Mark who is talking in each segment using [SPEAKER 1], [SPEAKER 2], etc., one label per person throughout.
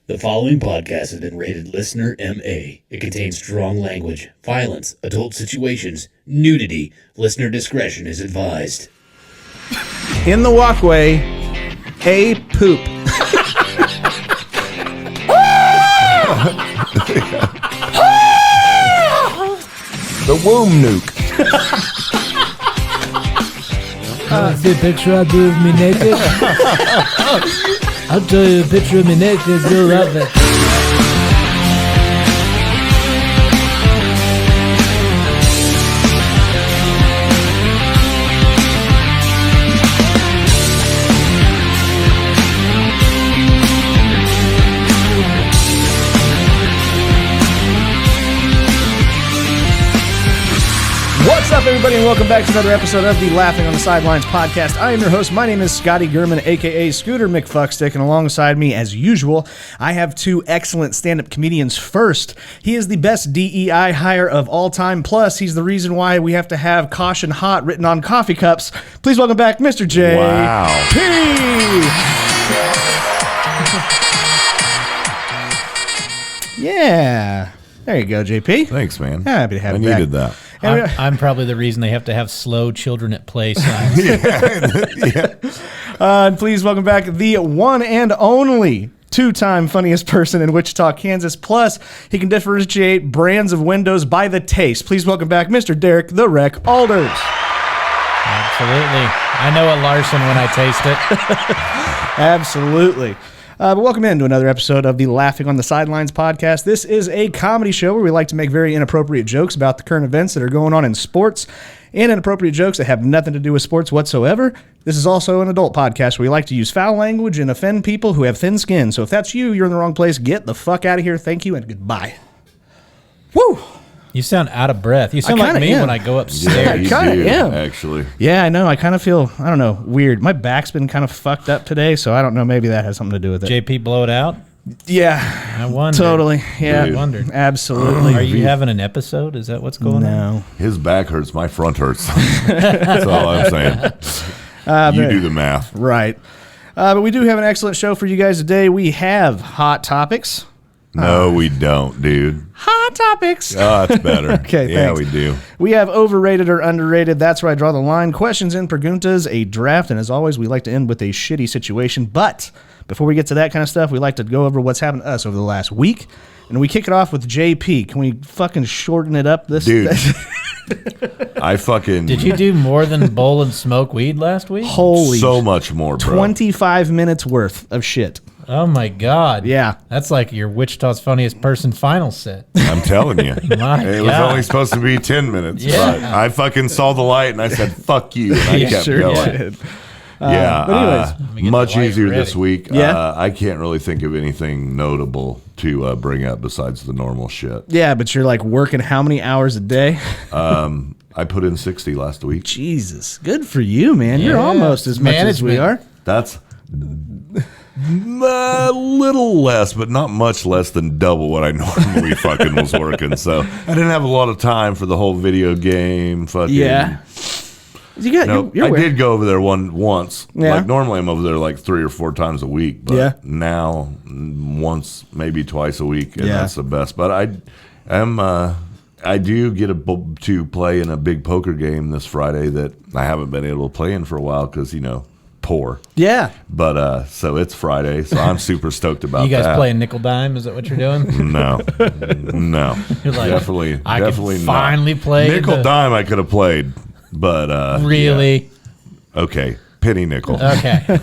[SPEAKER 1] The following podcast has been rated Listener MA. It contains strong language, violence, adult situations, nudity. Listener discretion is advised.
[SPEAKER 2] In the walkway, a poop.
[SPEAKER 3] The womb nuke.
[SPEAKER 4] See a picture I do of me naked? I'll show you a picture of me naked, you'll love it.
[SPEAKER 2] What's up, everybody, and welcome back to another episode of the Laughing on the Sidelines podcast. I am your host. My name is Scotty Gurman, a.k.a. Scooter McFuckstick, and alongside me, as usual, I have two excellent stand-up comedians. First, he is the best DEI hire of all time, plus he's the reason why we have to have Caution Hot written on coffee cups. Please welcome back Mr. J.
[SPEAKER 3] Wow.
[SPEAKER 2] P. Yeah. There you go, JP.
[SPEAKER 3] Thanks, man.
[SPEAKER 2] Happy to have
[SPEAKER 3] I
[SPEAKER 2] you back.
[SPEAKER 3] needed that.
[SPEAKER 4] I'm probably the reason they have to have slow children at play signs.
[SPEAKER 2] And please welcome back the one and only two-time funniest person in Wichita, Kansas. Plus, he can differentiate brands of windows by the taste. Please welcome back Mr. Derek the Wreck Alders.
[SPEAKER 4] Absolutely. I know a Larson when I taste it.
[SPEAKER 2] Absolutely. But welcome into another episode of the Laughing on the Sidelines podcast. This is a comedy show where we like to make very inappropriate jokes about the current events that are going on in sports and inappropriate jokes that have nothing to do with sports whatsoever. This is also an adult podcast where we like to use foul language and offend people who have thin skin. So if that's you, you're in the wrong place. Get the fuck out of here. Thank you and goodbye. Woo!
[SPEAKER 4] You sound out of breath. You sound like me when I go upstairs.
[SPEAKER 3] You
[SPEAKER 2] kinda
[SPEAKER 3] do,
[SPEAKER 2] am.
[SPEAKER 3] actually.
[SPEAKER 2] Yeah, I know. I kind of feel, I don't know, weird. My back's been kind of fucked up today, so I don't know. Maybe that has something to do with it.
[SPEAKER 4] JP blow it out?
[SPEAKER 2] Yeah.
[SPEAKER 4] I wonder.
[SPEAKER 2] Totally. Yeah.
[SPEAKER 4] I wondered.
[SPEAKER 2] Absolutely.
[SPEAKER 4] Are you having an episode? Is that what's going on?
[SPEAKER 2] No.
[SPEAKER 3] His back hurts. My front hurts. That's all I'm saying. You do the math.
[SPEAKER 2] Right. But we do have an excellent show for you guys today. We have hot topics.
[SPEAKER 3] No, we don't, dude.
[SPEAKER 2] Hot topics.
[SPEAKER 3] Oh, that's better.
[SPEAKER 2] Okay,
[SPEAKER 3] yeah,
[SPEAKER 2] thanks.
[SPEAKER 3] we do.
[SPEAKER 2] We have overrated or underrated. That's where I draw the line. Questions and preguntas, a draft, and as always, we like to end with a shitty situation. But before we get to that kind of stuff, we like to go over what's happened to us over the last week. And we kick it off with JP. Can we fucking shorten it up?
[SPEAKER 3] Dude. I fucking...
[SPEAKER 4] Did you do more than bowl and smoke weed last week?
[SPEAKER 2] Holy
[SPEAKER 3] so much more, bro.
[SPEAKER 2] 25 minutes worth of shit.
[SPEAKER 4] Oh my God.
[SPEAKER 2] Yeah.
[SPEAKER 4] That's like your Wichita's Funniest Person final set.
[SPEAKER 3] I'm telling you.
[SPEAKER 4] My
[SPEAKER 3] It was
[SPEAKER 4] God.
[SPEAKER 3] only supposed to be 10 minutes.
[SPEAKER 4] Yeah.
[SPEAKER 3] But I fucking saw the light and I said, fuck you. And I
[SPEAKER 2] You
[SPEAKER 3] kept
[SPEAKER 2] sure
[SPEAKER 3] going.
[SPEAKER 2] did.
[SPEAKER 3] Yeah,
[SPEAKER 2] but anyways,
[SPEAKER 4] Let me get
[SPEAKER 3] much
[SPEAKER 4] the light
[SPEAKER 3] easier
[SPEAKER 4] ready.
[SPEAKER 3] this week.
[SPEAKER 2] Yeah?
[SPEAKER 3] I can't really think of anything notable to bring up besides the normal shit.
[SPEAKER 2] Yeah, but you're like working how many hours a day?
[SPEAKER 3] I put in 60 last week.
[SPEAKER 2] Jesus. Good for you, man. You're
[SPEAKER 4] Yeah,
[SPEAKER 2] almost as much as we are.
[SPEAKER 4] management.
[SPEAKER 3] That's a little less, but not much less than double what I normally fucking was working. So I didn't have a lot of time for the whole video game. Fucking
[SPEAKER 2] Yeah. You got
[SPEAKER 3] No,
[SPEAKER 2] you're
[SPEAKER 3] I
[SPEAKER 2] weird.
[SPEAKER 3] did go over there once.
[SPEAKER 2] Yeah.
[SPEAKER 3] Like normally I'm over there like 3 or 4 times a week, but
[SPEAKER 2] Yeah.
[SPEAKER 3] now once, maybe twice a week, and
[SPEAKER 2] Yeah.
[SPEAKER 3] that's the best. But I do get to play in a big poker game this Friday that I haven't been able to play in for a while because poor.
[SPEAKER 2] Yeah.
[SPEAKER 3] But so it's Friday, so I'm super stoked about
[SPEAKER 4] You guys
[SPEAKER 3] that.
[SPEAKER 4] playing nickel dime? Is that what you're doing?
[SPEAKER 3] No, no,
[SPEAKER 4] You're like,
[SPEAKER 3] definitely,
[SPEAKER 4] I
[SPEAKER 3] definitely
[SPEAKER 4] can
[SPEAKER 3] not.
[SPEAKER 4] finally play
[SPEAKER 3] nickel
[SPEAKER 4] the-
[SPEAKER 3] dime. I could have played, but
[SPEAKER 4] Really?
[SPEAKER 3] yeah. Okay, penny nickel.
[SPEAKER 4] Okay.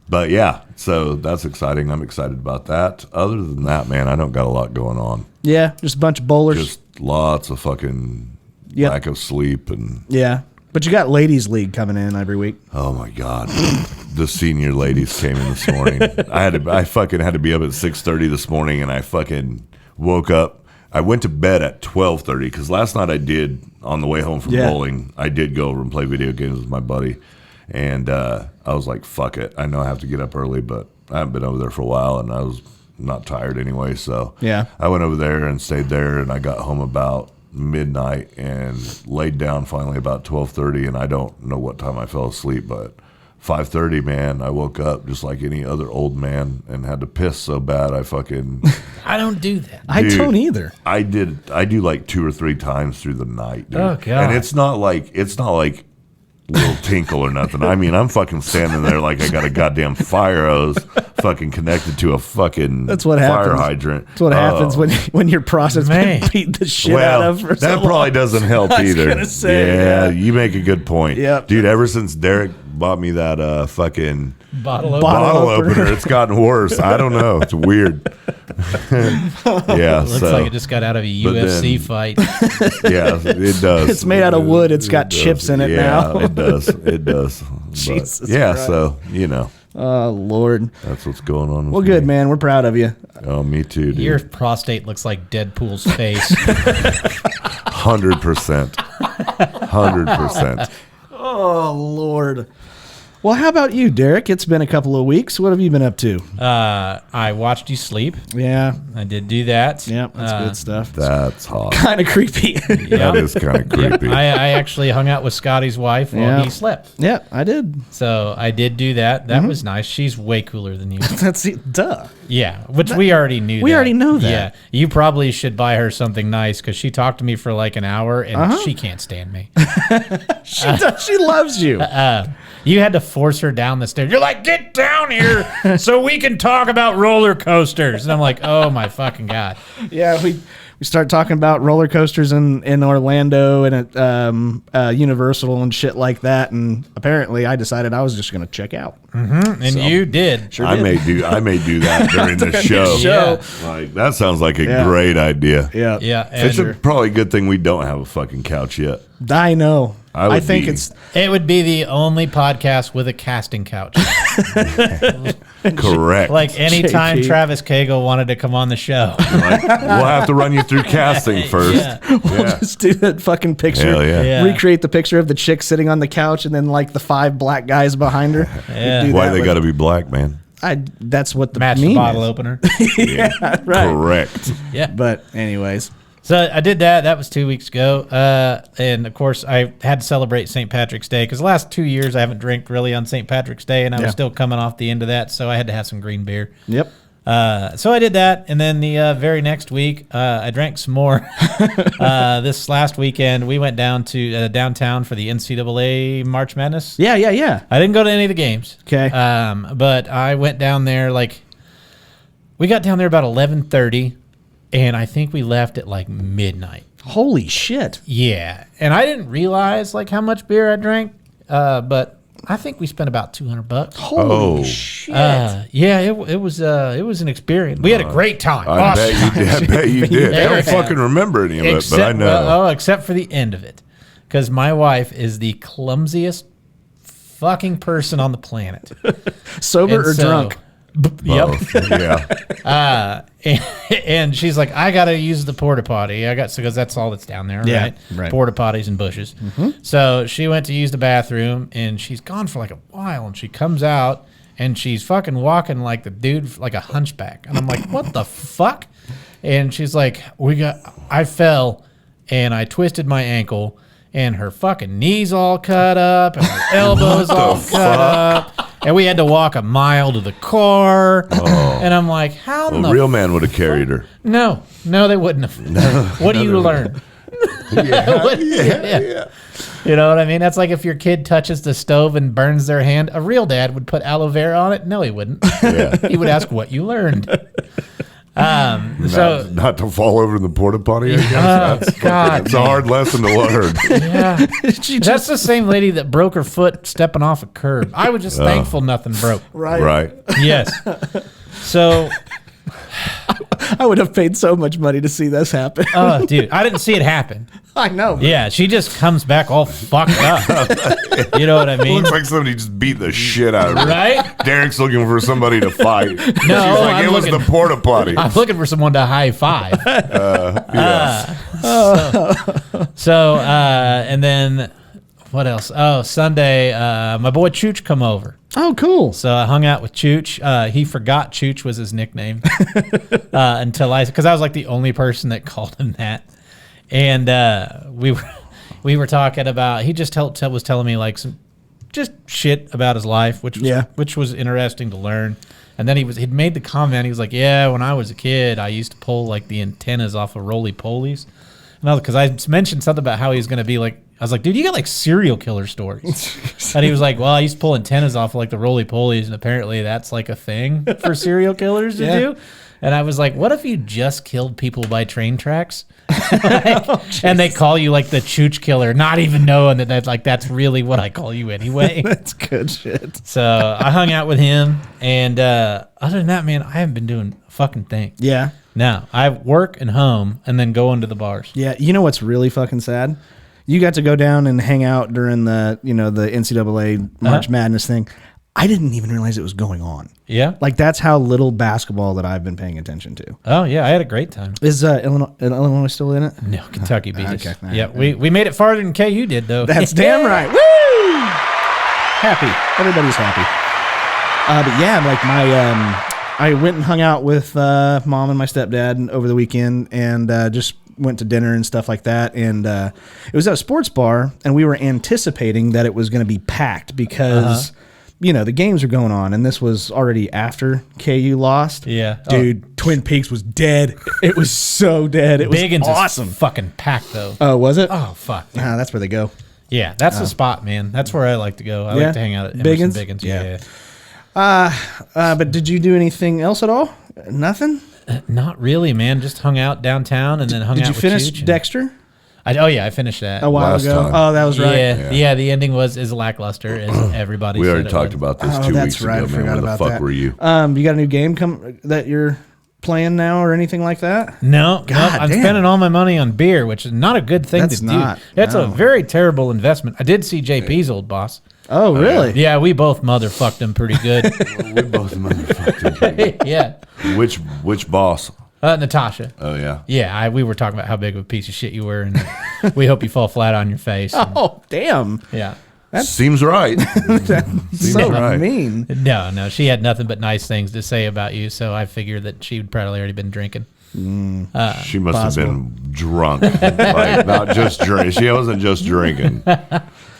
[SPEAKER 3] But yeah, so that's exciting. I'm excited about that. Other than that, man, I don't got a lot going on.
[SPEAKER 2] Yeah. Just a bunch of bowlers.
[SPEAKER 3] Just lots of fucking
[SPEAKER 2] Yep.
[SPEAKER 3] lack of sleep and
[SPEAKER 2] Yeah. But you got Ladies League coming in every week.
[SPEAKER 3] oh my god, the senior ladies came in this morning. I fucking had to be up at 6:30 this morning, and I fucking woke up. I went to bed at 12:30 because last night I did on the way home from
[SPEAKER 2] Yeah.
[SPEAKER 3] bowling. I did go over and play video games with my buddy, and I was like, "Fuck it." I know I have to get up early, but I haven't been over there for a while, and I was not tired anyway. So
[SPEAKER 2] Yeah.
[SPEAKER 3] I went over there and stayed there, and I got home about midnight and laid down finally about 12:30, and I don't know what time I fell asleep, but 5:30, man, I woke up just like any other old man and had to piss so bad I fucking.
[SPEAKER 4] I don't do that.
[SPEAKER 2] I
[SPEAKER 3] Dude,
[SPEAKER 2] don't either.
[SPEAKER 3] I do like 2 or 3 times through the night, dude.
[SPEAKER 4] Oh, God.
[SPEAKER 3] And it's not like little tinkle or nothing. I mean, I'm fucking standing there like I got a goddamn fire hose fucking connected to a fucking
[SPEAKER 2] That's what
[SPEAKER 3] fire
[SPEAKER 2] happens.
[SPEAKER 3] hydrant.
[SPEAKER 2] That's what happens when your prostate's
[SPEAKER 4] Man.
[SPEAKER 2] been beat the shit
[SPEAKER 3] Well,
[SPEAKER 2] out of. For so
[SPEAKER 3] that probably
[SPEAKER 2] long.
[SPEAKER 3] doesn't help
[SPEAKER 2] I was
[SPEAKER 3] either.
[SPEAKER 2] gonna say,
[SPEAKER 3] yeah,
[SPEAKER 2] yeah.
[SPEAKER 3] you make a good point.
[SPEAKER 2] Yep.
[SPEAKER 3] Dude, ever since Derek bought me that fucking
[SPEAKER 4] Bottle opener.
[SPEAKER 3] bottle
[SPEAKER 2] opener.
[SPEAKER 3] opener, it's gotten worse. I don't know. It's weird. Yeah,
[SPEAKER 4] Looks
[SPEAKER 3] so
[SPEAKER 4] like it just got out of a
[SPEAKER 3] But
[SPEAKER 4] UFC
[SPEAKER 3] then-
[SPEAKER 4] fight.
[SPEAKER 3] yeah, it does.
[SPEAKER 2] It's made out of wood. It's got
[SPEAKER 3] does.
[SPEAKER 2] chips in it
[SPEAKER 3] yeah,
[SPEAKER 2] now.
[SPEAKER 3] it does. It does. But,
[SPEAKER 2] Jesus
[SPEAKER 3] yeah,
[SPEAKER 2] Christ.
[SPEAKER 3] so you know
[SPEAKER 2] Oh Lord.
[SPEAKER 3] that's what's going on. With
[SPEAKER 2] Well, good
[SPEAKER 3] me.
[SPEAKER 2] man. We're proud of you.
[SPEAKER 3] Oh, me too, dude.
[SPEAKER 4] Your prostate looks like Deadpool's face.
[SPEAKER 3] 100%. 100%.
[SPEAKER 2] Oh Lord. Well, how about you, Derek? It's been a couple of weeks. What have you been up to?
[SPEAKER 4] I watched you sleep.
[SPEAKER 2] Yeah.
[SPEAKER 4] I did do that.
[SPEAKER 2] Yep. That's good stuff.
[SPEAKER 3] That's hot.
[SPEAKER 2] Kind of creepy.
[SPEAKER 3] That is kind of creepy.
[SPEAKER 4] I actually hung out with Scotty's wife while
[SPEAKER 2] Yeah.
[SPEAKER 4] he slept.
[SPEAKER 2] Yeah, I did.
[SPEAKER 4] So I did do that. That was nice. She's way cooler than you.
[SPEAKER 2] That's it. Duh.
[SPEAKER 4] Yeah, which we already knew.
[SPEAKER 2] We
[SPEAKER 4] that.
[SPEAKER 2] already know that.
[SPEAKER 4] Yeah, you probably should buy her something nice because she talked to me for like an hour and she can't stand me.
[SPEAKER 2] She does. She loves you.
[SPEAKER 4] You had to force her down the stairs. You're like, get down here so we can talk about roller coasters. And I'm like, oh my fucking God.
[SPEAKER 2] Yeah, we start talking about roller coasters in Orlando and at Universal and shit like that. And apparently, I decided I was just going to check out.
[SPEAKER 4] And you did.
[SPEAKER 2] Sure
[SPEAKER 3] I
[SPEAKER 2] did.
[SPEAKER 3] may do that during the show.
[SPEAKER 4] show.
[SPEAKER 3] Like that sounds like a
[SPEAKER 2] Yeah.
[SPEAKER 3] great idea.
[SPEAKER 2] Yeah,
[SPEAKER 4] Yeah.
[SPEAKER 3] It's
[SPEAKER 4] And
[SPEAKER 3] a probably good thing we don't have a fucking couch yet.
[SPEAKER 2] I know.
[SPEAKER 3] I would
[SPEAKER 2] I think
[SPEAKER 3] be-
[SPEAKER 2] it's
[SPEAKER 4] it would be the only podcast with a casting couch.
[SPEAKER 3] Correct.
[SPEAKER 4] Like anytime
[SPEAKER 2] JP.
[SPEAKER 4] Travis Cagle wanted to come on the show.
[SPEAKER 3] Like, we'll have to run you through casting first.
[SPEAKER 4] Yeah.
[SPEAKER 2] we'll just do that fucking picture.
[SPEAKER 3] Hell yeah.
[SPEAKER 4] Yeah.
[SPEAKER 2] Recreate the picture of the chick sitting on the couch and then like the 5 black guys behind her.
[SPEAKER 4] Yeah.
[SPEAKER 2] Do
[SPEAKER 3] Why
[SPEAKER 2] that
[SPEAKER 3] they
[SPEAKER 2] with-
[SPEAKER 3] got to be black, man?
[SPEAKER 2] That's what the
[SPEAKER 4] Match
[SPEAKER 2] meme
[SPEAKER 4] the bottle
[SPEAKER 2] is.
[SPEAKER 4] opener.
[SPEAKER 2] Right.
[SPEAKER 3] Correct.
[SPEAKER 4] Yeah.
[SPEAKER 2] But anyways,
[SPEAKER 4] So I did that. That was 2 weeks ago. And of course, I had to celebrate St. Patrick's Day because the last 2 years I haven't drank really on St. Patrick's Day, and I
[SPEAKER 2] Yeah.
[SPEAKER 4] was still coming off the end of that, so I had to have some green beer.
[SPEAKER 2] yep.
[SPEAKER 4] So I did that, and then the very next week I drank some more. This last weekend we went down to downtown for the NCAA March Madness.
[SPEAKER 2] Yeah.
[SPEAKER 4] I didn't go to any of the games.
[SPEAKER 2] 'Kay.
[SPEAKER 4] But I went down there we got down there about 11:30, and I think we left at like midnight.
[SPEAKER 2] Holy shit.
[SPEAKER 4] Yeah, and I didn't realize how much beer I drank, but I think we spent about $200.
[SPEAKER 2] Holy
[SPEAKER 3] Oh.
[SPEAKER 2] shit.
[SPEAKER 4] Yeah, it was an experience. We had a great time.
[SPEAKER 3] I
[SPEAKER 4] Awesome.
[SPEAKER 3] bet you did. I bet you did. I don't fucking remember any of it, but I know.
[SPEAKER 4] Except for the end of it, because my wife is the clumsiest fucking person on the planet.
[SPEAKER 2] Sober
[SPEAKER 4] And
[SPEAKER 2] or
[SPEAKER 4] so-
[SPEAKER 2] drunk?
[SPEAKER 4] Yep.
[SPEAKER 3] Both. Yeah.
[SPEAKER 4] And she's like, I gotta use the porta potty. Because that's all that's down there,
[SPEAKER 2] Yeah,
[SPEAKER 4] right?
[SPEAKER 2] right.
[SPEAKER 4] Porta potties and bushes. So she went to use the bathroom, and she's gone for like a while, and she comes out, and she's fucking walking like the dude, like a hunchback, and I'm like, what the fuck? And she's like, I fell, and I twisted my ankle, and her fucking knees all cut up, and her elbows all cut up. And we had to walk a mile to the car. And I'm like, how in
[SPEAKER 3] A
[SPEAKER 4] the
[SPEAKER 3] real man would have carried her.
[SPEAKER 4] No, they wouldn't have. What do you learn? Yeah. You know what I mean? That's like if your kid touches the stove and burns their hand. A real dad would put aloe vera on it. No, he wouldn't.
[SPEAKER 3] Yeah.
[SPEAKER 4] He would ask what you leurned. So
[SPEAKER 3] Not to fall over in the porta potty, I guess.
[SPEAKER 4] God,
[SPEAKER 3] It's a hard lesson to learn.
[SPEAKER 4] yeah.
[SPEAKER 2] She
[SPEAKER 4] That's the same lady that broke her foot stepping off a curb. I was just thankful nothing broke.
[SPEAKER 3] Right.
[SPEAKER 4] Yes. So,
[SPEAKER 2] I would have paid so much money to see this happen.
[SPEAKER 4] oh, dude, I didn't see it happen.
[SPEAKER 2] I know. but-
[SPEAKER 4] Yeah, she just comes back all fucked up. You know what I mean?
[SPEAKER 3] Looks like somebody just beat the shit out of her.
[SPEAKER 4] Right?
[SPEAKER 3] Derek's looking for somebody to fight.
[SPEAKER 4] No,
[SPEAKER 3] She's like,
[SPEAKER 4] I'm
[SPEAKER 3] it was
[SPEAKER 4] looking-
[SPEAKER 3] the porta potty.
[SPEAKER 4] I'm looking for someone to high five.
[SPEAKER 3] Yeah.
[SPEAKER 4] So, and then what else? Oh, Sunday, my boy Chooch come over.
[SPEAKER 2] Oh, cool.
[SPEAKER 4] So I hung out with Chooch. He forgot Chooch was his nickname because I was like the only person that called him that. And we were talking about, he just was telling me like some just shit about his life, which was interesting to learn. And then he'd made the comment. He was like, "Yeah, when I was a kid, I used to pull like the antennas off of roly polies." And because I mentioned something about how he was going to be like, I was like, "Dude, you got like serial killer stories." And he was like, "Well, I used to pull antennas off of, like the roly polies, and apparently that's like a thing for serial killers to do." And I was like, "What if you just killed people by train tracks?" And they call you like the Chooch killer, not even knowing that's really what I call you anyway.
[SPEAKER 2] That's good shit.
[SPEAKER 4] So I hung out with him, and other than that, man, I haven't been doing a fucking thing.
[SPEAKER 2] Yeah.
[SPEAKER 4] No, I work and home, and then go into the bars.
[SPEAKER 2] Yeah. You know what's really fucking sad? You got to go down and hang out during the NCAA March Madness thing. I didn't even realize it was going on.
[SPEAKER 4] Yeah.
[SPEAKER 2] Like, that's how little basketball that I've been paying attention to.
[SPEAKER 4] Oh yeah, I had a great time.
[SPEAKER 2] Is Illinois still in it?
[SPEAKER 4] No, Kentucky beat us.
[SPEAKER 2] Okay.
[SPEAKER 4] Yeah, we made it farther than KU did though.
[SPEAKER 2] That's damn right. Woo! Happy. Everybody's happy. But yeah, like I went and hung out with mom and my stepdad over the weekend, and just went to dinner and stuff like that. And it was at a sports bar, and we were anticipating that it was going to be packed because the games are going on, and this was already after KU lost.
[SPEAKER 4] Yeah.
[SPEAKER 2] Dude, Twin Peaks was dead. It was so dead. It was
[SPEAKER 4] Biggins
[SPEAKER 2] awesome.
[SPEAKER 4] is fucking packed though.
[SPEAKER 2] Oh, was it?
[SPEAKER 4] Oh fuck.
[SPEAKER 2] Ah, that's where they go.
[SPEAKER 4] Yeah, that's the spot, man. That's where I like to go. I
[SPEAKER 2] Yeah?
[SPEAKER 4] like to hang out at Emerson
[SPEAKER 2] Biggins?
[SPEAKER 4] Biggins.
[SPEAKER 2] Yeah.
[SPEAKER 4] Yeah.
[SPEAKER 2] But did you do anything else at all? Nothing?
[SPEAKER 4] Not really, man. Just hung out downtown and then hung
[SPEAKER 2] Did
[SPEAKER 4] out
[SPEAKER 2] you
[SPEAKER 4] with
[SPEAKER 2] finish
[SPEAKER 4] Chooch and-
[SPEAKER 2] Dexter
[SPEAKER 4] I finished that.
[SPEAKER 2] a while
[SPEAKER 3] Last
[SPEAKER 2] ago?
[SPEAKER 3] time.
[SPEAKER 2] Oh, that was right.
[SPEAKER 4] Yeah, the ending is lackluster, as everybody
[SPEAKER 3] We
[SPEAKER 4] said
[SPEAKER 3] already
[SPEAKER 4] it
[SPEAKER 3] talked
[SPEAKER 4] would.
[SPEAKER 3] about this
[SPEAKER 2] Oh,
[SPEAKER 3] 2
[SPEAKER 2] that's
[SPEAKER 3] weeks
[SPEAKER 2] right. I
[SPEAKER 3] ago, man.
[SPEAKER 2] forgot
[SPEAKER 3] Where the
[SPEAKER 2] about
[SPEAKER 3] fuck
[SPEAKER 2] that.
[SPEAKER 3] were you?
[SPEAKER 2] You got a new game that you're playing now or anything like that?
[SPEAKER 4] No,
[SPEAKER 2] God
[SPEAKER 4] I'm
[SPEAKER 2] damn.
[SPEAKER 4] spending all my money on beer, which is not a good thing
[SPEAKER 2] That's
[SPEAKER 4] to
[SPEAKER 2] not,
[SPEAKER 4] do. That's
[SPEAKER 2] no.
[SPEAKER 4] a very terrible investment. I did see JP's old boss.
[SPEAKER 2] Oh, really?
[SPEAKER 4] Yeah, we both motherfucked him pretty good.
[SPEAKER 3] We both motherfucked.
[SPEAKER 4] Yeah.
[SPEAKER 3] Which boss?
[SPEAKER 4] Natasha.
[SPEAKER 3] Oh yeah.
[SPEAKER 4] Yeah, we were talking about how big of a piece of shit you were, and we hope you fall flat on your face. and-
[SPEAKER 2] Oh, damn.
[SPEAKER 4] yeah.
[SPEAKER 3] Seems right. Seems
[SPEAKER 2] So
[SPEAKER 3] right.
[SPEAKER 2] mean.
[SPEAKER 4] No, she had nothing but nice things to say about you, so I figured that she'd probably already been drinking.
[SPEAKER 3] She must
[SPEAKER 2] Possible.
[SPEAKER 3] have been drunk. Like, not just drink. She wasn't just drinking.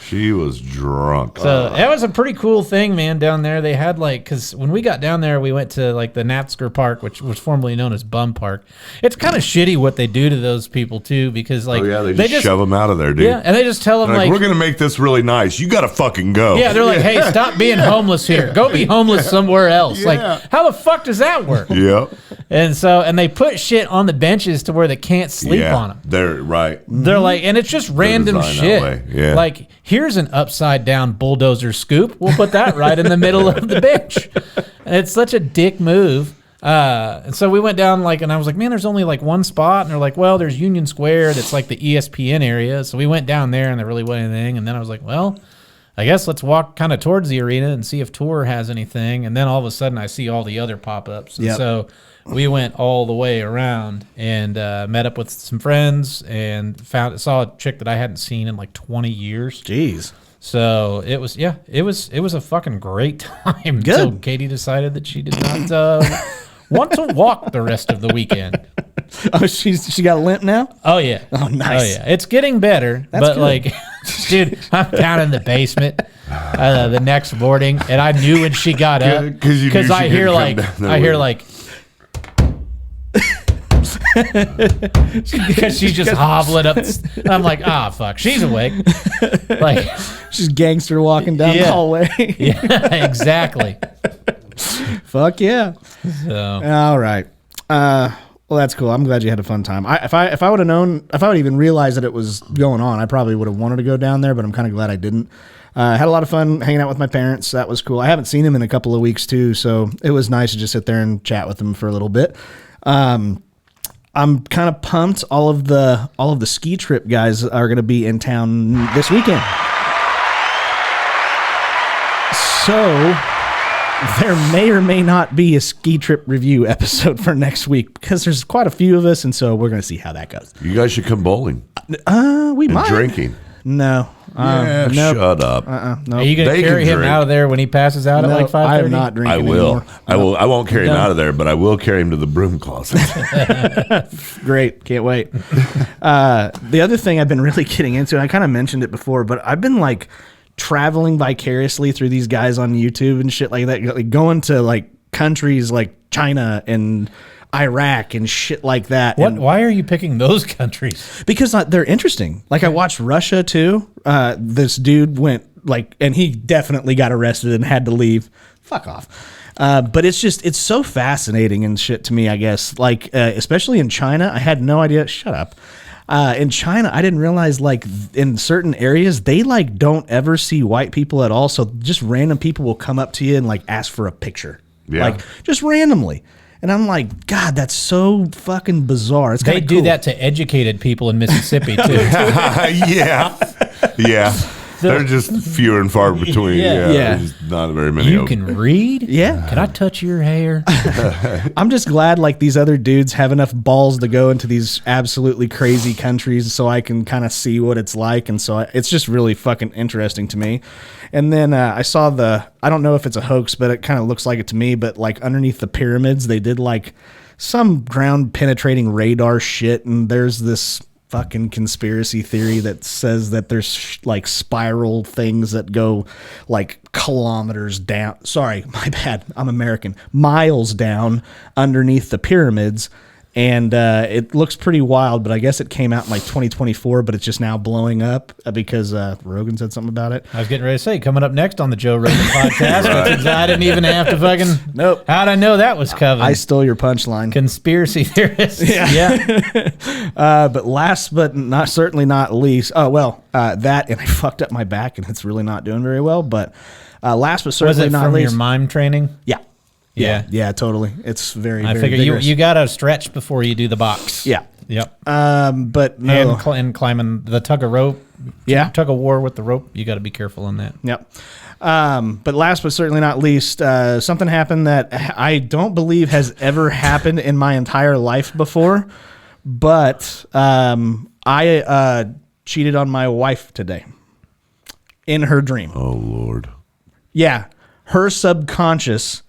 [SPEAKER 3] She was drunk.
[SPEAKER 4] So that was a pretty cool thing, man, down there. They had because when we got down there, we went to like the Natsker Park, which was formerly known as Bum Park. It's kind of shitty what they do to those people too, because like
[SPEAKER 3] oh yeah, they just shove them out of there, dude.
[SPEAKER 4] Yeah, and they just tell them
[SPEAKER 3] They're
[SPEAKER 4] like
[SPEAKER 3] we're gonna make this really nice. You gotta fucking go.
[SPEAKER 4] yeah, they're like, hey, stop being homeless here. Go be homeless somewhere else.
[SPEAKER 3] Yeah.
[SPEAKER 4] Like, how the fuck does that work?
[SPEAKER 3] Yeah.
[SPEAKER 4] And they put shit on the benches to where they can't sleep
[SPEAKER 3] Yeah.
[SPEAKER 4] on them.
[SPEAKER 3] They're right.
[SPEAKER 4] They're like, and it's just random
[SPEAKER 3] designed that
[SPEAKER 4] shit.
[SPEAKER 3] way, yeah.
[SPEAKER 4] Like, here's an upside down bulldozer scoop. We'll put that right in the middle of the bench. And it's such a dick move. And so we went down and I was like, man, there's only like one spot. And they're like, well, there's Union Square. That's like the ESPN area. So we went down there and there really wasn't anything. And then I was like, well, I guess let's walk kind of towards the arena and see if Tour has anything. And then all of a sudden I see all the other pop-ups. And
[SPEAKER 2] Yep.
[SPEAKER 4] so we went all the way around and met up with some friends and saw a chick that I hadn't seen in like 20 years.
[SPEAKER 2] Jeez.
[SPEAKER 4] So it was a fucking great time until Katie decided that she did not want to walk the rest of the weekend.
[SPEAKER 2] Oh, she got a limp now?
[SPEAKER 4] Oh yeah.
[SPEAKER 2] Oh, nice.
[SPEAKER 4] Oh yeah. It's getting better, but
[SPEAKER 2] good.
[SPEAKER 4] like, dude, I'm down in the basement the next morning, and I knew when she got up
[SPEAKER 3] 'Cause you knew
[SPEAKER 4] because
[SPEAKER 3] she
[SPEAKER 4] I
[SPEAKER 3] couldn't
[SPEAKER 4] hear
[SPEAKER 3] come
[SPEAKER 4] like
[SPEAKER 3] down there
[SPEAKER 4] I hear
[SPEAKER 3] with
[SPEAKER 4] like. Because she's just hobbling up. I'm like, fuck, she's awake. Like,
[SPEAKER 2] She's gangster walking down the
[SPEAKER 4] Yeah.
[SPEAKER 2] hallway.
[SPEAKER 4] yeah, exactly.
[SPEAKER 2] Fuck yeah.
[SPEAKER 4] So,
[SPEAKER 2] All right. Well, that's cool. I'm glad you had a fun time. If I would have known, if I would even realized that it was going on, I probably would have wanted to go down there, but I'm kind of glad I didn't. Had a lot of fun hanging out with my parents. That was cool. I haven't seen them in a couple of weeks too, so it was nice to just sit there and chat with them for a little bit. I'm kind of pumped. All of the ski trip guys are going to be in town this weekend. So there may or may not be a ski trip review episode for next week because there's quite a few of us, and so we're going to see how that goes.
[SPEAKER 3] You guys should come bowling
[SPEAKER 2] We
[SPEAKER 3] and
[SPEAKER 2] might.
[SPEAKER 3] drinking.
[SPEAKER 2] No.
[SPEAKER 3] Yeah,
[SPEAKER 2] nope.
[SPEAKER 3] shut up.
[SPEAKER 2] No.
[SPEAKER 4] are you gonna
[SPEAKER 3] They
[SPEAKER 4] carry
[SPEAKER 3] can
[SPEAKER 4] him
[SPEAKER 3] drink.
[SPEAKER 4] out of there when he passes out at
[SPEAKER 2] No,
[SPEAKER 4] like 5:30?
[SPEAKER 2] I am not drinking
[SPEAKER 3] I will.
[SPEAKER 2] anymore.
[SPEAKER 3] I will. I won't carry him
[SPEAKER 4] No.
[SPEAKER 3] out of there, but I will carry him to the broom closet.
[SPEAKER 2] Great. Can't wait. The other thing I've been really getting into, I kind of mentioned it before, but I've been like traveling vicariously through these guys on YouTube and shit like that, like going to like countries like China and Iraq and shit like that.
[SPEAKER 4] What?
[SPEAKER 2] And
[SPEAKER 4] Why are you picking those countries?
[SPEAKER 2] because they're interesting. Like I watched Russia too. This dude went like, and he definitely got arrested and had to leave. Fuck off. But it's so fascinating and shit to me, I guess. Like, especially in China, I had no idea. Shut up. In China, I didn't realize like in certain areas, they like don't ever see white people at all. So just random people will come up to you and like ask for a picture.
[SPEAKER 3] Yeah.
[SPEAKER 2] Like just randomly. And I'm like, God, that's so fucking bizarre. It's
[SPEAKER 4] They
[SPEAKER 2] kind of
[SPEAKER 4] do
[SPEAKER 2] cool.
[SPEAKER 4] that to educated people in Mississippi too.
[SPEAKER 3] Yeah. They're just fewer and far between.
[SPEAKER 4] Yeah.
[SPEAKER 2] Yeah.
[SPEAKER 3] There's not very many
[SPEAKER 4] You
[SPEAKER 3] of them.
[SPEAKER 4] can read?
[SPEAKER 2] Yeah.
[SPEAKER 4] Can I touch your hair?
[SPEAKER 2] I'm just glad like these other dudes have enough balls to go into these absolutely crazy countries so I can kind of see what it's like. And so it's just really fucking interesting to me. And then I saw I don't know if it's a hoax, but it kind of looks like it to me, but like underneath the pyramids, they did like some ground penetrating radar shit. And there's this fucking conspiracy theory that says that there's like spiral things that go like kilometers down. Sorry, my bad. I'm American. Miles down underneath the pyramids. And it looks pretty wild, but I guess it came out in like 2024, but it's just now blowing up because Rogan said something about it.
[SPEAKER 4] I was getting ready to say, coming up next on the Joe Rogan podcast, I didn't even have to fucking.
[SPEAKER 2] Nope.
[SPEAKER 4] How'd I know that was coming?
[SPEAKER 2] I stole your punchline.
[SPEAKER 4] Conspiracy theorists. Yeah.
[SPEAKER 2] But last but certainly not least, that, and I fucked up my back and it's really not doing very well. But last but
[SPEAKER 4] Was
[SPEAKER 2] certainly
[SPEAKER 4] it
[SPEAKER 2] not
[SPEAKER 4] from
[SPEAKER 2] least.
[SPEAKER 4] your mime training?
[SPEAKER 2] Yeah.
[SPEAKER 4] Yeah.
[SPEAKER 2] Yeah, totally. It's very,
[SPEAKER 4] I
[SPEAKER 2] very
[SPEAKER 4] figure
[SPEAKER 2] vigorous.
[SPEAKER 4] you got to stretch before you do the box.
[SPEAKER 2] Yeah.
[SPEAKER 4] Yep.
[SPEAKER 2] But no.
[SPEAKER 4] And climbing the tug of rope.
[SPEAKER 2] Yeah.
[SPEAKER 4] Tug of war with the rope. You got to be careful on that.
[SPEAKER 2] Yep. But last but certainly not least, something happened that I don't believe has ever happened in my entire life before. But I cheated on my wife today in her dream.
[SPEAKER 3] Oh, Lord.
[SPEAKER 2] Yeah. Her subconscious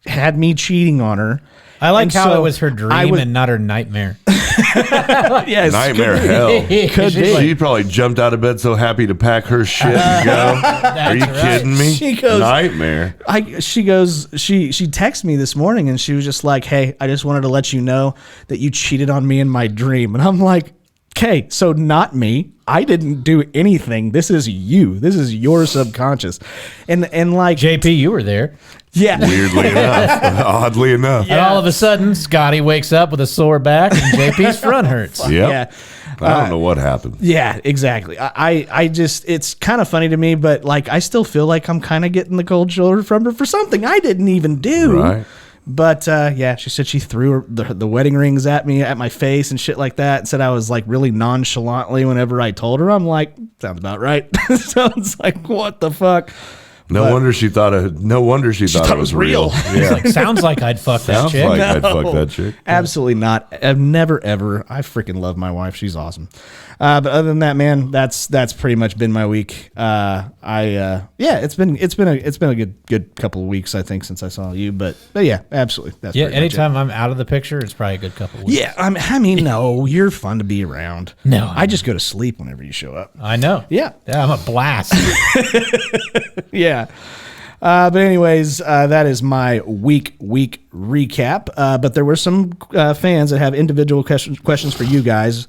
[SPEAKER 2] had me cheating on her.
[SPEAKER 4] I like
[SPEAKER 2] And
[SPEAKER 4] how
[SPEAKER 2] so
[SPEAKER 4] it was her dream
[SPEAKER 2] I would-
[SPEAKER 4] and not her nightmare.
[SPEAKER 2] Yes.
[SPEAKER 3] Nightmare hell.
[SPEAKER 2] Could be.
[SPEAKER 3] She probably jumped out of bed so happy to pack her shit and go. Are you
[SPEAKER 4] right.
[SPEAKER 3] kidding me?
[SPEAKER 2] She goes-
[SPEAKER 3] Nightmare.
[SPEAKER 2] She texted me this morning and she was just like, hey, I just wanted to let you know that you cheated on me in my dream. And I'm like, okay, so not me. I didn't do anything. This is you. This is your subconscious. And like,
[SPEAKER 4] JP, you were there.
[SPEAKER 2] yeah.
[SPEAKER 3] Weirdly enough. Oddly enough.
[SPEAKER 4] And all of a sudden, Scotty wakes up with a sore back and JP's front hurts.
[SPEAKER 3] Yep.
[SPEAKER 2] Yeah.
[SPEAKER 3] I don't know what happened.
[SPEAKER 2] Yeah, exactly. I just, it's kind of funny to me, but like, I still feel like I'm kind of getting the cold shoulder from her for something I didn't even do.
[SPEAKER 3] Right.
[SPEAKER 2] But yeah, she said she threw the wedding rings at me, at my face and shit like that. And said I was like really nonchalantly whenever I told her. I'm like, sounds about right. So it's like, what the fuck?
[SPEAKER 3] No wonder she thought it was real. Yeah.
[SPEAKER 4] Like, sounds like I'd fuck that
[SPEAKER 3] Sounds
[SPEAKER 4] chick.
[SPEAKER 3] like I'd fuck that chick.
[SPEAKER 2] Absolutely not. I've never ever. I freaking love my wife. She's awesome. But other than that, man, that's pretty much been my week. It's been a good couple of weeks, I think, since I saw you. But yeah, absolutely. That's
[SPEAKER 4] Yeah,
[SPEAKER 2] pretty much it.
[SPEAKER 4] anytime I'm out of the picture, it's probably a good couple weeks.
[SPEAKER 2] Yeah, I mean, no, you're fun to be around.
[SPEAKER 4] No,
[SPEAKER 2] I just go to sleep whenever you show up.
[SPEAKER 4] I know.
[SPEAKER 2] Yeah.
[SPEAKER 4] I'm a blast.
[SPEAKER 2] Yeah. But anyways, that is my week recap. But there were some fans that have individual questions for you guys.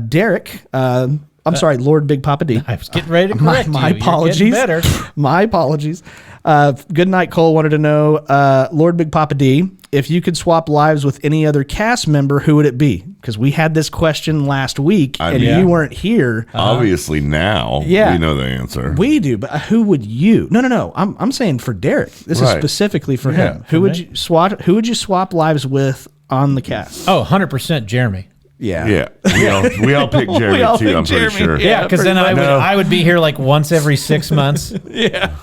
[SPEAKER 2] Derek, I'm sorry, Lord Big Papa D.
[SPEAKER 4] I was getting ready to correct
[SPEAKER 2] My
[SPEAKER 4] you.
[SPEAKER 2] apologies.
[SPEAKER 4] You're getting better.
[SPEAKER 2] My apologies. Good Night Cole wanted to know, Lord Big Papa D, if you could swap lives with any other cast member, who would it be? Because we had this question last week and
[SPEAKER 3] yeah.
[SPEAKER 2] you weren't here.
[SPEAKER 3] Obviously now
[SPEAKER 2] Yeah.
[SPEAKER 3] we know the answer.
[SPEAKER 2] We do, but who would you? No. I'm saying for Derek. This is
[SPEAKER 3] Right.
[SPEAKER 2] specifically for
[SPEAKER 3] Yeah.
[SPEAKER 2] him. Who would you swap lives with on the cast?
[SPEAKER 4] Oh, 100% Jeremy.
[SPEAKER 3] Yeah. We all pick Jeremy
[SPEAKER 2] We all
[SPEAKER 3] too,
[SPEAKER 2] pick
[SPEAKER 3] I'm pretty
[SPEAKER 2] Jeremy,
[SPEAKER 3] sure.
[SPEAKER 2] yeah.
[SPEAKER 4] Yeah, because then
[SPEAKER 2] pretty
[SPEAKER 4] I would be here like once every 6 months,
[SPEAKER 2] Yeah.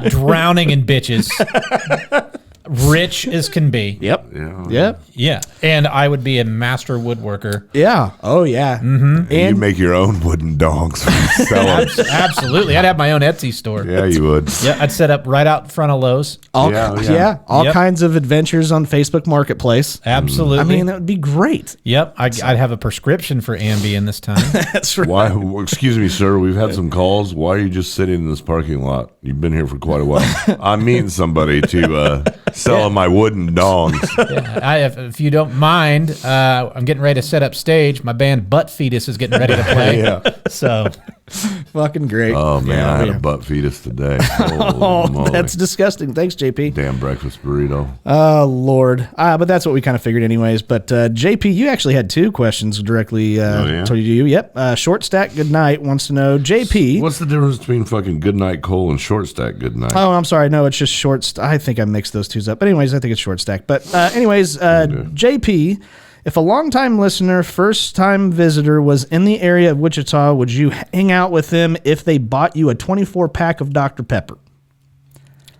[SPEAKER 4] drowning in bitches. rich as can be.
[SPEAKER 2] Yep.
[SPEAKER 3] Yeah.
[SPEAKER 2] Yep.
[SPEAKER 4] Yeah, and I would be a master woodworker.
[SPEAKER 2] Yeah. Oh, yeah.
[SPEAKER 3] And you
[SPEAKER 2] And
[SPEAKER 3] make your own wooden dongs and sell them.
[SPEAKER 4] Absolutely, I'd have my own Etsy store.
[SPEAKER 3] Yeah, you would.
[SPEAKER 4] Yeah, I'd set up right out front of Lowe's.
[SPEAKER 2] all,
[SPEAKER 3] Yeah.
[SPEAKER 2] all
[SPEAKER 4] Yep.
[SPEAKER 2] kinds of adventures on Facebook Marketplace.
[SPEAKER 4] Absolutely.
[SPEAKER 2] I mean, that would be great.
[SPEAKER 4] yep, I'd have a prescription for Ambien this time.
[SPEAKER 2] That's right.
[SPEAKER 3] Why? Excuse me, sir. We've had some calls. Why are you just sitting in this parking lot? You've been here for quite a while. I'm meeting somebody to sell my wooden dongs.
[SPEAKER 4] Yeah, if you don't mind, I'm getting ready to set up stage. My band Butt Fetus is getting ready to play.
[SPEAKER 3] Yeah.
[SPEAKER 4] So
[SPEAKER 2] Fucking great.
[SPEAKER 3] Oh man,
[SPEAKER 2] Yeah,
[SPEAKER 3] I had
[SPEAKER 2] yeah.
[SPEAKER 3] a butt fetus today.
[SPEAKER 2] Oh,
[SPEAKER 3] Holy moly.
[SPEAKER 2] that's disgusting. Thanks, JP.
[SPEAKER 3] Damn breakfast burrito.
[SPEAKER 2] Oh, Lord. But that's what we kind of figured anyways. But JP, you actually had two questions directly
[SPEAKER 3] yeah?
[SPEAKER 2] to you. Yep. Short Stack Goodnight wants to know, JP.
[SPEAKER 3] What's the difference between fucking Goodnight Cole and Short Stack Goodnight?
[SPEAKER 2] Oh, I'm sorry. No, it's just short. I think I mixed those twos up. But anyways, I think it's short stack. But anyways, JP, if a longtime listener, first time visitor was in the area of Wichita, would you hang out with them if they bought you a 24 pack of Dr. Pepper?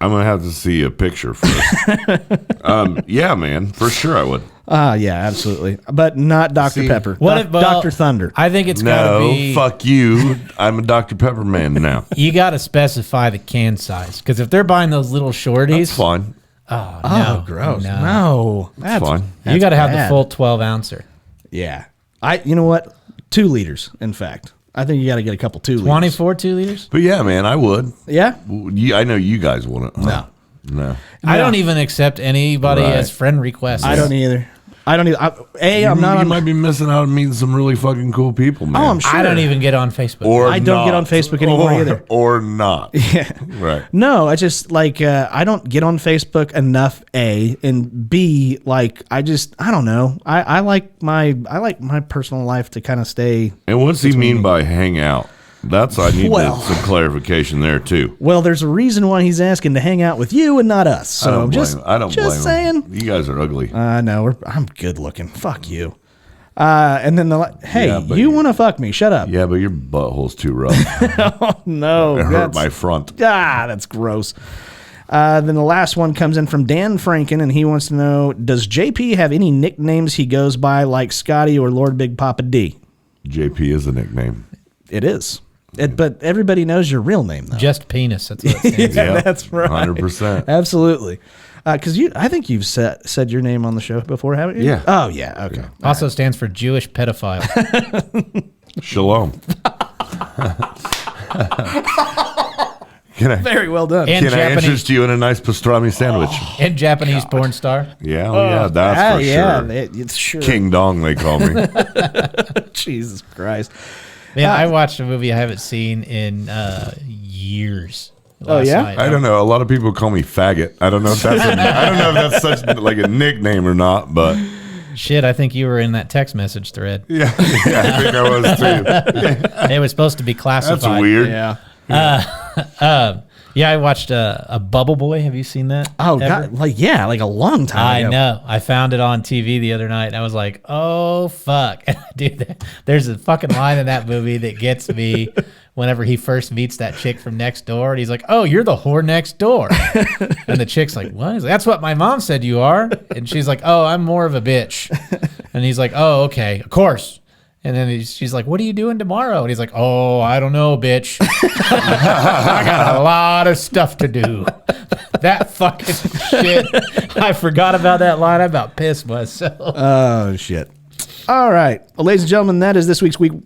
[SPEAKER 3] I'm gonna have to see a picture first. Yeah, man, for sure I would.
[SPEAKER 2] Yeah, absolutely. But not Dr.
[SPEAKER 3] See,
[SPEAKER 2] Pepper.
[SPEAKER 4] what if
[SPEAKER 2] Dr. Thunder?
[SPEAKER 4] I think it's got to
[SPEAKER 3] No,
[SPEAKER 4] be.
[SPEAKER 3] fuck you. I'm a Dr. Pepper man now.
[SPEAKER 4] You got to specify the can size because if they're buying those little shorties,
[SPEAKER 3] It's fine.
[SPEAKER 4] oh
[SPEAKER 2] Oh,
[SPEAKER 4] no,
[SPEAKER 2] gross.
[SPEAKER 4] no.
[SPEAKER 2] No.
[SPEAKER 3] It's fine.
[SPEAKER 4] You got to have
[SPEAKER 2] bad.
[SPEAKER 4] the full 12 ouncer.
[SPEAKER 2] Yeah. You know what? 2 liters, in fact. I think you got to get a couple 2 liters.
[SPEAKER 4] 24 2 liters.
[SPEAKER 3] But yeah, man, I would.
[SPEAKER 2] Yeah?
[SPEAKER 3] I know you guys wouldn't. Huh? No.
[SPEAKER 4] I don't even accept anybody
[SPEAKER 3] Right.
[SPEAKER 4] as friend requests.
[SPEAKER 2] I don't either. I'm not
[SPEAKER 3] You
[SPEAKER 2] on.
[SPEAKER 3] might be missing out on meeting some really fucking cool people, man.
[SPEAKER 2] Oh, I'm sure.
[SPEAKER 4] I don't even get on Facebook.
[SPEAKER 3] Or
[SPEAKER 2] I don't get
[SPEAKER 3] not.
[SPEAKER 2] on Facebook anymore either.
[SPEAKER 3] Or not.
[SPEAKER 2] Yeah.
[SPEAKER 3] Right.
[SPEAKER 2] No, I just like I don't get on Facebook enough. A and B, like I don't know. I like my personal life to kind of stay.
[SPEAKER 3] And what's he mean by hang out? I need
[SPEAKER 2] Well-
[SPEAKER 3] some clarification there too.
[SPEAKER 2] Well, there's a reason why he's asking to hang out with you and not us. So
[SPEAKER 3] I don't
[SPEAKER 2] I'm
[SPEAKER 3] blame
[SPEAKER 2] just
[SPEAKER 3] him. I don't blame
[SPEAKER 2] just
[SPEAKER 3] him.
[SPEAKER 2] saying.
[SPEAKER 3] You guys are ugly.
[SPEAKER 2] No, I'm good looking. Fuck you. And then hey,
[SPEAKER 3] Yeah, but
[SPEAKER 2] you
[SPEAKER 3] you-
[SPEAKER 2] want to fuck me? Shut up.
[SPEAKER 3] Yeah, but your butthole's too rough.
[SPEAKER 2] No,
[SPEAKER 3] It hurt
[SPEAKER 2] that's-
[SPEAKER 3] my front.
[SPEAKER 2] that's gross. Then the last one comes in from Dan Franken, and he wants to know: does JP have any nicknames he goes by, like Scotty or Lord Big Papa D?
[SPEAKER 3] JP is a nickname.
[SPEAKER 2] It is. But everybody knows your real name, though.
[SPEAKER 4] Just penis. That's what it stands for.
[SPEAKER 2] Yeah, that's right.
[SPEAKER 3] 100%.
[SPEAKER 2] Absolutely. Because I think you've said your name on the show before, haven't you?
[SPEAKER 3] Yeah.
[SPEAKER 2] Oh, yeah. Okay.
[SPEAKER 4] Also stands for Jewish pedophile.
[SPEAKER 3] Shalom. Can I,
[SPEAKER 2] Very well done.
[SPEAKER 4] And
[SPEAKER 3] can I
[SPEAKER 4] Japanese
[SPEAKER 3] interest you in a nice pastrami sandwich?
[SPEAKER 4] and Japanese porn star.
[SPEAKER 3] Yeah, that's for sure.
[SPEAKER 2] It's sure.
[SPEAKER 3] King Dong, they call me.
[SPEAKER 2] Jesus Christ.
[SPEAKER 4] Yeah, I watched a movie I haven't seen in years.
[SPEAKER 2] Oh,
[SPEAKER 4] last
[SPEAKER 2] yeah?
[SPEAKER 4] night.
[SPEAKER 3] I don't know. A lot of people call me faggot. I don't know if that's such like a nickname or not, but
[SPEAKER 4] Shit, I think you were in that text message thread.
[SPEAKER 3] yeah, I think I was too.
[SPEAKER 4] It was supposed to be classified.
[SPEAKER 3] That's weird.
[SPEAKER 2] Yeah.
[SPEAKER 4] Yeah, I watched a Bubble Boy. Have you seen that?
[SPEAKER 2] Oh,
[SPEAKER 4] ever?
[SPEAKER 2] God. Like a long time
[SPEAKER 4] I
[SPEAKER 2] ago.
[SPEAKER 4] know. I found it on TV the other night, and I was like, "Oh fuck, dude!" There's a fucking line in that movie that gets me. Whenever he first meets that chick from next door, and he's like, "Oh, you're the whore next door," and the chick's like, "What?" He's like, "That's what my mom said you are," and she's like, "Oh, I'm more of a bitch," and he's like, "Oh, okay, of course." And then she's like, "What are you doing tomorrow?" And he's like, "Oh, I don't know, bitch. I got a lot of stuff to do." That fucking shit. I forgot about that line. I about pissed myself.
[SPEAKER 2] Oh, shit. All right. Well, ladies and gentlemen, that is this week's week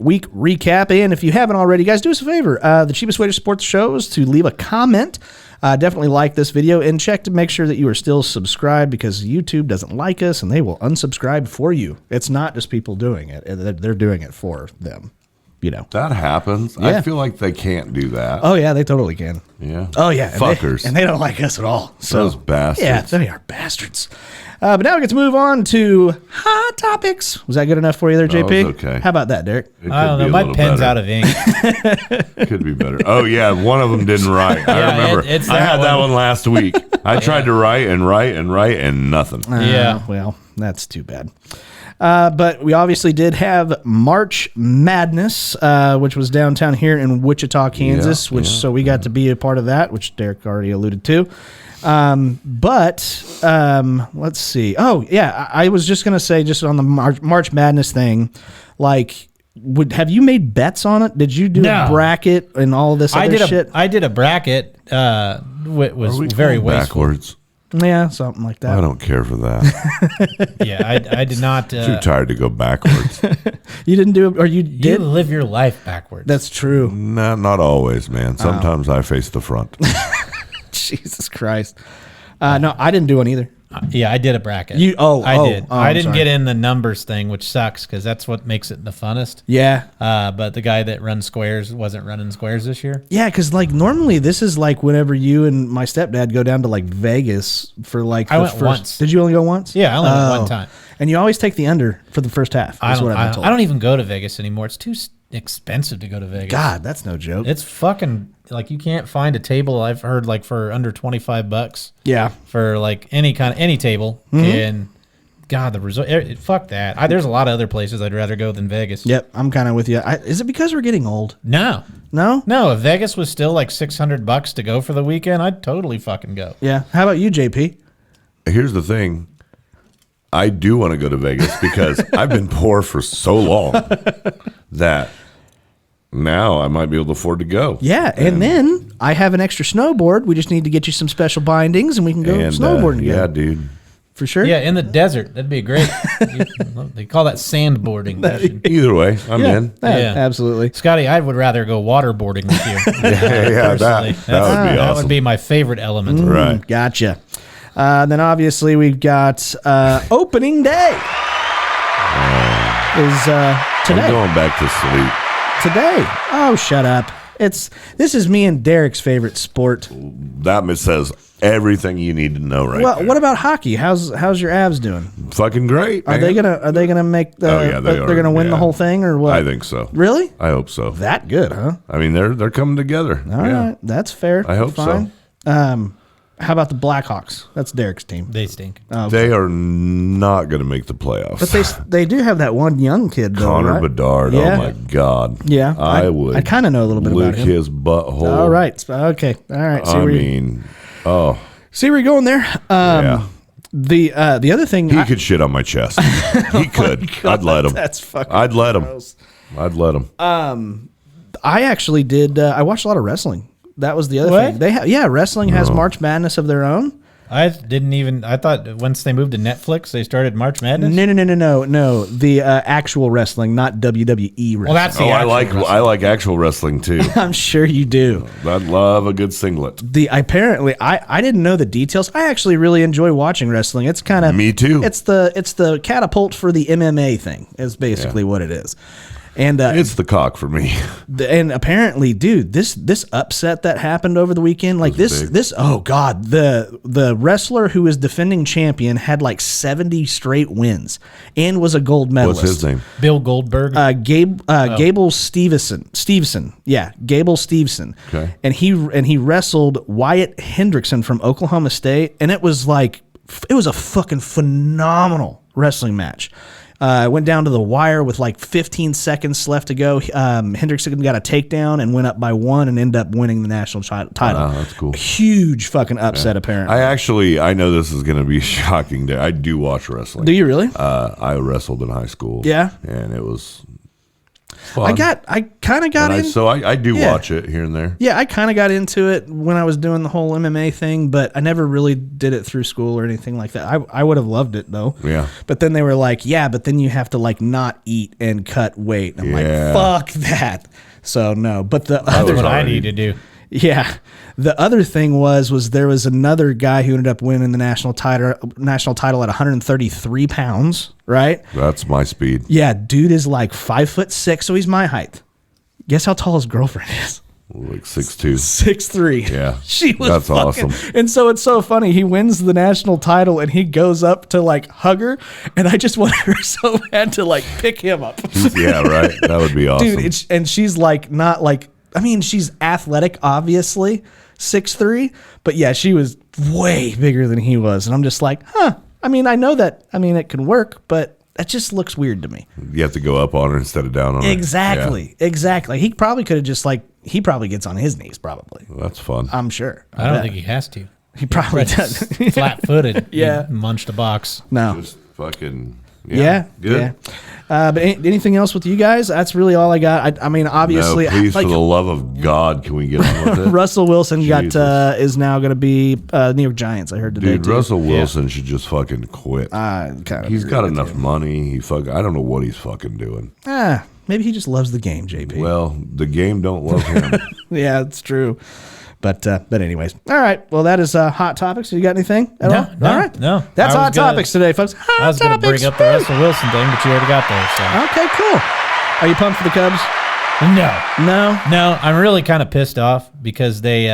[SPEAKER 2] recap. And if you haven't already, guys, do us a favor. The cheapest way to support the show is to leave a comment. Definitely like this video and check to make sure that you are still subscribed, because YouTube doesn't like us and they will unsubscribe for you. It's not just people doing it. They're doing it for them, you know.
[SPEAKER 3] That happens.
[SPEAKER 2] Yeah.
[SPEAKER 3] I feel like they can't do that.
[SPEAKER 2] Oh, yeah, they totally can.
[SPEAKER 3] Yeah.
[SPEAKER 2] Oh, yeah.
[SPEAKER 3] Fuckers.
[SPEAKER 2] And they don't like us at all. So,
[SPEAKER 3] Those bastards.
[SPEAKER 2] Yeah, they are bastards. But now we get to move on to hot topics. Was that good enough for you there,
[SPEAKER 3] That
[SPEAKER 2] JP?
[SPEAKER 3] was okay.
[SPEAKER 2] How about that, Derek?
[SPEAKER 3] It
[SPEAKER 4] I don't
[SPEAKER 3] could
[SPEAKER 4] know.
[SPEAKER 3] be a
[SPEAKER 4] My
[SPEAKER 3] little
[SPEAKER 4] pen's
[SPEAKER 3] better.
[SPEAKER 4] out of ink.
[SPEAKER 3] Could be better. Oh yeah, one of them didn't write. I
[SPEAKER 4] Yeah,
[SPEAKER 3] remember.
[SPEAKER 4] it's
[SPEAKER 3] I had
[SPEAKER 4] that
[SPEAKER 3] that
[SPEAKER 4] one.
[SPEAKER 3] one last week. I tried to write and nothing.
[SPEAKER 4] Yeah.
[SPEAKER 2] Well, that's too bad. But we obviously did have March Madness, which was downtown here in Wichita, Kansas, so we got to be a part of that, which Derek already alluded to. Let's see. Oh yeah, I was just gonna say, just on the March Madness thing, like, have you made bets on it? Did you do
[SPEAKER 4] No.
[SPEAKER 2] a bracket and all this other shit?
[SPEAKER 4] I did a bracket. It was
[SPEAKER 3] Are we
[SPEAKER 4] very
[SPEAKER 3] going
[SPEAKER 4] wasteful.
[SPEAKER 3] backwards?
[SPEAKER 2] Yeah, something like that.
[SPEAKER 3] I don't care for that.
[SPEAKER 4] Yeah, I did not.
[SPEAKER 3] Too tired to go backwards.
[SPEAKER 2] You didn't do it, or you
[SPEAKER 4] You
[SPEAKER 2] did?
[SPEAKER 4] live your life backwards.
[SPEAKER 2] That's true.
[SPEAKER 3] Not always, man. Sometimes I face the front.
[SPEAKER 2] Jesus Christ. No, I didn't do one either.
[SPEAKER 4] Yeah, I did a bracket.
[SPEAKER 2] You- oh,
[SPEAKER 4] I
[SPEAKER 2] oh,
[SPEAKER 4] did.
[SPEAKER 2] oh,
[SPEAKER 4] I
[SPEAKER 2] I'm
[SPEAKER 4] didn't
[SPEAKER 2] sorry.
[SPEAKER 4] get in the numbers thing, which sucks because that's what makes it the funnest.
[SPEAKER 2] Yeah.
[SPEAKER 4] But the guy that runs squares wasn't running squares this year.
[SPEAKER 2] Yeah, because like normally this is like whenever you and my stepdad go down to like Vegas for like
[SPEAKER 4] I
[SPEAKER 2] the
[SPEAKER 4] went
[SPEAKER 2] first.
[SPEAKER 4] once.
[SPEAKER 2] Did you only go once?
[SPEAKER 4] Yeah, I only went
[SPEAKER 2] Oh.
[SPEAKER 4] one time.
[SPEAKER 2] And you always take the under for the first half.
[SPEAKER 4] I
[SPEAKER 2] That's
[SPEAKER 4] don't.
[SPEAKER 2] what I've been told.
[SPEAKER 4] I don't even go to Vegas anymore. It's too expensive to go to Vegas.
[SPEAKER 2] God, that's no joke.
[SPEAKER 4] It's fucking like you can't find a table. I've heard like for under $25
[SPEAKER 2] yeah.
[SPEAKER 4] for like any table.
[SPEAKER 2] Mm-hmm.
[SPEAKER 4] And God, the resort. Fuck that. There's a lot of other places I'd rather go than Vegas.
[SPEAKER 2] Yep, I'm kind of with you. Is it because we're getting old?
[SPEAKER 4] No.
[SPEAKER 2] No?
[SPEAKER 4] No, if Vegas was still like $600 to go for the weekend, I'd totally fucking go.
[SPEAKER 2] Yeah. How about you, JP?
[SPEAKER 3] Here's the thing. I do want to go to Vegas because I've been poor for so long that now I might be able to afford to go.
[SPEAKER 2] Yeah, and then I have an extra snowboard. We just need to get you some special bindings, and we can go snowboarding
[SPEAKER 3] yeah,
[SPEAKER 2] together.
[SPEAKER 3] dude.
[SPEAKER 2] For sure.
[SPEAKER 4] Yeah, in the desert, that'd be great. They call that sandboarding.
[SPEAKER 3] Either way, I'm in.
[SPEAKER 4] Yeah.
[SPEAKER 2] Absolutely.
[SPEAKER 4] Scotty, I would rather go waterboarding with you.
[SPEAKER 3] Yeah, that would be
[SPEAKER 4] That
[SPEAKER 3] awesome.
[SPEAKER 4] would be my favorite element.
[SPEAKER 3] Right.
[SPEAKER 2] Gotcha. Then obviously we've got opening day. Is
[SPEAKER 3] I'm
[SPEAKER 2] today.
[SPEAKER 3] going back to sleep.
[SPEAKER 2] Today. Oh, shut up. This is me and Derek's favorite sport.
[SPEAKER 3] That says everything you need to know right
[SPEAKER 2] Well,
[SPEAKER 3] there.
[SPEAKER 2] what about hockey? How's your Avs doing?
[SPEAKER 3] Fucking great,
[SPEAKER 2] Are
[SPEAKER 3] man.
[SPEAKER 2] they gonna make the?
[SPEAKER 3] Oh, yeah, they
[SPEAKER 2] they're
[SPEAKER 3] are,
[SPEAKER 2] gonna win the
[SPEAKER 3] yeah.
[SPEAKER 2] whole thing, or what?
[SPEAKER 3] I think so.
[SPEAKER 2] Really?
[SPEAKER 3] I hope so.
[SPEAKER 2] That good, huh?
[SPEAKER 3] I mean, they're coming together.
[SPEAKER 2] All right, that's fair.
[SPEAKER 3] I hope so.
[SPEAKER 2] How about the Blackhawks? That's Derek's team.
[SPEAKER 4] They stink.
[SPEAKER 3] They are not going to make the playoffs.
[SPEAKER 2] But they do have that one young kid, though,
[SPEAKER 3] Connor
[SPEAKER 2] right?
[SPEAKER 3] Bedard.
[SPEAKER 2] Yeah.
[SPEAKER 3] Oh my God.
[SPEAKER 2] Yeah,
[SPEAKER 3] I would.
[SPEAKER 2] I kind of know a little bit
[SPEAKER 3] lick
[SPEAKER 2] about him.
[SPEAKER 3] his butthole.
[SPEAKER 2] All right. Okay. All right.
[SPEAKER 3] I mean, oh
[SPEAKER 2] See where you're going there.
[SPEAKER 3] yeah.
[SPEAKER 2] The other thing.
[SPEAKER 3] He could shit on my chest. He could. I'd let him.
[SPEAKER 2] That's fucking.
[SPEAKER 3] I'd let him.
[SPEAKER 2] gross.
[SPEAKER 3] I'd let him.
[SPEAKER 2] I actually did. I watched a lot of wrestling. That was the other
[SPEAKER 4] What?
[SPEAKER 2] thing. Wrestling has March Madness of their own.
[SPEAKER 4] I thought once they moved to Netflix, they started March Madness.
[SPEAKER 2] No. The actual wrestling, not WWE wrestling.
[SPEAKER 4] Well, that's the
[SPEAKER 3] I
[SPEAKER 4] actual
[SPEAKER 3] like
[SPEAKER 4] wrestling.
[SPEAKER 3] I like actual wrestling too.
[SPEAKER 2] I'm sure you do.
[SPEAKER 3] I love a good singlet.
[SPEAKER 2] Apparently I didn't know the details. I actually really enjoy watching wrestling. It's kind of
[SPEAKER 3] Me too.
[SPEAKER 2] It's the catapult for the MMA thing. Is basically what it is. And
[SPEAKER 3] It's the cock for me.
[SPEAKER 2] and apparently, dude, this upset that happened over the weekend, like
[SPEAKER 3] was big.
[SPEAKER 2] this oh god, the wrestler who is defending champion had like 70 straight wins and was a gold medalist.
[SPEAKER 3] What's his name?
[SPEAKER 4] Bill Goldberg.
[SPEAKER 2] Gable Stevenson. Yeah, Gable Stevenson.
[SPEAKER 3] Okay.
[SPEAKER 2] And he wrestled Wyatt Hendrickson from Oklahoma State, and it was a fucking phenomenal wrestling match. Went down to the wire with like 15 seconds left to go. Hendrickson got a takedown and went up by one and ended up winning the national title.
[SPEAKER 3] Wow, that's cool.
[SPEAKER 2] Huge fucking upset, apparently.
[SPEAKER 3] I know this is going to be shocking. I do watch wrestling.
[SPEAKER 2] Do you really?
[SPEAKER 3] I wrestled in high school.
[SPEAKER 2] Yeah.
[SPEAKER 3] And it was fun.
[SPEAKER 2] I kind of got
[SPEAKER 3] And
[SPEAKER 2] in.
[SPEAKER 3] I do
[SPEAKER 2] Yeah.
[SPEAKER 3] watch it here and there.
[SPEAKER 2] Yeah, I kind of got into it when I was doing the whole MMA thing, but I never really did it through school or anything like that. I would have loved it though.
[SPEAKER 3] Yeah.
[SPEAKER 2] But then they were like, yeah, but then you have to like not eat and cut weight. I'm
[SPEAKER 3] Yeah.
[SPEAKER 2] like, fuck that. So no. But the
[SPEAKER 4] That's
[SPEAKER 2] other
[SPEAKER 4] what I
[SPEAKER 3] already-
[SPEAKER 4] need to do.
[SPEAKER 2] yeah, the other thing was there was another guy who ended up winning the national title at 133 pounds, right?
[SPEAKER 3] That's my speed.
[SPEAKER 2] Yeah, dude is like 5'6", so he's my height. Guess how tall his girlfriend is?
[SPEAKER 3] Like 6'2".
[SPEAKER 2] 6'3".
[SPEAKER 3] Yeah.
[SPEAKER 2] She was
[SPEAKER 3] That's
[SPEAKER 2] fucking,
[SPEAKER 3] awesome.
[SPEAKER 2] And so it's so funny. He wins the national title and he goes up to like hug her, and I just want her so bad to like pick him up.
[SPEAKER 3] Yeah, right. That would be awesome.
[SPEAKER 2] Dude, and she's like not like, I mean, she's athletic, obviously, 6'3", but yeah, she was way bigger than he was. And I'm just like, huh. I mean, I know that, I mean, it can work, but that just looks weird to me.
[SPEAKER 3] You have to go up on her instead of down on her.
[SPEAKER 2] Exactly. He probably could have just like, he probably gets on his knees, probably.
[SPEAKER 3] Yeah, that's fun.
[SPEAKER 2] I'm sure.
[SPEAKER 4] I don't
[SPEAKER 2] bet.
[SPEAKER 4] think he has to.
[SPEAKER 2] He probably does.
[SPEAKER 4] Flat-footed.
[SPEAKER 2] Yeah.
[SPEAKER 4] He munched a box.
[SPEAKER 2] No.
[SPEAKER 3] Just fucking
[SPEAKER 2] Yeah.
[SPEAKER 3] good.
[SPEAKER 2] Yeah. But anything else with you guys? That's really all I got. I mean, obviously,
[SPEAKER 3] No, please,
[SPEAKER 2] like,
[SPEAKER 3] for the love of God, can we get on with it?
[SPEAKER 2] Russell Wilson
[SPEAKER 3] Jesus.
[SPEAKER 2] is now going to be New York Giants. I heard today.
[SPEAKER 3] Dude,
[SPEAKER 2] too.
[SPEAKER 3] Russell Wilson should just fucking quit.
[SPEAKER 2] Kind of
[SPEAKER 3] He's
[SPEAKER 2] agree
[SPEAKER 3] got
[SPEAKER 2] with
[SPEAKER 3] enough
[SPEAKER 2] you.
[SPEAKER 3] money. I don't know what he's fucking doing.
[SPEAKER 2] Maybe he just loves the game, JP.
[SPEAKER 3] Well, the game don't love him.
[SPEAKER 2] Yeah, it's true. But anyways, all right. Well, that is hot topics. You got anything at all?
[SPEAKER 4] No,
[SPEAKER 2] all right.
[SPEAKER 4] no.
[SPEAKER 2] That's
[SPEAKER 4] I was
[SPEAKER 2] hot
[SPEAKER 4] gonna-
[SPEAKER 2] topics today, folks. Hot
[SPEAKER 4] I was going to
[SPEAKER 2] topics.
[SPEAKER 4] bring up the Russell Wilson thing, but you already got there. So
[SPEAKER 2] Okay, cool. Are you pumped for the Cubs?
[SPEAKER 4] no,
[SPEAKER 2] No.
[SPEAKER 4] I'm really kind of pissed off because they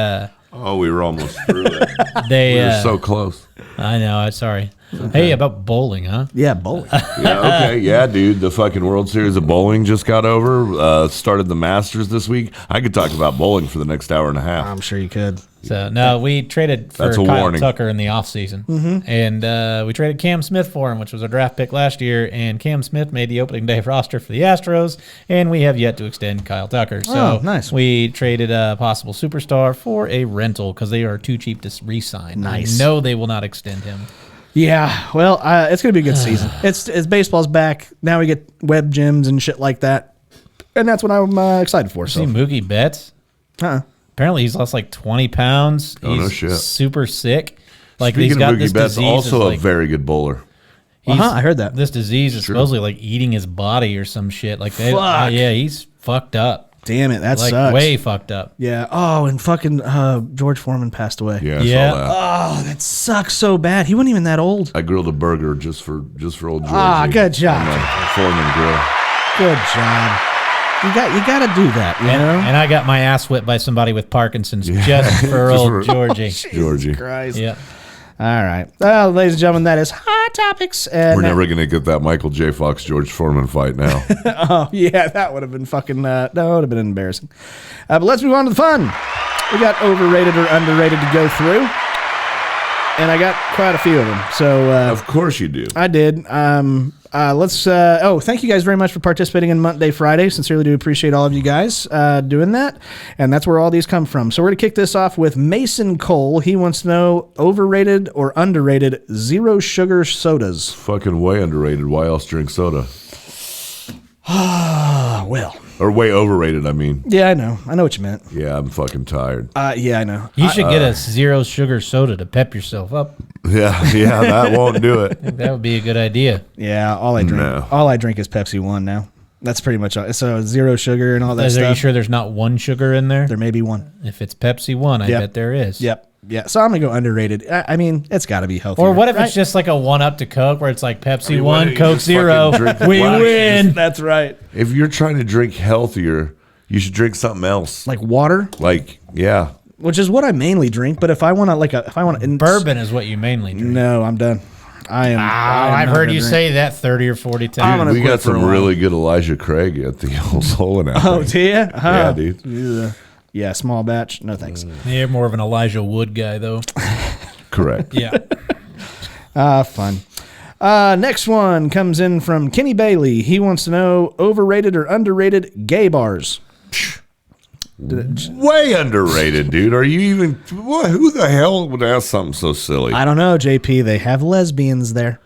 [SPEAKER 3] Oh, we were almost through it.
[SPEAKER 4] they.
[SPEAKER 3] We were so close.
[SPEAKER 4] I know. I'm sorry. Hey, about bowling, huh?
[SPEAKER 2] Yeah, bowling.
[SPEAKER 3] Yeah, okay. Yeah, dude. The fucking World Series of Bowling just got over. Started the Masters this week. I could talk about bowling for the next hour and a half.
[SPEAKER 2] I'm sure you could.
[SPEAKER 4] So no, we traded for
[SPEAKER 3] That's a
[SPEAKER 4] Kyle
[SPEAKER 3] warning.
[SPEAKER 4] Tucker in the offseason. And we traded Cam Smith for him, which was a draft pick last year. And Cam Smith made the opening day roster for the Astros, and we have yet to extend Kyle Tucker. So
[SPEAKER 2] Oh, nice.
[SPEAKER 4] we traded a possible superstar for a rental because they are too cheap to re-sign.
[SPEAKER 2] Nice.
[SPEAKER 4] I know they will not extend him.
[SPEAKER 2] Yeah, well, it's going to be a good season. It's baseball's back. Now we get web gyms and shit like that. And that's what I'm excited for.
[SPEAKER 4] See
[SPEAKER 2] So,
[SPEAKER 4] Mookie Betts? Apparently he's lost like 20 pounds.
[SPEAKER 3] Oh,
[SPEAKER 4] he's
[SPEAKER 3] no shit.
[SPEAKER 4] super sick. Like
[SPEAKER 3] Speaking
[SPEAKER 4] he's got
[SPEAKER 3] of
[SPEAKER 4] this
[SPEAKER 3] Mookie Betts,
[SPEAKER 4] disease.
[SPEAKER 3] also
[SPEAKER 4] is,
[SPEAKER 3] a
[SPEAKER 4] like,
[SPEAKER 3] very good bowler.
[SPEAKER 2] I heard that.
[SPEAKER 4] This disease is supposedly like eating his body or some shit. Like they,
[SPEAKER 2] Fuck.
[SPEAKER 4] yeah, he's fucked up.
[SPEAKER 2] Damn it, that
[SPEAKER 4] Like
[SPEAKER 2] sucks.
[SPEAKER 4] way fucked up.
[SPEAKER 2] Yeah. Oh, and fucking George Foreman passed away.
[SPEAKER 3] Yeah, I
[SPEAKER 4] Yeah.
[SPEAKER 3] saw that.
[SPEAKER 2] Oh, that sucks so bad. He wasn't even that old.
[SPEAKER 3] I grilled a burger just for old Georgie.
[SPEAKER 2] Good job.
[SPEAKER 3] On the Foreman grill.
[SPEAKER 2] Good job. You got to do that, you know?
[SPEAKER 4] And I got my ass whipped by somebody with Parkinson's just for
[SPEAKER 3] Just
[SPEAKER 4] old
[SPEAKER 3] for-
[SPEAKER 4] Georgie.
[SPEAKER 3] Georgie.
[SPEAKER 2] Christ.
[SPEAKER 4] Yeah.
[SPEAKER 2] All right. Well, ladies and gentlemen, that is Hot Topics. And
[SPEAKER 3] We're never going to get that Michael J. Fox George Foreman fight now.
[SPEAKER 2] yeah, that would have been fucking, that would have been embarrassing. But let's move on to the fun. We got overrated or underrated to go through. And I got quite a few of them. So
[SPEAKER 3] Of course you do.
[SPEAKER 2] I did. Thank you guys very much for participating in Monday Friday. Sincerely do appreciate all of you guys doing that. And that's where all these come from. So we're going to kick this off with Mason Cole. He wants to know overrated or underrated zero sugar sodas.
[SPEAKER 3] Fucking way underrated. Why else drink soda?
[SPEAKER 2] Well,
[SPEAKER 3] Or way overrated, I mean.
[SPEAKER 2] yeah, I know. I know what you meant.
[SPEAKER 3] Yeah, I'm fucking tired.
[SPEAKER 2] Yeah, I know.
[SPEAKER 4] You should get a zero sugar soda to pep yourself up.
[SPEAKER 3] Yeah, that won't do it.
[SPEAKER 4] That would be a good idea.
[SPEAKER 2] Yeah, all I drink is Pepsi One now. That's pretty much all. So zero sugar and all that
[SPEAKER 4] Are you
[SPEAKER 2] stuff.
[SPEAKER 4] sure there's not one sugar in there?
[SPEAKER 2] There may be one.
[SPEAKER 4] If it's Pepsi One, I
[SPEAKER 2] Yep.
[SPEAKER 4] bet there is.
[SPEAKER 2] Yep. Yeah. So I'm gonna go underrated. I mean, it's got to be healthy.
[SPEAKER 4] Or what if it's just like a one up to Coke where it's like Pepsi
[SPEAKER 3] mean, why
[SPEAKER 4] One,
[SPEAKER 3] don't you
[SPEAKER 4] Coke
[SPEAKER 3] just
[SPEAKER 4] Zero,
[SPEAKER 3] fucking drink
[SPEAKER 4] we
[SPEAKER 3] black?
[SPEAKER 4] win.
[SPEAKER 2] That's right.
[SPEAKER 3] If you're trying to drink healthier, you should drink something else.
[SPEAKER 2] Like water,
[SPEAKER 3] Yeah.
[SPEAKER 2] which is what I mainly drink. But if I want to,
[SPEAKER 4] Bourbon is what you mainly drink.
[SPEAKER 2] No, I'm done. I am.
[SPEAKER 4] I've heard you say that 30 or 40
[SPEAKER 2] I'm
[SPEAKER 4] times.
[SPEAKER 2] gonna
[SPEAKER 3] We
[SPEAKER 2] quit
[SPEAKER 3] got
[SPEAKER 2] for a
[SPEAKER 3] some
[SPEAKER 2] while.
[SPEAKER 3] really good Elijah Craig at the old Solon out
[SPEAKER 2] Oh,
[SPEAKER 3] there.
[SPEAKER 2] do you?
[SPEAKER 3] Yeah, dude.
[SPEAKER 2] Yeah, small batch. No thanks.
[SPEAKER 4] You're more of an Elijah Wood guy, though.
[SPEAKER 3] Correct.
[SPEAKER 4] Yeah.
[SPEAKER 2] Fun. Next one comes in from Kenny Bailey. He wants to know overrated or underrated gay bars.
[SPEAKER 3] Way underrated, dude. Are you even... Who the hell would ask something so silly?
[SPEAKER 2] I don't know, JP. They have lesbians there.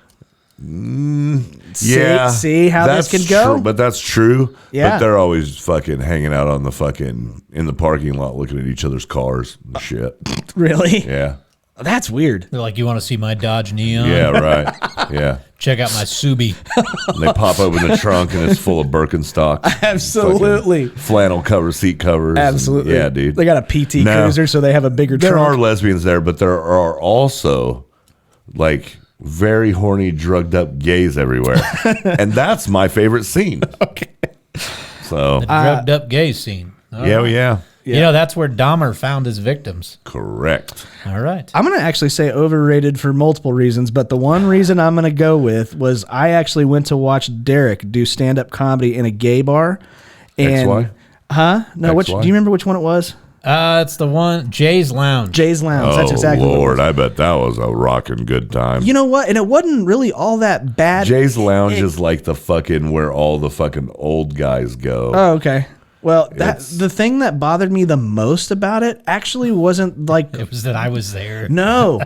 [SPEAKER 3] Yeah,
[SPEAKER 2] See how this
[SPEAKER 3] that's
[SPEAKER 2] could go?
[SPEAKER 3] true, but that's true.
[SPEAKER 2] Yeah.
[SPEAKER 3] But they're always fucking hanging out on the fucking in the parking lot, looking at each other's cars and shit.
[SPEAKER 2] Really?
[SPEAKER 3] Yeah,
[SPEAKER 2] That's weird.
[SPEAKER 4] They're like, you want to see my Dodge Neon?
[SPEAKER 3] yeah, right. Yeah,
[SPEAKER 4] Check out my Subi.
[SPEAKER 3] and they pop open the trunk and it's full of Birkenstocks,
[SPEAKER 2] Absolutely.
[SPEAKER 3] fucking flannel cover, seat covers. and-
[SPEAKER 2] Absolutely.
[SPEAKER 3] yeah, dude.
[SPEAKER 2] They got a PT
[SPEAKER 3] No.
[SPEAKER 2] cruiser, so they have a bigger
[SPEAKER 3] There
[SPEAKER 2] trunk.
[SPEAKER 3] are lesbians there, but there are also like very horny, drugged up gays everywhere, and that's my favorite scene.
[SPEAKER 2] Okay.
[SPEAKER 3] So
[SPEAKER 4] Drugged up gay scene. All
[SPEAKER 3] yeah,
[SPEAKER 4] right.
[SPEAKER 3] yeah,
[SPEAKER 4] You know, that's where Dahmer found his victims.
[SPEAKER 3] correct.
[SPEAKER 4] All right.
[SPEAKER 2] I'm going to actually say overrated for multiple reasons, but the one reason I'm going to go with was I actually went to watch Derek do stand-up comedy in a gay bar. And,
[SPEAKER 3] XY?
[SPEAKER 2] Huh? No, which, do
[SPEAKER 3] XY?
[SPEAKER 2] you remember which one it was?
[SPEAKER 4] It's the one, Jay's Lounge.
[SPEAKER 2] Jay's Lounge. That's exactly what it
[SPEAKER 3] Lord,
[SPEAKER 2] was.
[SPEAKER 3] I bet that was a rocking good time.
[SPEAKER 2] You know what? And it wasn't really all that bad.
[SPEAKER 3] Jay's Lounge is like the fucking where all the fucking old guys go.
[SPEAKER 2] Oh, okay. Well, the thing that bothered me the most about it actually wasn't like
[SPEAKER 4] It was that I was there.
[SPEAKER 2] no,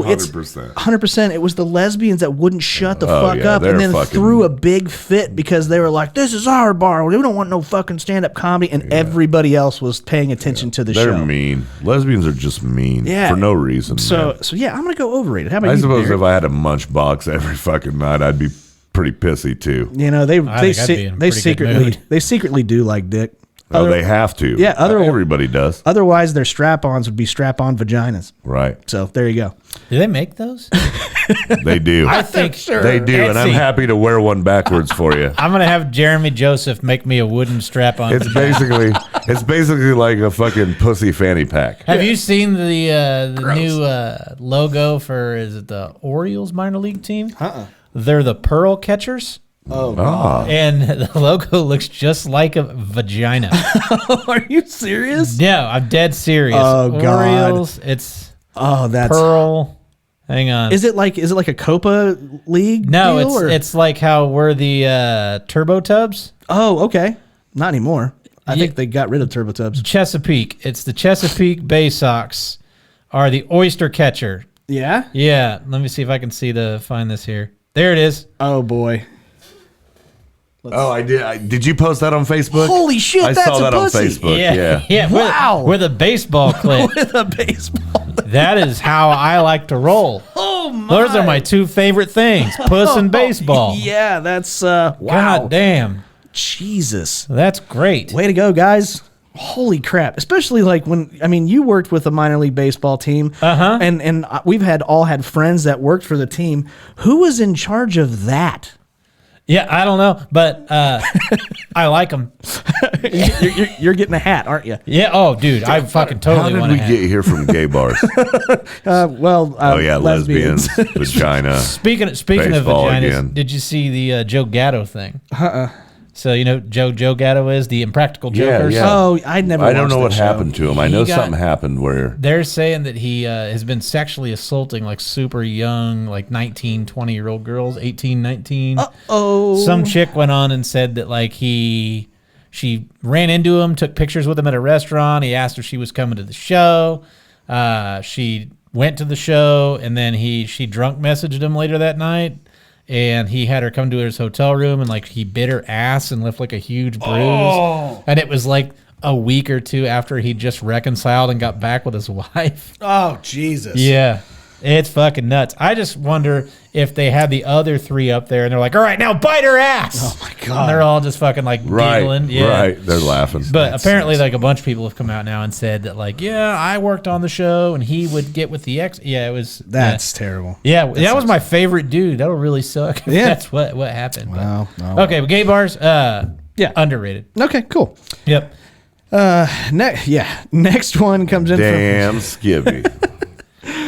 [SPEAKER 2] it's
[SPEAKER 3] 100%.
[SPEAKER 2] 100%. It was the lesbians that wouldn't shut the fuck
[SPEAKER 3] yeah,
[SPEAKER 2] up
[SPEAKER 3] they're
[SPEAKER 2] and then
[SPEAKER 3] fucking-
[SPEAKER 2] threw a big fit because they were like, "This is our bar. We don't want no fucking stand up comedy," and everybody else was paying attention to the
[SPEAKER 3] They're
[SPEAKER 2] show.
[SPEAKER 3] mean. Lesbians are just mean
[SPEAKER 2] Yeah.
[SPEAKER 3] for no reason. man.
[SPEAKER 2] So yeah, I'm gonna go overrated. How about
[SPEAKER 3] I
[SPEAKER 2] you?
[SPEAKER 3] suppose
[SPEAKER 2] Derek?
[SPEAKER 3] if I had a munch box every fucking night, I'd be pretty pissy too.
[SPEAKER 2] You know,
[SPEAKER 4] think I'd be in a
[SPEAKER 2] they
[SPEAKER 4] pretty good
[SPEAKER 2] secretly
[SPEAKER 4] mood.
[SPEAKER 2] they secretly do like dick.
[SPEAKER 3] Oh, they have to.
[SPEAKER 2] Yeah,
[SPEAKER 3] everybody does.
[SPEAKER 2] Otherwise, their strap-ons would be strap-on vaginas.
[SPEAKER 3] Right.
[SPEAKER 2] So there you go.
[SPEAKER 4] Do they make those?
[SPEAKER 3] They do.
[SPEAKER 4] I think
[SPEAKER 3] They do, and I'm
[SPEAKER 4] Etsy.
[SPEAKER 3] happy to wear one backwards for you.
[SPEAKER 4] I'm gonna have Jeremy Joseph make me a wooden strap-on.
[SPEAKER 3] It's basically like a fucking pussy fanny pack.
[SPEAKER 4] Have you seen the new logo for, is it the Orioles minor league team? They're the pearl catchers,
[SPEAKER 3] Ah,
[SPEAKER 4] and the logo looks just like a vagina.
[SPEAKER 2] Are you serious?
[SPEAKER 4] No, I'm dead serious.
[SPEAKER 2] Oh, God.
[SPEAKER 4] Orioles, it's
[SPEAKER 2] Oh, that's.
[SPEAKER 4] pearl. Hang on.
[SPEAKER 2] Is it like a Copa League?
[SPEAKER 4] No,
[SPEAKER 2] deal, or-
[SPEAKER 4] it's like how we're the Turbo Tubs.
[SPEAKER 2] Oh, okay. Not anymore. I think they got rid of Turbo Tubs.
[SPEAKER 4] Chesapeake. It's the Chesapeake Bay Sox are the oyster catcher.
[SPEAKER 2] Yeah.
[SPEAKER 4] Yeah, let me see if I can find this here. There it is.
[SPEAKER 2] Oh boy.
[SPEAKER 3] oh, I did. Did you post that on Facebook?
[SPEAKER 2] Holy shit,
[SPEAKER 3] I
[SPEAKER 2] that's
[SPEAKER 3] saw
[SPEAKER 2] a
[SPEAKER 3] that
[SPEAKER 2] pussy.
[SPEAKER 3] on Facebook. Yeah.
[SPEAKER 4] yeah.
[SPEAKER 2] Wow.
[SPEAKER 4] With a baseball clip.
[SPEAKER 2] With a baseball.
[SPEAKER 4] That is how I like to roll.
[SPEAKER 2] Oh my.
[SPEAKER 4] Those are my two favorite things: puss and baseball.
[SPEAKER 2] Yeah, that's wow.
[SPEAKER 4] God damn,
[SPEAKER 2] Jesus.
[SPEAKER 4] that's great.
[SPEAKER 2] Way to go, guys. Holy crap. Especially like when you worked with a minor league baseball team.
[SPEAKER 4] Uh-huh.
[SPEAKER 2] And we've all had friends that worked for the team. Who was in charge of that?
[SPEAKER 4] Yeah, I don't know, but I like them.
[SPEAKER 2] You're getting a hat, aren't you?
[SPEAKER 4] Yeah. Oh, dude, I fucking
[SPEAKER 3] How
[SPEAKER 4] totally
[SPEAKER 3] did
[SPEAKER 4] want
[SPEAKER 3] we
[SPEAKER 4] to.
[SPEAKER 3] get here from gay bars?
[SPEAKER 2] Oh
[SPEAKER 3] yeah, lesbians, vagina.
[SPEAKER 4] Speaking of
[SPEAKER 3] Baseball
[SPEAKER 4] vaginas,
[SPEAKER 3] again.
[SPEAKER 4] did you see the Joe Gatto thing? So you know Joe Gatto is the Impractical Jokers.
[SPEAKER 3] yeah.
[SPEAKER 2] Oh, I never.
[SPEAKER 3] I don't
[SPEAKER 2] watched
[SPEAKER 3] know
[SPEAKER 2] that
[SPEAKER 3] what
[SPEAKER 2] show.
[SPEAKER 3] happened to him. I
[SPEAKER 4] He
[SPEAKER 3] know
[SPEAKER 4] got-
[SPEAKER 3] something happened where.
[SPEAKER 4] They're saying that he has been sexually assaulting like super young, like 19, 20-year-old girls, 18, 19.
[SPEAKER 2] Oh,
[SPEAKER 4] Some chick went on and said that like she ran into him, took pictures with him at a restaurant. He asked her if she was coming to the show. She went to the show, and then she drunk messaged him later that night. And he had her come to his hotel room, and like he bit her ass and left like a huge bruise. And it was like a week or two after he just reconciled and got back with his wife.
[SPEAKER 2] Oh, Jesus.
[SPEAKER 4] Yeah. It's fucking nuts. I just wonder if they had the other three up there and they're like, all right, now bite her ass.
[SPEAKER 2] Oh, my God.
[SPEAKER 4] And they're all just fucking like giggling. Yeah.
[SPEAKER 3] Right. They're laughing.
[SPEAKER 4] But apparently, like a bunch of people have come out now and said that, like, yeah, I worked on the show and he would get with the ex. Yeah, it was.
[SPEAKER 2] That's terrible.
[SPEAKER 4] Yeah, that was my favorite dude. That'll really suck if
[SPEAKER 2] Yeah.
[SPEAKER 4] that's what happened. But-
[SPEAKER 2] Wow.
[SPEAKER 4] Okay, but gay bars,
[SPEAKER 2] Yeah.
[SPEAKER 4] underrated.
[SPEAKER 2] Okay, cool.
[SPEAKER 4] Yep.
[SPEAKER 2] Next one comes in
[SPEAKER 3] Damn skivvy.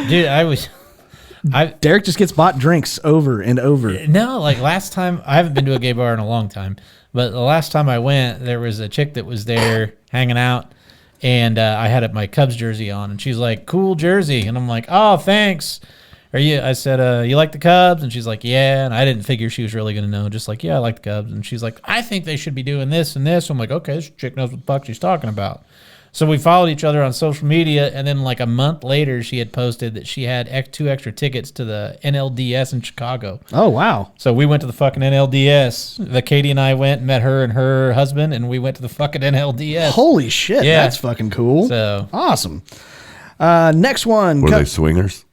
[SPEAKER 4] Dude,
[SPEAKER 2] from Derek just gets bought drinks over and over.
[SPEAKER 4] No, like last time, I haven't been to a gay bar in a long time, but the last time I went, there was a chick that was there hanging out, and I had my Cubs jersey on, and she's like, cool jersey. And I'm like, oh, thanks. I said, you like the Cubs? And she's like, yeah. And I didn't figure she was really going to know. Just like, yeah, I like the Cubs. And she's like, I think they should be doing this and this. So I'm like, okay, this chick knows what the fuck she's talking about. So we followed each other on social media, and then like a month later, she had posted that she had 2 extra tickets to the NLDS in Chicago.
[SPEAKER 2] Oh, wow.
[SPEAKER 4] So we went to the fucking NLDS. Katie and I went and met her and her husband, and we went to the fucking NLDS.
[SPEAKER 2] Holy shit.
[SPEAKER 4] Yeah.
[SPEAKER 2] That's fucking cool.
[SPEAKER 4] So
[SPEAKER 2] Awesome. Next one.
[SPEAKER 3] Were they swingers?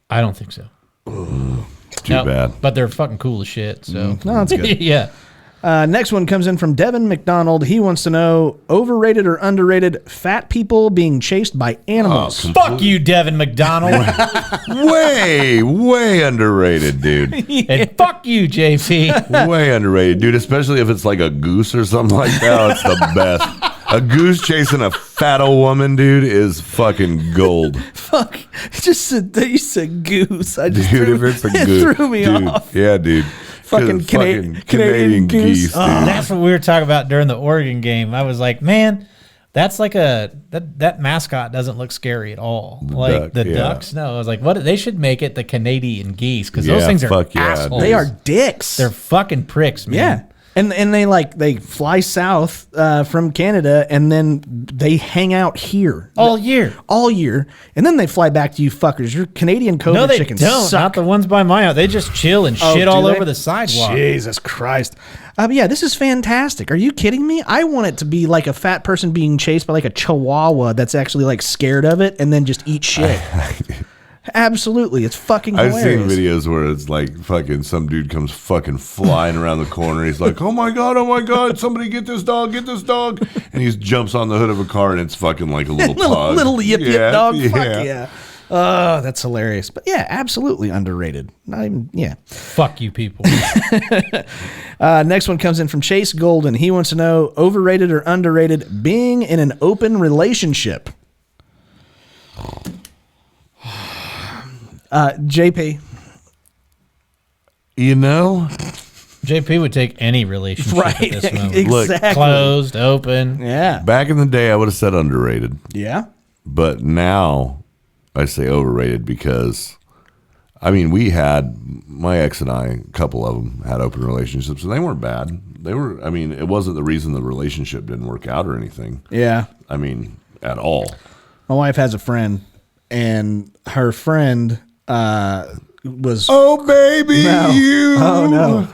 [SPEAKER 4] I don't think so.
[SPEAKER 3] Too
[SPEAKER 4] No,
[SPEAKER 3] bad.
[SPEAKER 4] But they're fucking cool as shit. So
[SPEAKER 2] No, that's good.
[SPEAKER 4] yeah.
[SPEAKER 2] Next one comes in from Devin McDonald. He wants to know overrated or underrated fat people being chased by animals.
[SPEAKER 4] Fuck you, Devin McDonald.
[SPEAKER 3] Way underrated, dude.
[SPEAKER 4] And fuck you, JP.
[SPEAKER 3] Way underrated, dude. Especially if it's like a goose or something like that. It's the best. A goose chasing a fat old woman, dude, is fucking gold.
[SPEAKER 2] Fuck. You said goose. I just
[SPEAKER 3] Dude,
[SPEAKER 2] threw,
[SPEAKER 3] if it's a
[SPEAKER 2] it
[SPEAKER 3] goose.
[SPEAKER 2] threw me
[SPEAKER 3] dude,
[SPEAKER 2] off.
[SPEAKER 3] Yeah, dude.
[SPEAKER 2] Fucking Canadian goose.
[SPEAKER 3] geese, dude.
[SPEAKER 4] That's what we were talking about during the Oregon game. I was like, man, that's like that mascot doesn't look scary at all. Like
[SPEAKER 3] duck,
[SPEAKER 4] the
[SPEAKER 3] yeah.
[SPEAKER 4] ducks. No, I was like, what? They should make it the Canadian geese because those
[SPEAKER 3] Yeah,
[SPEAKER 4] things are
[SPEAKER 3] fuck yeah,
[SPEAKER 4] assholes.
[SPEAKER 2] They are dicks.
[SPEAKER 4] They're fucking pricks, man.
[SPEAKER 2] Yeah. And they fly south from Canada, and then they hang out here
[SPEAKER 4] All year.
[SPEAKER 2] all year, and then they fly back to you fuckers. Your Canadian COVID
[SPEAKER 4] No, they
[SPEAKER 2] chickens
[SPEAKER 4] don't.
[SPEAKER 2] suck.
[SPEAKER 4] Not the ones by my house. They just chill and shit
[SPEAKER 2] do
[SPEAKER 4] all
[SPEAKER 2] they?
[SPEAKER 4] over the sidewalk.
[SPEAKER 2] Jesus Christ. Yeah, this is fantastic. Are you kidding me? I want it to be like a fat person being chased by like a chihuahua that's actually like scared of it and then just eat shit. Absolutely. It's fucking
[SPEAKER 3] I've
[SPEAKER 2] hilarious.
[SPEAKER 3] seen videos where it's like fucking some dude comes fucking flying around the corner. He's like, oh my God, somebody get this dog. And he jumps on the hood of a car and it's fucking like a little pug.
[SPEAKER 2] little yip yip dog.
[SPEAKER 3] Yeah.
[SPEAKER 2] Fuck yeah. Oh, that's hilarious. But yeah, absolutely underrated. Not even, yeah.
[SPEAKER 4] Fuck you people.
[SPEAKER 2] Next one comes in from Chase Golden. He wants to know, overrated or underrated being in an open relationship? JP.
[SPEAKER 3] You know?
[SPEAKER 4] JP would take any relationship
[SPEAKER 2] Right.
[SPEAKER 4] at this moment.
[SPEAKER 2] Exactly.
[SPEAKER 4] Closed, open.
[SPEAKER 2] Yeah.
[SPEAKER 3] Back in the day, I would have said underrated.
[SPEAKER 2] Yeah.
[SPEAKER 3] But now I say overrated because, I mean, my ex and I, a couple of them had open relationships and they weren't bad. It wasn't the reason the relationship didn't work out or anything.
[SPEAKER 2] Yeah.
[SPEAKER 3] I mean, at all.
[SPEAKER 2] My wife has a friend, and her friend was
[SPEAKER 3] Oh, baby,
[SPEAKER 2] no.
[SPEAKER 3] you.
[SPEAKER 2] Oh no.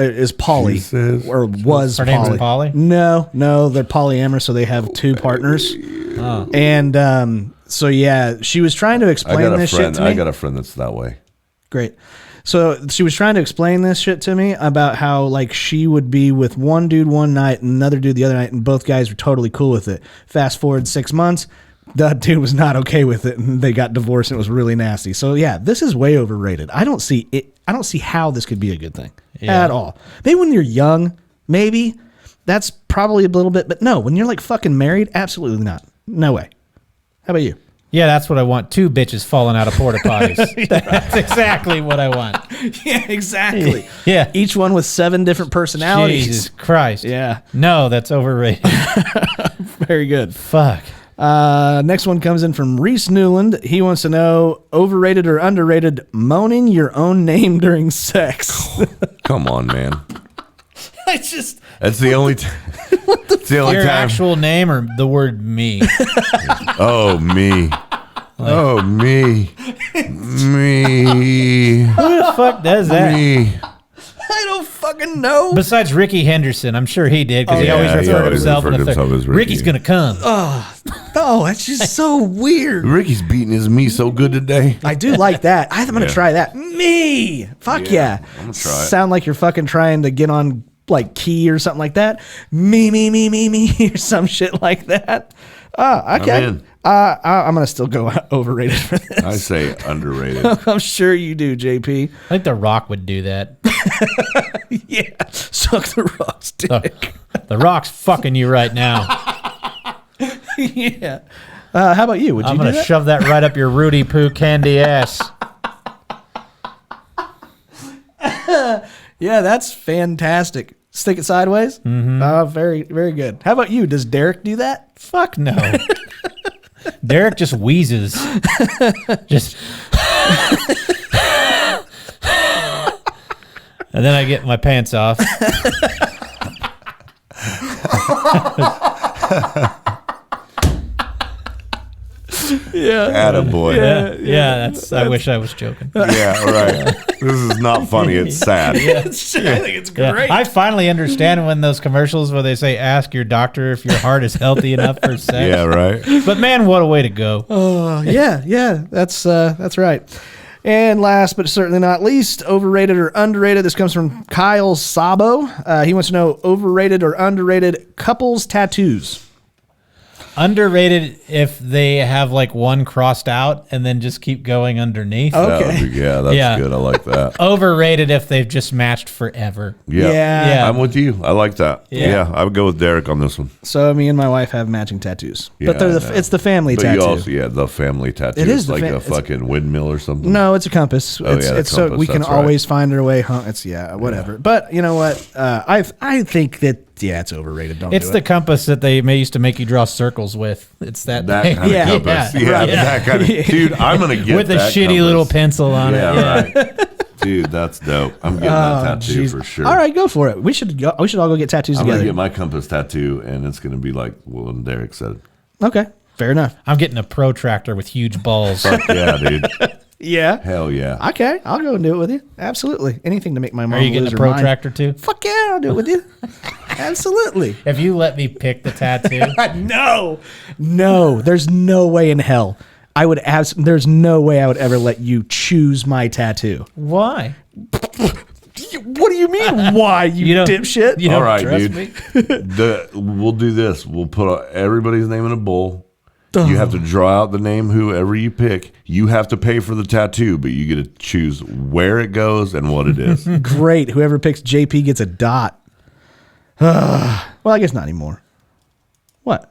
[SPEAKER 2] Is Polly
[SPEAKER 3] She says-
[SPEAKER 2] or was
[SPEAKER 4] Her
[SPEAKER 2] Polly?
[SPEAKER 4] name's Polly?
[SPEAKER 2] No, they're polyamorous, so they have two partners.
[SPEAKER 4] Oh.
[SPEAKER 2] And so yeah, she was trying to explain this shit to me.
[SPEAKER 3] I got a friend that's that way.
[SPEAKER 2] Great. So she was trying to explain this shit to me about how like she would be with one dude one night and another dude the other night, and both guys were totally cool with it. Fast forward 6 months, the dude was not okay with it, and they got divorced, and it was really nasty. So yeah, this is way overrated. I don't see it. I don't see how this could be a good thing at all. Maybe when you're young, maybe that's probably a little bit, but no, when you're like fucking married, absolutely not. No way. How about you?
[SPEAKER 4] Yeah, that's what I want. 2 bitches falling out of porta potties. That's exactly what I want.
[SPEAKER 2] Yeah, exactly.
[SPEAKER 4] Yeah.
[SPEAKER 2] Each one with 7 different personalities.
[SPEAKER 4] Jesus Christ.
[SPEAKER 2] Yeah.
[SPEAKER 4] No, that's overrated.
[SPEAKER 2] Very good.
[SPEAKER 4] Fuck.
[SPEAKER 2] Next one comes in from Reese Newland. He wants to know, overrated or underrated moaning your own name during sex?
[SPEAKER 3] Come on, man.
[SPEAKER 2] I just...
[SPEAKER 3] That's the only time. It's the only
[SPEAKER 4] Your
[SPEAKER 3] time.
[SPEAKER 4] actual name or the word me?
[SPEAKER 3] Oh, me. Oh, me. Me.
[SPEAKER 4] Who the fuck does that?
[SPEAKER 3] Me.
[SPEAKER 2] I don't fucking know.
[SPEAKER 4] Besides Ricky Henderson, I'm sure he did because he
[SPEAKER 3] yeah,
[SPEAKER 4] always
[SPEAKER 3] he
[SPEAKER 4] referred
[SPEAKER 3] always
[SPEAKER 4] himself in
[SPEAKER 3] referred
[SPEAKER 4] the
[SPEAKER 3] himself
[SPEAKER 4] third.
[SPEAKER 3] as Ricky.
[SPEAKER 4] Ricky's gonna come.
[SPEAKER 2] Oh, that's just so weird.
[SPEAKER 3] Ricky's beating his me so good today.
[SPEAKER 2] I do like that. I'm going to try that. Me. Fuck yeah.
[SPEAKER 3] I'm going to try it.
[SPEAKER 2] Sound like you're fucking trying to get on like key or something like that. Me, or some shit like that. Okay.
[SPEAKER 3] I'm in.
[SPEAKER 2] I'm going to still go overrated for this.
[SPEAKER 3] I say underrated.
[SPEAKER 2] I'm sure you do, JP.
[SPEAKER 4] I think The Rock would do that.
[SPEAKER 2] Yeah. Suck the Rock's dick.
[SPEAKER 4] The Rock's fucking you right now.
[SPEAKER 2] Yeah. How about you? Would you
[SPEAKER 4] I'm
[SPEAKER 2] do
[SPEAKER 4] gonna
[SPEAKER 2] that?
[SPEAKER 4] shove that right up your Rudy Poo candy ass.
[SPEAKER 2] Yeah, that's fantastic. Stick it sideways? Mm-hmm. Very, very good. How about you? Does Derek do that?
[SPEAKER 4] Fuck no. Derek just wheezes. Just. And then I get my pants off.
[SPEAKER 2] Yeah.
[SPEAKER 3] Attaboy.
[SPEAKER 4] Yeah, that's. I wish I was joking.
[SPEAKER 3] Yeah, right. This is not funny. It's sad.
[SPEAKER 2] I think it's
[SPEAKER 4] Yeah.
[SPEAKER 2] great.
[SPEAKER 4] I finally understand when those commercials where they say, "Ask your doctor if your heart is healthy enough for sex."
[SPEAKER 3] Yeah, right.
[SPEAKER 4] But man, what a way to go!
[SPEAKER 2] Yeah, that's right. And last but certainly not least, overrated or underrated. This comes from Kyle Sabo. He wants to know, overrated or underrated couples tattoos.
[SPEAKER 4] Underrated if they have like one crossed out and then just keep going underneath.
[SPEAKER 2] Okay.
[SPEAKER 3] That's
[SPEAKER 4] Yeah.
[SPEAKER 3] good. I like that.
[SPEAKER 4] Overrated if they've just matched forever.
[SPEAKER 3] Yeah.
[SPEAKER 2] Yeah.
[SPEAKER 3] I'm with you. I like that.
[SPEAKER 4] Yeah.
[SPEAKER 3] Yeah, I would go with Derek on this one.
[SPEAKER 2] So me and my wife have matching tattoos,
[SPEAKER 3] Yeah,
[SPEAKER 2] but they're
[SPEAKER 3] I know.
[SPEAKER 2] it's the family
[SPEAKER 3] But
[SPEAKER 2] tattoo.
[SPEAKER 3] you also, the family tattoo.
[SPEAKER 2] It is
[SPEAKER 3] It's
[SPEAKER 2] the
[SPEAKER 3] like
[SPEAKER 2] fa-
[SPEAKER 3] a
[SPEAKER 2] it's-
[SPEAKER 3] fucking windmill or something.
[SPEAKER 2] No, it's a compass.
[SPEAKER 3] Oh,
[SPEAKER 2] It's,
[SPEAKER 3] yeah, the
[SPEAKER 2] it's so
[SPEAKER 3] compass,
[SPEAKER 2] we can
[SPEAKER 3] that's right.
[SPEAKER 2] always find our way home. It's whatever. But you know what? I think that it's overrated. Don't
[SPEAKER 4] It's
[SPEAKER 2] do
[SPEAKER 4] the
[SPEAKER 2] it.
[SPEAKER 4] compass that they used to make you draw circles with. It's that
[SPEAKER 3] That kind
[SPEAKER 2] Yeah,
[SPEAKER 3] of compass.
[SPEAKER 4] yeah,
[SPEAKER 3] Yeah,
[SPEAKER 4] right.
[SPEAKER 3] that kind of. Dude, I'm gonna get
[SPEAKER 4] with a
[SPEAKER 3] that
[SPEAKER 4] shitty
[SPEAKER 3] compass.
[SPEAKER 4] little pencil on it.
[SPEAKER 3] Yeah, right. Dude, that's dope. I'm getting that tattoo
[SPEAKER 2] Jeez.
[SPEAKER 3] for sure.
[SPEAKER 2] All right, go for it. We should all go get tattoos
[SPEAKER 3] I'm going
[SPEAKER 2] together.
[SPEAKER 3] to get my compass tattoo, and it's going to be like Will and Derek said.
[SPEAKER 2] Okay, fair enough.
[SPEAKER 4] I'm getting a protractor with huge balls.
[SPEAKER 3] Fuck yeah, dude.
[SPEAKER 2] Yeah.
[SPEAKER 3] Hell yeah.
[SPEAKER 2] Okay, I'll go and do it with you. Absolutely. Anything to make my mom
[SPEAKER 4] Are you getting
[SPEAKER 2] lose
[SPEAKER 4] a
[SPEAKER 2] her mind.
[SPEAKER 4] protractor too?
[SPEAKER 2] Fuck yeah, I'll do it with you. Absolutely.
[SPEAKER 4] If you let me pick the tattoo,
[SPEAKER 2] No, there's no way in hell. There's no way I would ever let you choose my tattoo.
[SPEAKER 4] why?
[SPEAKER 2] What do you mean? Why, you
[SPEAKER 4] don't-
[SPEAKER 2] dipshit?
[SPEAKER 4] You
[SPEAKER 3] All
[SPEAKER 4] don't
[SPEAKER 3] right,
[SPEAKER 4] trust
[SPEAKER 3] dude.
[SPEAKER 4] me?
[SPEAKER 3] We'll do this. We'll put everybody's name in a bowl. You have to draw out the name whoever you pick. You have to pay for the tattoo, but you get to choose where it goes and what it is.
[SPEAKER 2] Great. Whoever picks JP gets a dot. Well, I guess not anymore. What?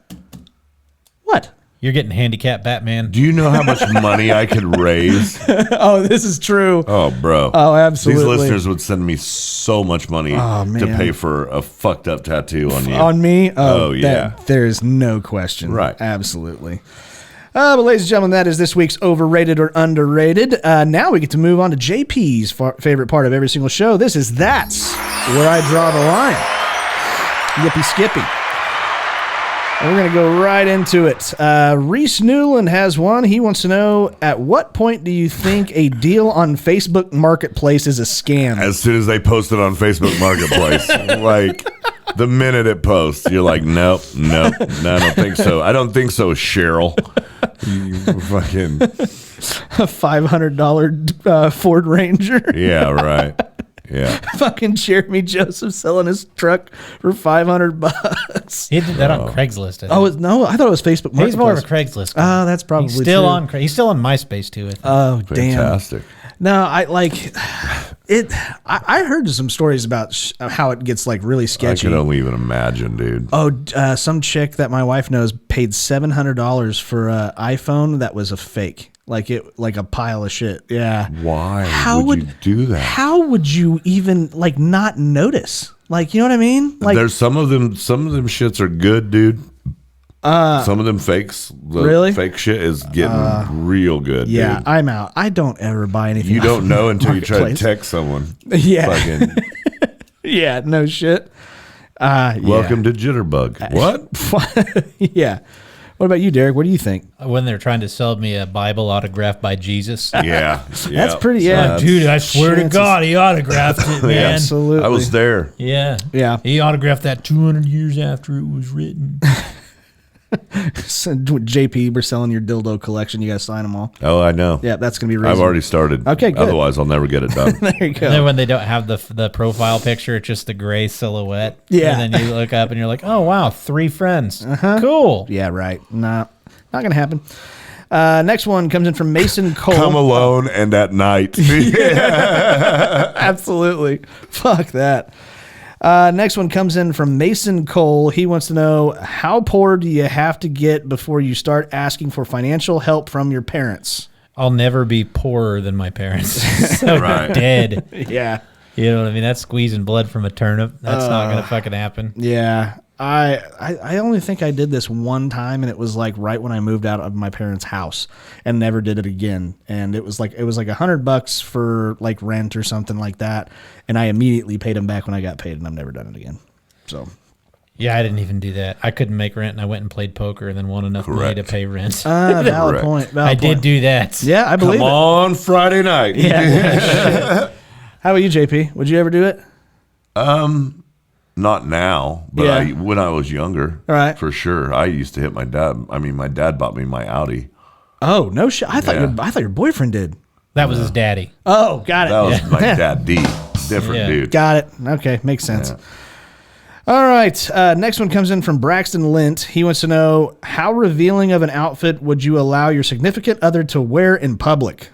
[SPEAKER 4] You're getting handicapped Batman.
[SPEAKER 3] Do you know how much money I could raise?
[SPEAKER 2] Oh, this is true.
[SPEAKER 3] Oh, bro.
[SPEAKER 2] Oh, absolutely.
[SPEAKER 3] These listeners would send me so much money to
[SPEAKER 2] man.
[SPEAKER 3] pay for a fucked up tattoo on you.
[SPEAKER 2] On me?
[SPEAKER 3] Oh, yeah.
[SPEAKER 2] There's no question.
[SPEAKER 3] Right.
[SPEAKER 2] Absolutely. But ladies and gentlemen, that is this week's Overrated or Underrated. Now we get to move on to JP's favorite part of every single show. That's where I draw the line. Yippee skippy. And we're going to go right into it. Reese Newland has one. He wants to know, at what point do you think a deal on Facebook Marketplace is a scam?
[SPEAKER 3] As soon as they post it on Facebook Marketplace, like the minute it posts, you're like, nope, no, I don't think so. I don't think so, Cheryl. You fucking
[SPEAKER 2] A $500 Ford Ranger.
[SPEAKER 3] yeah, right. Yeah,
[SPEAKER 2] Fucking Jeremy Joseph selling his truck for $500.
[SPEAKER 4] He did that on Craigslist.
[SPEAKER 2] Oh, no, I thought it was Facebook Marketplace.
[SPEAKER 4] He's more of a Craigslist guy.
[SPEAKER 2] Oh, that's probably
[SPEAKER 4] He's still
[SPEAKER 2] true.
[SPEAKER 4] on. He's still on MySpace too. I think.
[SPEAKER 2] Oh, damn.
[SPEAKER 3] fantastic.
[SPEAKER 2] No, I like it. I heard some stories about how it gets like really
[SPEAKER 3] I
[SPEAKER 2] sketchy.
[SPEAKER 3] could only even imagine, dude.
[SPEAKER 2] Oh, some chick that my wife knows paid $700 for an iPhone that was a fake, like a pile of shit. Yeah.
[SPEAKER 3] Why
[SPEAKER 2] How
[SPEAKER 3] would you do that?
[SPEAKER 2] How would you even like not notice? Like, you know what I mean? Like,
[SPEAKER 3] There's some of them shits are good, dude. Some of them fakes, the
[SPEAKER 2] Really?
[SPEAKER 3] fake shit is getting real good.
[SPEAKER 2] yeah,
[SPEAKER 3] dude.
[SPEAKER 2] I'm out. I don't ever buy anything.
[SPEAKER 3] You don't
[SPEAKER 2] off
[SPEAKER 3] know until you try to
[SPEAKER 2] Marketplace.
[SPEAKER 3] text someone.
[SPEAKER 2] Yeah.
[SPEAKER 3] Fucking
[SPEAKER 2] Yeah, no shit. Yeah.
[SPEAKER 3] welcome to Jitterbug. What?
[SPEAKER 2] Yeah. What about you, Derek? What do you think?
[SPEAKER 4] When they're trying to sell me a Bible autographed by Jesus.
[SPEAKER 3] Yeah.
[SPEAKER 2] That's pretty. Yeah,
[SPEAKER 3] That's-
[SPEAKER 4] Dude, I swear to
[SPEAKER 2] chances-
[SPEAKER 4] God, he autographed it, man.
[SPEAKER 2] Absolutely.
[SPEAKER 3] I was there.
[SPEAKER 4] Yeah.
[SPEAKER 2] Yeah.
[SPEAKER 4] He autographed that 200 years after it was written.
[SPEAKER 2] JP, we're selling your dildo collection. You got to sign them all.
[SPEAKER 3] Oh, I know.
[SPEAKER 2] Yeah, that's going to be
[SPEAKER 3] I've
[SPEAKER 2] reasonable.
[SPEAKER 3] already started.
[SPEAKER 2] Okay, good.
[SPEAKER 3] Otherwise, I'll never get it done.
[SPEAKER 2] There you
[SPEAKER 4] And then
[SPEAKER 2] go.
[SPEAKER 4] when they don't have the profile picture, it's just the gray silhouette.
[SPEAKER 2] Yeah.
[SPEAKER 4] And then you look up and you're like, oh, wow, 3 friends. Cool.
[SPEAKER 2] Yeah, right. Nah, not going to happen. Next one comes in from Mason Cole.
[SPEAKER 3] Come alone and at night.
[SPEAKER 2] Absolutely. Fuck that. Next one comes in from Mason Cole. He wants to know, how poor do you have to get before you start asking for financial help from your parents?
[SPEAKER 4] I'll never be poorer than my parents. So
[SPEAKER 3] Right.
[SPEAKER 4] dead.
[SPEAKER 2] Yeah.
[SPEAKER 4] You know what I mean? That's squeezing blood from a turnip. That's not going to fucking happen.
[SPEAKER 2] Yeah. I only think I did this one time, and it was like right when I moved out of my parents' house, and never did it again. And it was like $100 for like rent or something like that, and I immediately paid them back when I got paid, and I've never done it again. So
[SPEAKER 4] Yeah, I didn't even do that. I couldn't make rent, and I went and played poker and then won enough money
[SPEAKER 3] Correct.
[SPEAKER 4] to pay rent.
[SPEAKER 2] valid
[SPEAKER 3] Correct.
[SPEAKER 2] point. Valid
[SPEAKER 4] I
[SPEAKER 2] point.
[SPEAKER 4] did do that.
[SPEAKER 2] Yeah, I believe
[SPEAKER 3] Come
[SPEAKER 2] it.
[SPEAKER 3] on Friday night.
[SPEAKER 2] Yeah. How about you, JP? Would you ever do it?
[SPEAKER 3] Not now, but
[SPEAKER 2] Yeah.
[SPEAKER 3] when I was younger,
[SPEAKER 2] All right.
[SPEAKER 3] for sure. I used to hit my dad. I mean, my dad bought me my Audi.
[SPEAKER 2] Oh no shit! I thought
[SPEAKER 3] Yeah.
[SPEAKER 2] I thought your boyfriend did.
[SPEAKER 4] That was his daddy.
[SPEAKER 2] Oh, got it.
[SPEAKER 3] That was my dad D. Different
[SPEAKER 4] Yeah.
[SPEAKER 3] dude.
[SPEAKER 2] Got it. Okay, makes sense.
[SPEAKER 3] Yeah.
[SPEAKER 2] All right. Next one comes in from Braxton Lint. He wants to know, how revealing of an outfit would you allow your significant other to wear in public?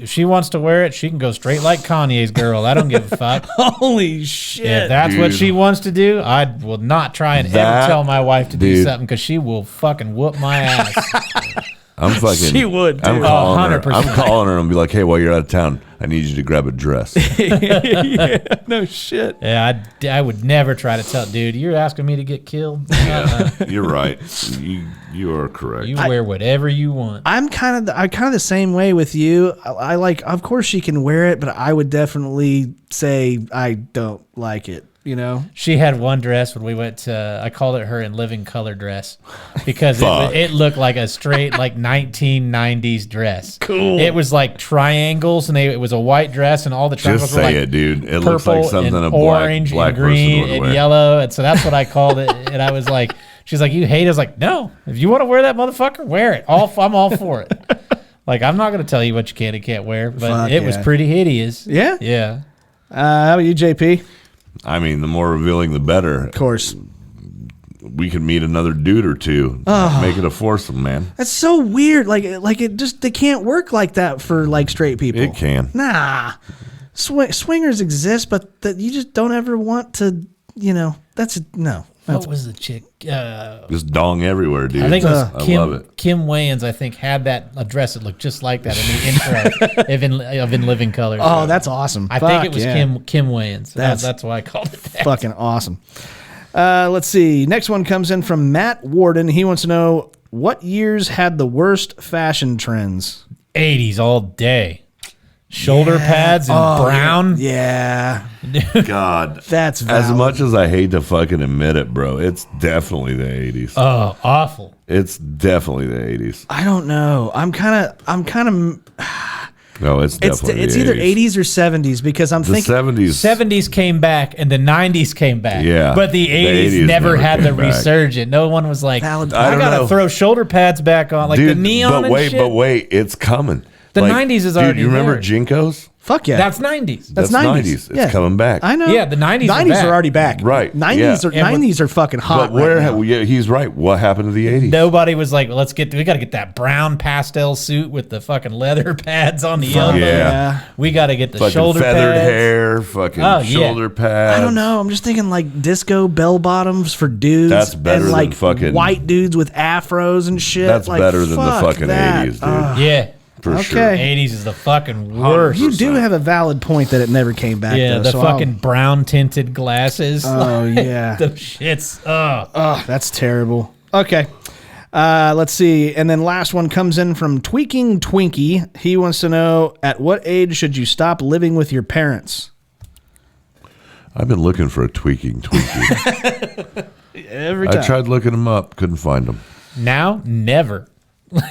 [SPEAKER 4] She wants to wear it. She can go straight like Kanye's girl. I don't give a fuck.
[SPEAKER 2] Holy shit!
[SPEAKER 4] If that's what
[SPEAKER 3] Dude.
[SPEAKER 4] she wants to do, I will not try and
[SPEAKER 3] That-
[SPEAKER 4] ever tell my wife to do
[SPEAKER 3] dude.
[SPEAKER 4] something because she will fucking whoop my ass.
[SPEAKER 3] I'm fucking.
[SPEAKER 2] She would,
[SPEAKER 3] I'm
[SPEAKER 2] dude.
[SPEAKER 3] calling her.
[SPEAKER 4] 100%.
[SPEAKER 3] I'm calling her and be like, "Hey, while you're out of town, I need you to grab a dress."
[SPEAKER 2] No shit.
[SPEAKER 4] Yeah, I would never try to tell, dude, you're asking me to get killed.
[SPEAKER 3] You're right. You are correct.
[SPEAKER 4] You wear whatever you want.
[SPEAKER 2] I'm kind of the same way with you. I like, of course she can wear it, but I would definitely say I don't like it. You know,
[SPEAKER 4] She had one dress when we went to, I called it her in living color dress because
[SPEAKER 3] Fuck.
[SPEAKER 4] it looked like a straight like 1990s dress.
[SPEAKER 2] Cool.
[SPEAKER 4] It was like triangles and it was a white dress and all the triangles
[SPEAKER 3] Just
[SPEAKER 4] were
[SPEAKER 3] say
[SPEAKER 4] like
[SPEAKER 3] it, dude. It
[SPEAKER 4] purple
[SPEAKER 3] looks like something
[SPEAKER 4] and
[SPEAKER 3] a
[SPEAKER 4] orange
[SPEAKER 3] black
[SPEAKER 4] and green
[SPEAKER 3] person would
[SPEAKER 4] and
[SPEAKER 3] wear.
[SPEAKER 4] yellow. And so that's what I called it. And I was like, she's like, you hate it? I was like, no, if you want to wear that motherfucker, wear it. I'm all for it. Like, I'm not going to tell you what you can and can't wear, but
[SPEAKER 2] Fuck
[SPEAKER 4] it was
[SPEAKER 2] yeah.
[SPEAKER 4] pretty hideous.
[SPEAKER 2] Yeah?
[SPEAKER 4] Yeah.
[SPEAKER 2] How about you, JP?
[SPEAKER 3] I mean, the more revealing, the better.
[SPEAKER 2] Of course.
[SPEAKER 3] We could meet another dude or two. Make it a foursome, man.
[SPEAKER 2] That's so weird. Like it just, they can't work like that for like straight people.
[SPEAKER 3] It can.
[SPEAKER 2] Nah. Swingers exist, but you just don't ever want to, that's no.
[SPEAKER 4] What was the chick?
[SPEAKER 3] Just dong everywhere, dude.
[SPEAKER 4] I think it was
[SPEAKER 3] I love it.
[SPEAKER 4] Kim Wayans, I think, had that a dress that looked just like that in the intro of In Living Color.
[SPEAKER 2] Oh, that's awesome.
[SPEAKER 4] I think it
[SPEAKER 2] Fuck
[SPEAKER 4] was
[SPEAKER 2] yeah.
[SPEAKER 4] Kim Wayans.
[SPEAKER 2] That's-
[SPEAKER 4] That's why I called it that.
[SPEAKER 2] Fucking awesome. Let's see. Next one comes in from Matt Warden. He wants to know what years had the worst fashion trends.
[SPEAKER 4] 80s all day. Shoulder pads and brown.
[SPEAKER 2] Yeah,
[SPEAKER 3] God.
[SPEAKER 2] that's
[SPEAKER 3] As
[SPEAKER 2] valid.
[SPEAKER 3] much as I hate to fucking admit it, bro, it's definitely the 80s.
[SPEAKER 4] Oh, awful.
[SPEAKER 3] It's definitely the 80s.
[SPEAKER 2] I don't know. I'm kind of.
[SPEAKER 3] No, it's definitely
[SPEAKER 2] It's
[SPEAKER 3] the
[SPEAKER 2] either
[SPEAKER 3] 80s.
[SPEAKER 2] 80s or 70s because I'm
[SPEAKER 3] The
[SPEAKER 2] thinking.
[SPEAKER 3] 70s.
[SPEAKER 4] 70s came back and the 90s came back.
[SPEAKER 3] Yeah.
[SPEAKER 4] But the 80s,
[SPEAKER 3] 80s
[SPEAKER 4] never had the
[SPEAKER 3] came back.
[SPEAKER 4] resurgent. No one was like,
[SPEAKER 2] Valid
[SPEAKER 4] I
[SPEAKER 3] don't
[SPEAKER 4] gotta
[SPEAKER 3] know.
[SPEAKER 4] throw shoulder pads back on. Like
[SPEAKER 3] Dude,
[SPEAKER 4] the neon
[SPEAKER 3] but wait,
[SPEAKER 4] and shit.
[SPEAKER 3] it's coming.
[SPEAKER 4] The 90s is
[SPEAKER 3] dude,
[SPEAKER 4] already
[SPEAKER 3] you remember
[SPEAKER 4] there.
[SPEAKER 3] Jinkos?
[SPEAKER 2] Fuck yeah.
[SPEAKER 4] That's 90s.
[SPEAKER 2] That's
[SPEAKER 3] 90s. It's coming back.
[SPEAKER 2] I know.
[SPEAKER 4] Yeah, the 90s are
[SPEAKER 2] 90s
[SPEAKER 4] back.
[SPEAKER 2] are already back.
[SPEAKER 3] Right,
[SPEAKER 2] 90s
[SPEAKER 3] yeah.
[SPEAKER 2] are
[SPEAKER 4] And
[SPEAKER 2] 90s are fucking hot.
[SPEAKER 3] But where?
[SPEAKER 2] right now.
[SPEAKER 3] Yeah, he's right. What happened to the 80s?
[SPEAKER 4] Nobody was like, well, we got to get that brown pastel suit with the fucking leather pads on the elbow.
[SPEAKER 3] Yeah.
[SPEAKER 4] We got to get the
[SPEAKER 3] Fucking
[SPEAKER 4] shoulder
[SPEAKER 3] feathered
[SPEAKER 4] pads.
[SPEAKER 3] hair, fucking
[SPEAKER 4] Oh, yeah.
[SPEAKER 3] shoulder pads.
[SPEAKER 2] I don't know. I'm just thinking like disco bell bottoms for dudes.
[SPEAKER 3] That's better
[SPEAKER 2] and
[SPEAKER 3] than
[SPEAKER 2] like
[SPEAKER 3] fucking-
[SPEAKER 2] white dudes with afros and shit.
[SPEAKER 3] That's
[SPEAKER 2] like,
[SPEAKER 3] better than the
[SPEAKER 2] fuck
[SPEAKER 3] fucking
[SPEAKER 2] that.
[SPEAKER 3] 80s, dude.
[SPEAKER 4] Yeah.
[SPEAKER 3] For
[SPEAKER 2] Okay.
[SPEAKER 3] sure.
[SPEAKER 4] 80s is the fucking worst.
[SPEAKER 2] You do have a valid point that it never came back.
[SPEAKER 4] Yeah,
[SPEAKER 2] though,
[SPEAKER 4] the
[SPEAKER 2] so
[SPEAKER 4] fucking brown tinted glasses.
[SPEAKER 2] Oh yeah.
[SPEAKER 4] The shits. Oh.
[SPEAKER 2] Oh, that's terrible. Okay. Let's see. And then last one comes in from Tweaking Twinkie. He wants to know, at what age should you stop living with your parents?
[SPEAKER 3] I've been looking for a tweaking Twinkie.
[SPEAKER 2] Every
[SPEAKER 3] I
[SPEAKER 2] time.
[SPEAKER 3] tried looking them up, couldn't find them.
[SPEAKER 4] Now, never.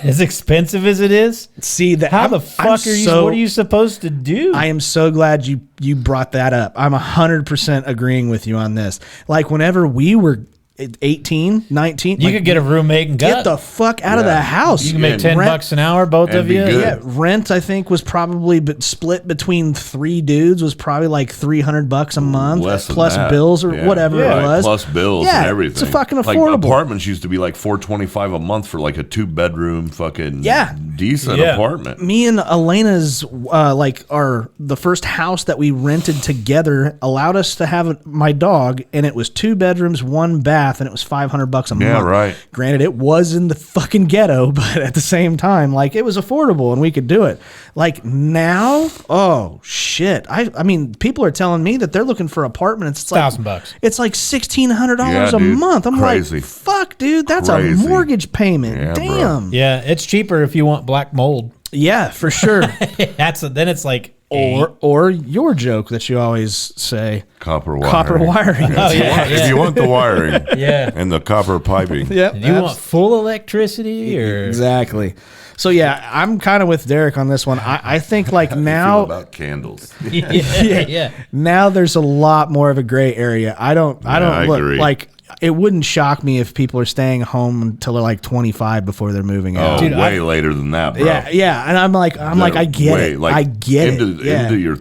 [SPEAKER 4] As expensive as it is,
[SPEAKER 2] See that?
[SPEAKER 4] how the fuck are you? What are you supposed to do?
[SPEAKER 2] I am so glad you brought that up. I'm 100% agreeing with you on this. Like whenever we were 18, 19,
[SPEAKER 4] you
[SPEAKER 2] like,
[SPEAKER 4] could get a roommate and
[SPEAKER 2] get
[SPEAKER 4] go.
[SPEAKER 2] the fuck out of the house.
[SPEAKER 4] You can make
[SPEAKER 3] Yeah.
[SPEAKER 4] $10 an hour, both
[SPEAKER 3] And
[SPEAKER 4] of
[SPEAKER 3] be
[SPEAKER 4] you.
[SPEAKER 3] good.
[SPEAKER 2] Yeah, rent I think was probably split between 3 dudes was probably like $300 a month
[SPEAKER 3] Less than
[SPEAKER 2] plus
[SPEAKER 3] that.
[SPEAKER 2] bills or
[SPEAKER 3] Yeah.
[SPEAKER 2] whatever
[SPEAKER 3] Right,
[SPEAKER 2] it was.
[SPEAKER 3] plus bills
[SPEAKER 2] Yeah,
[SPEAKER 3] and everything.
[SPEAKER 2] it's fucking
[SPEAKER 3] Like
[SPEAKER 2] affordable.
[SPEAKER 3] apartments used to be like $425 a month for like a 2-bedroom fucking
[SPEAKER 2] Yeah.
[SPEAKER 3] decent
[SPEAKER 4] Yeah.
[SPEAKER 3] apartment.
[SPEAKER 2] Me and Elena's the first house that we rented together allowed us to have my dog, and it was 2 bedrooms, 1 bath, and it was $500 a month.
[SPEAKER 3] Yeah, right.
[SPEAKER 2] Granted, it was in the fucking ghetto, but at the same time, like it was affordable and we could do it. Like now, oh shit! I mean, people are telling me that they're looking for apartments. It's like
[SPEAKER 4] $1,000.
[SPEAKER 2] It's like $1,600
[SPEAKER 3] Yeah,
[SPEAKER 2] a
[SPEAKER 3] dude.
[SPEAKER 2] month. I'm
[SPEAKER 3] Crazy.
[SPEAKER 2] like, fuck, dude, that's
[SPEAKER 3] Crazy.
[SPEAKER 2] a mortgage payment.
[SPEAKER 3] Yeah, bro.
[SPEAKER 2] Damn.
[SPEAKER 4] Yeah, it's cheaper if you want black mold.
[SPEAKER 2] Yeah, for sure.
[SPEAKER 4] Then it's like
[SPEAKER 2] or your joke that you always say,
[SPEAKER 3] Copper wiring.
[SPEAKER 2] copper wiring.
[SPEAKER 4] Oh, yeah,
[SPEAKER 3] If you want the wiring
[SPEAKER 4] Yeah.
[SPEAKER 3] and the copper piping.
[SPEAKER 2] Yep.
[SPEAKER 4] Do you want full electricity or
[SPEAKER 2] Exactly. So yeah, I'm kind of with Derek on this one. I think like
[SPEAKER 3] Feel
[SPEAKER 2] now,
[SPEAKER 3] about candles.
[SPEAKER 4] yeah.
[SPEAKER 2] now there's a lot more of a gray area. I don't
[SPEAKER 3] I
[SPEAKER 2] look
[SPEAKER 3] agree.
[SPEAKER 2] like it wouldn't shock me if people are staying home until they're like 25 before they're moving out.
[SPEAKER 3] Oh,
[SPEAKER 4] Dude,
[SPEAKER 3] way later than that, bro.
[SPEAKER 2] Yeah, and I'm like, I get
[SPEAKER 3] Way,
[SPEAKER 2] it.
[SPEAKER 3] like,
[SPEAKER 2] I get
[SPEAKER 3] into,
[SPEAKER 2] it. Yeah.
[SPEAKER 3] Into your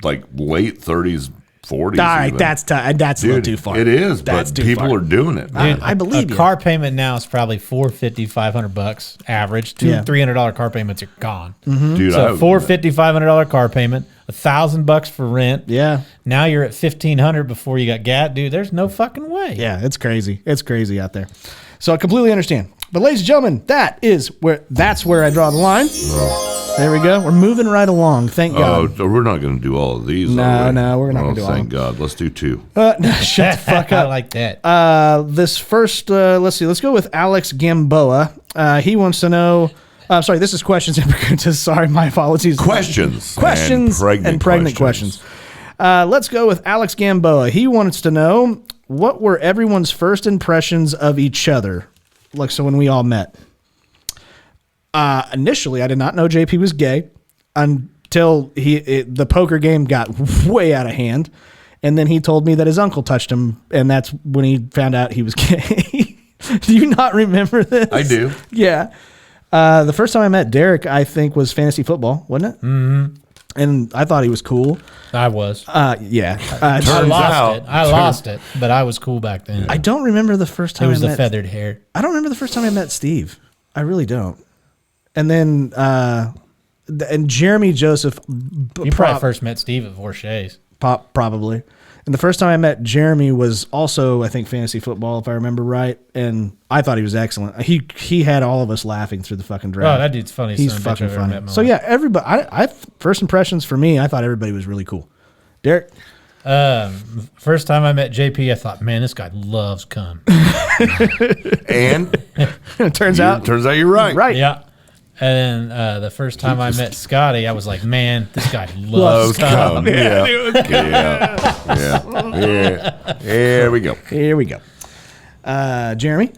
[SPEAKER 3] like late 30s, 40s.
[SPEAKER 2] All right,
[SPEAKER 3] even.
[SPEAKER 2] that's a little too far.
[SPEAKER 3] It is,
[SPEAKER 2] That's
[SPEAKER 3] but
[SPEAKER 2] too
[SPEAKER 3] people
[SPEAKER 2] far.
[SPEAKER 3] are doing it.
[SPEAKER 2] Dude, I believe
[SPEAKER 4] a
[SPEAKER 2] you.
[SPEAKER 4] car payment now is probably $450, $500 average.
[SPEAKER 2] Yeah.
[SPEAKER 4] $300 car payments are gone.
[SPEAKER 3] Dude,
[SPEAKER 4] So $450, $500 car payment, $1,000 for rent.
[SPEAKER 2] Yeah.
[SPEAKER 4] Now you're at $1,500 before you got gas, dude. There's no fucking way.
[SPEAKER 2] Yeah, it's crazy. It's crazy out there. So I completely understand. But ladies and gentlemen, that's where I draw the line. There we go. We're moving right along. Thank God.
[SPEAKER 3] Oh, we're not going to do all of these.
[SPEAKER 2] No,
[SPEAKER 3] are we?
[SPEAKER 2] no, we're not gonna do all of
[SPEAKER 3] Thank God. Let's do 2.
[SPEAKER 2] No, shut the fuck
[SPEAKER 4] I
[SPEAKER 2] up.
[SPEAKER 4] like that.
[SPEAKER 2] This first, let's see. Let's go with Alex Gamboa. He wants to know. Sorry, this is questions and preguntas. Sorry, my apologies.
[SPEAKER 3] Questions
[SPEAKER 2] and pregnant questions. Let's go with Alex Gamboa. He wants to know, what were everyone's first impressions of each other? Like, so when we all met. Initially, I did not know JP was gay until the poker game got way out of hand. And then he told me that his uncle touched him, and that's when he found out he was gay. Do you not remember this?
[SPEAKER 3] I do.
[SPEAKER 2] Yeah. The first time I met Derek, I think, was fantasy football, wasn't it? Mm-hmm. And I thought he was cool.
[SPEAKER 4] I was.
[SPEAKER 2] Yeah.
[SPEAKER 4] I
[SPEAKER 3] Turns out-
[SPEAKER 4] lost it, but I was cool back then.
[SPEAKER 2] I don't remember the first time
[SPEAKER 4] It was
[SPEAKER 2] I
[SPEAKER 4] the
[SPEAKER 2] met
[SPEAKER 4] feathered hair.
[SPEAKER 2] I don't remember the first time I met Steve. I really don't. And then, and Jeremy Joseph.
[SPEAKER 4] You probably first met Steve at Vorshay's.
[SPEAKER 2] Probably. And the first time I met Jeremy was also, I think, fantasy football, if I remember right. And I thought he was excellent. He had all of us laughing through the fucking draft.
[SPEAKER 4] Oh, that dude's funny.
[SPEAKER 2] He's
[SPEAKER 4] son of a bitch
[SPEAKER 2] fucking
[SPEAKER 4] I've ever
[SPEAKER 2] funny.
[SPEAKER 4] met in my
[SPEAKER 2] So
[SPEAKER 4] life.
[SPEAKER 2] yeah, everybody. I first impressions for me, I thought everybody was really cool. Derek.
[SPEAKER 4] First time I met JP, I thought, man, this guy loves cum.
[SPEAKER 3] And
[SPEAKER 2] Turns out
[SPEAKER 3] you're right.
[SPEAKER 2] right.
[SPEAKER 4] Yeah. And then the first time I met Scotty, I was like, man, this guy loves cum.
[SPEAKER 3] Come. Yeah. Here we go.
[SPEAKER 2] Here we go. Jeremy.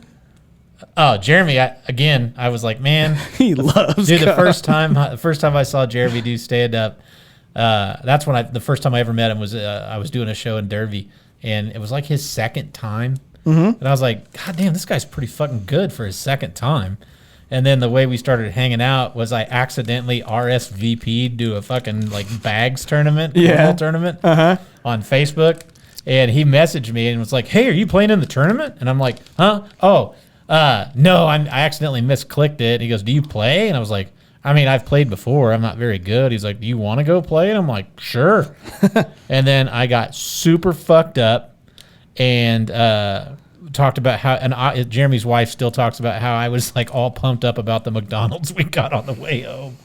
[SPEAKER 4] Oh, Jeremy, I was like, man,
[SPEAKER 2] He loves.
[SPEAKER 4] dude, the
[SPEAKER 2] cum.
[SPEAKER 4] first time I saw Jeremy do stand up, that's when the first time I ever met him was I was doing a show in Derby, and it was like his second time, and I was like, God damn, this guy's pretty fucking good for his second time. And then the way we started hanging out was I accidentally RSVP'd to a fucking like bags tournament, cornhole tournament on Facebook, and he messaged me and was like, "Hey, are you playing in the tournament?" And I'm like, "Huh? Oh, no, I accidentally misclicked it." He goes, "Do you play?" And I was like, I mean, I've played before. I'm not very good. He's like, "Do you want to go play?" And I'm like, "Sure." And then I got super fucked up and talked about how, and Jeremy's wife still talks about how I was like all pumped up about the McDonald's we got on the way home.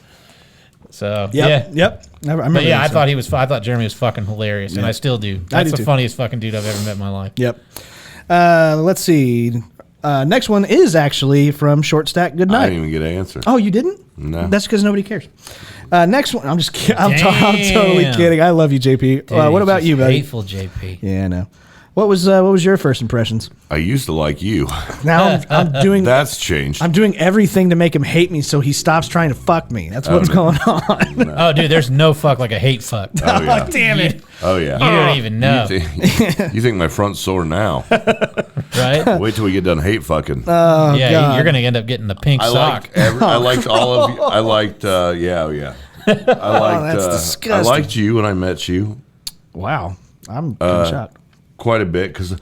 [SPEAKER 4] So
[SPEAKER 2] Yep.
[SPEAKER 4] yeah,
[SPEAKER 2] I remember.
[SPEAKER 4] but yeah,
[SPEAKER 2] that,
[SPEAKER 4] I thought Jeremy was fucking hilarious, and I still do.
[SPEAKER 2] I
[SPEAKER 4] That's
[SPEAKER 2] do
[SPEAKER 4] the
[SPEAKER 2] too.
[SPEAKER 4] funniest fucking dude I've ever met in my life.
[SPEAKER 2] Yep. Let's see. Next one is actually from Short Stack. Good
[SPEAKER 3] I
[SPEAKER 2] night.
[SPEAKER 3] didn't even get an answer.
[SPEAKER 2] Oh, you didn't?
[SPEAKER 3] No.
[SPEAKER 2] That's because nobody cares. Next one. I'm just kidding. I'm
[SPEAKER 4] Damn.
[SPEAKER 2] totally kidding. I love you, JP.
[SPEAKER 4] Dude,
[SPEAKER 2] what about
[SPEAKER 4] just
[SPEAKER 2] you, buddy?
[SPEAKER 4] Hateful JP.
[SPEAKER 2] Yeah, I know. What was your first impressions?
[SPEAKER 3] I used to like you.
[SPEAKER 2] Now I'm doing
[SPEAKER 3] That's changed.
[SPEAKER 2] I'm doing everything to make him hate me so he stops trying to fuck me. That's what's going on.
[SPEAKER 4] Oh, dude, there's no fuck like a hate fuck.
[SPEAKER 3] Oh, yeah.
[SPEAKER 2] Damn it.
[SPEAKER 3] Oh, yeah.
[SPEAKER 4] You don't even know,
[SPEAKER 3] You think my front's sore now?
[SPEAKER 4] right?
[SPEAKER 3] Wait till we get done hate fucking.
[SPEAKER 4] Yeah,
[SPEAKER 2] God.
[SPEAKER 4] you're gonna end up getting the pink sock.
[SPEAKER 3] I liked all of you. I liked, yeah. I liked,
[SPEAKER 2] that's
[SPEAKER 3] I
[SPEAKER 2] disgusting.
[SPEAKER 3] liked you when I met you
[SPEAKER 2] Wow. I'm shocked.
[SPEAKER 3] quite a bit because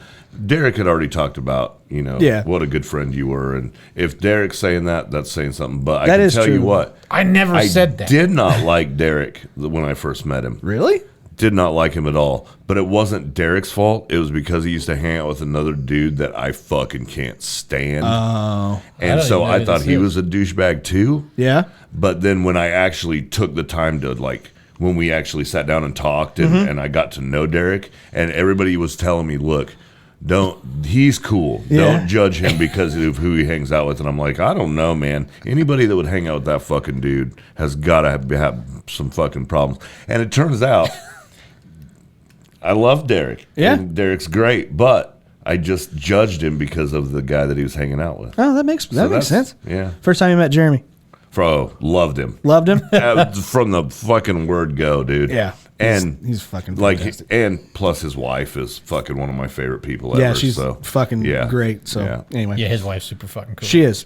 [SPEAKER 3] Derek had already talked about,
[SPEAKER 2] Yeah.
[SPEAKER 3] what a good friend you were. And if Derek's saying that, that's saying something. But I
[SPEAKER 2] That
[SPEAKER 3] can
[SPEAKER 2] is
[SPEAKER 3] tell you
[SPEAKER 2] true.
[SPEAKER 3] what.
[SPEAKER 4] I never
[SPEAKER 3] I
[SPEAKER 4] said that.
[SPEAKER 3] did not like Derek when I first met him.
[SPEAKER 2] Really?
[SPEAKER 3] Did not like him at all. But it wasn't Derek's fault. It was because he used to hang out with another dude that I fucking can't stand.
[SPEAKER 2] Oh.
[SPEAKER 3] And
[SPEAKER 4] don't
[SPEAKER 3] so
[SPEAKER 4] even know
[SPEAKER 3] I
[SPEAKER 4] who
[SPEAKER 3] thought
[SPEAKER 4] this
[SPEAKER 3] he
[SPEAKER 4] is.
[SPEAKER 3] was a douchebag too.
[SPEAKER 2] Yeah.
[SPEAKER 3] But then when I actually took the time to when we actually sat down and talked and I got to know Derek and everybody was telling me, look, he's cool.
[SPEAKER 2] Yeah.
[SPEAKER 3] Don't judge him because of who he hangs out with. And I'm like, I don't know, man. Anybody that would hang out with that fucking dude has got to have some fucking problems. And it turns out I love Derek.
[SPEAKER 2] Yeah.
[SPEAKER 3] And Derek's great, but I just judged him because of the guy that he was hanging out with.
[SPEAKER 2] Oh, that makes
[SPEAKER 3] that's-
[SPEAKER 2] sense.
[SPEAKER 3] yeah.
[SPEAKER 2] First time you met Jeremy.
[SPEAKER 3] Loved him.
[SPEAKER 2] Loved him?
[SPEAKER 3] From the fucking word go, dude.
[SPEAKER 2] Yeah.
[SPEAKER 3] And
[SPEAKER 2] He's fucking
[SPEAKER 3] like,
[SPEAKER 2] fantastic.
[SPEAKER 3] and plus his wife is fucking one of my favorite people ever.
[SPEAKER 2] Yeah, she's
[SPEAKER 3] so,
[SPEAKER 2] fucking
[SPEAKER 3] yeah.
[SPEAKER 2] great. So
[SPEAKER 3] Yeah.
[SPEAKER 2] anyway.
[SPEAKER 4] Yeah, his wife's super fucking cool.
[SPEAKER 2] She is.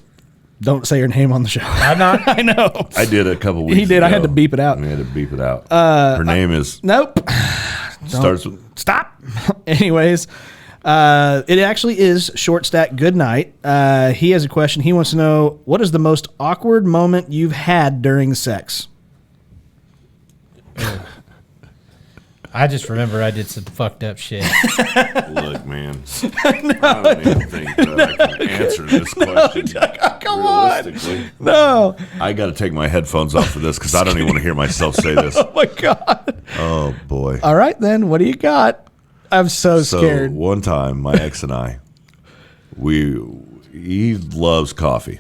[SPEAKER 2] Don't say her name on the show.
[SPEAKER 4] I'm not.
[SPEAKER 2] I know.
[SPEAKER 3] I did a couple weeks
[SPEAKER 2] He did. I
[SPEAKER 3] ago.
[SPEAKER 2] had to beep it out.
[SPEAKER 3] I had to beep it out. Her name is
[SPEAKER 2] Nope.
[SPEAKER 3] starts with
[SPEAKER 2] Stop. Anyways, it actually is Short Stack Good Night. He has a question. He wants to know, what is the most awkward moment you've had during sex?
[SPEAKER 4] I just remember I did some fucked up shit.
[SPEAKER 3] Look, man. I don't even think that I can answer this question.
[SPEAKER 2] Come on.
[SPEAKER 3] Realistically.
[SPEAKER 2] No.
[SPEAKER 3] I got to take my headphones off for this because I don't even want to hear myself say this.
[SPEAKER 2] Oh my God.
[SPEAKER 3] Oh, boy.
[SPEAKER 2] All right, then. What do you got? I'm so scared.
[SPEAKER 3] One time, my ex and I, he loves coffee.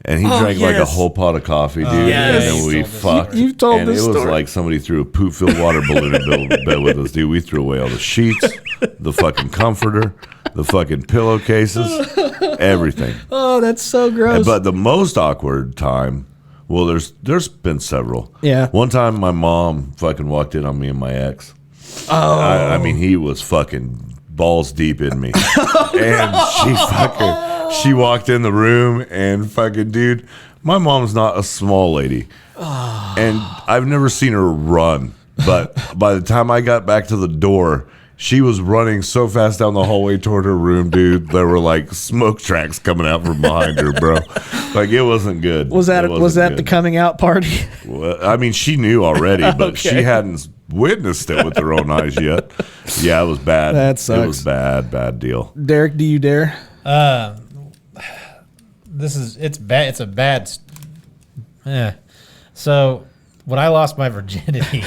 [SPEAKER 3] And he drank like a whole pot of coffee, dude.
[SPEAKER 2] Yes.
[SPEAKER 3] And then we fucked.
[SPEAKER 2] You've told
[SPEAKER 3] and
[SPEAKER 2] this
[SPEAKER 3] it was
[SPEAKER 2] story.
[SPEAKER 3] like somebody threw a poop-filled water balloon in bed with us, dude. We threw away all the sheets, the fucking comforter, the fucking pillowcases, everything.
[SPEAKER 2] Oh, that's so gross.
[SPEAKER 3] But the most awkward time, well, there's been several.
[SPEAKER 2] Yeah.
[SPEAKER 3] One time, my mom fucking walked in on me and my ex. Oh. I mean, he was fucking balls deep in me, and she walked in the room and fucking, dude, my mom's not a small lady, and I've never seen her run. But by the time I got back to the door, she was running so fast down the hallway toward her room, dude. There were like smoke tracks coming out from behind her, bro. Like, it wasn't good.
[SPEAKER 2] was that
[SPEAKER 3] It
[SPEAKER 2] the coming out party?
[SPEAKER 3] Well, I mean, she knew already, but she hadn't witnessed it with her own eyes yet. Yeah, it was bad.
[SPEAKER 2] That sucks.
[SPEAKER 3] It was bad deal.
[SPEAKER 2] Derek, do you dare?
[SPEAKER 4] It's bad. It's a bad. So when I lost my virginity,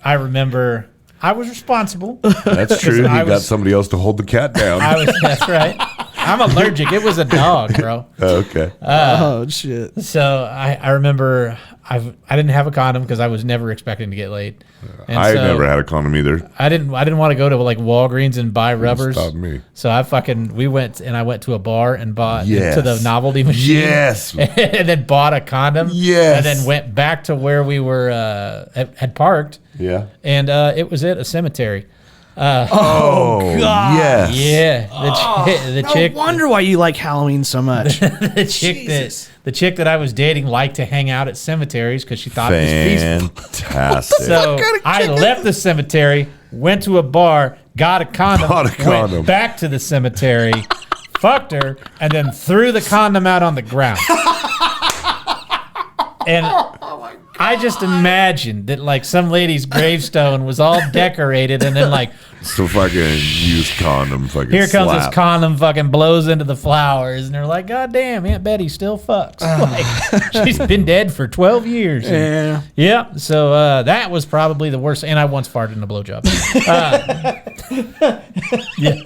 [SPEAKER 4] I remember I was responsible.
[SPEAKER 3] That's true. He
[SPEAKER 4] I
[SPEAKER 3] got
[SPEAKER 4] was-
[SPEAKER 3] somebody else to hold the cat down.
[SPEAKER 4] That's right. I'm allergic. It was a dog, bro.
[SPEAKER 3] Okay.
[SPEAKER 2] Oh shit!
[SPEAKER 4] So I remember I didn't have a condom because I was never expecting to get laid. And
[SPEAKER 3] I
[SPEAKER 4] so
[SPEAKER 3] never had a condom either.
[SPEAKER 4] I didn't want to go to like Walgreens and buy rubbers.
[SPEAKER 3] Stop me.
[SPEAKER 4] So I went to a bar and bought
[SPEAKER 3] Yes.
[SPEAKER 4] to the novelty machine.
[SPEAKER 3] Yes.
[SPEAKER 4] And then bought a condom.
[SPEAKER 3] Yes.
[SPEAKER 4] And then went back to where we were had parked.
[SPEAKER 3] Yeah.
[SPEAKER 4] And it was at a cemetery.
[SPEAKER 3] Oh,
[SPEAKER 2] God.
[SPEAKER 3] yes.
[SPEAKER 4] Yeah. The chick
[SPEAKER 2] No wonder why you like Halloween so much.
[SPEAKER 4] the chick that I was dating liked to hang out at cemeteries because she thought it was peaceful.
[SPEAKER 3] Fantastic.
[SPEAKER 4] So I left the cemetery, went to a bar, got a condom,
[SPEAKER 3] Bought a condom.
[SPEAKER 4] went back to the cemetery, fucked her, and then threw the condom out on the ground. And I just imagined that like some lady's gravestone was all decorated, and then like
[SPEAKER 3] So fucking used condom fucking
[SPEAKER 4] here comes
[SPEAKER 3] slap.
[SPEAKER 4] this condom fucking blows into the flowers, and they're like, God damn, Aunt Betty still fucks. Like, she's been dead for 12 years.
[SPEAKER 2] Yeah.
[SPEAKER 4] Yeah. So that was probably the worst. And I once farted in a blowjob. Yeah.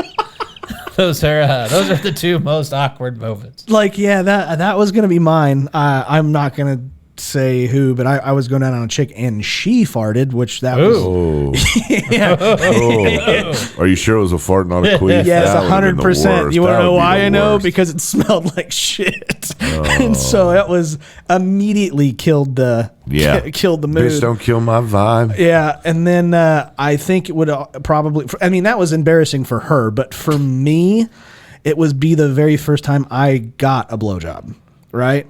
[SPEAKER 4] Those are the two most awkward moments.
[SPEAKER 2] Like, yeah, that was gonna be mine. I'm not gonna say who, but I was going out on a chick and she farted, which that was
[SPEAKER 3] Oh.
[SPEAKER 2] yeah.
[SPEAKER 3] Oh. Are you sure it was a fart, not a queef?
[SPEAKER 2] Yes,
[SPEAKER 3] That would've been the
[SPEAKER 2] 100%.
[SPEAKER 3] worst.
[SPEAKER 2] You want
[SPEAKER 3] That
[SPEAKER 2] to know
[SPEAKER 3] would be
[SPEAKER 2] why
[SPEAKER 3] the
[SPEAKER 2] I know?
[SPEAKER 3] worst.
[SPEAKER 2] Because it smelled like shit, and so it was immediately killed the killed the mood.
[SPEAKER 3] Bitch, don't kill my vibe.
[SPEAKER 2] Yeah, and then I think it would probably. I mean, that was embarrassing for her, but for me, it was the very first time I got a blowjob. Right,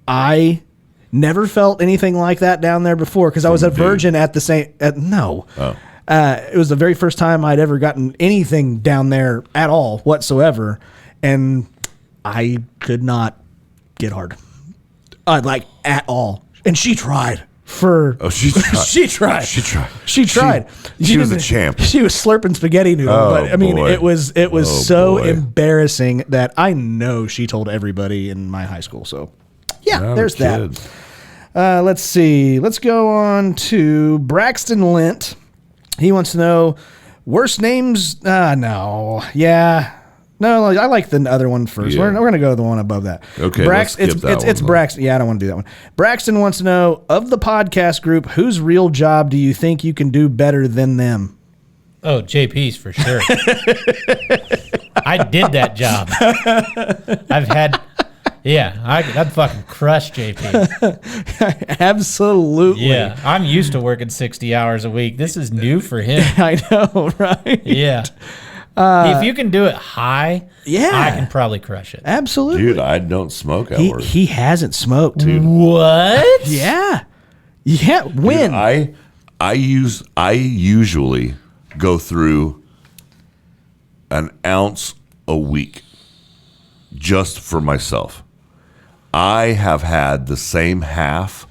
[SPEAKER 2] I never felt anything like that down there before because I was a virgin at the same. No.
[SPEAKER 3] Oh.
[SPEAKER 2] It was the very first time I'd ever gotten anything down there at all whatsoever, and I could not get hard, like at all. And she tried for.
[SPEAKER 3] Oh, she tried.
[SPEAKER 2] She tried.
[SPEAKER 3] She tried.
[SPEAKER 2] She tried.
[SPEAKER 3] She was a
[SPEAKER 2] didn't-
[SPEAKER 3] champ.
[SPEAKER 2] She was slurping spaghetti noodle,
[SPEAKER 3] Oh,
[SPEAKER 2] but I mean,
[SPEAKER 3] boy.
[SPEAKER 2] it was
[SPEAKER 3] Oh,
[SPEAKER 2] so
[SPEAKER 3] boy.
[SPEAKER 2] embarrassing that I know she told everybody in my high school. So, yeah,
[SPEAKER 3] Oh,
[SPEAKER 2] there's
[SPEAKER 3] kid.
[SPEAKER 2] that. Let's see. Let's go on to Braxton Lint. He wants to know worst names. No. Yeah. No, I like the other one first.
[SPEAKER 3] Yeah.
[SPEAKER 2] We're going to go to the one above that.
[SPEAKER 3] Okay, let's skip that one,
[SPEAKER 2] it's
[SPEAKER 3] though.
[SPEAKER 2] Braxton. Yeah, I don't want to do that one. Braxton wants to know, of the podcast group, whose real job do you think you can do better than them?
[SPEAKER 4] Oh, JP's for sure. I did that job. I'd fucking crush JP.
[SPEAKER 2] Absolutely.
[SPEAKER 4] Yeah, I'm used to working 60 hours a week. This is new for him.
[SPEAKER 2] I know, right?
[SPEAKER 4] Yeah. If you can do it high,
[SPEAKER 2] Yeah.
[SPEAKER 4] I can probably crush it.
[SPEAKER 2] Absolutely.
[SPEAKER 3] Dude, I don't smoke at work.
[SPEAKER 2] He hasn't smoked.
[SPEAKER 4] What?
[SPEAKER 2] Yeah. Yeah. When?
[SPEAKER 3] Dude, I usually go through an ounce a week just for myself. I have had the same half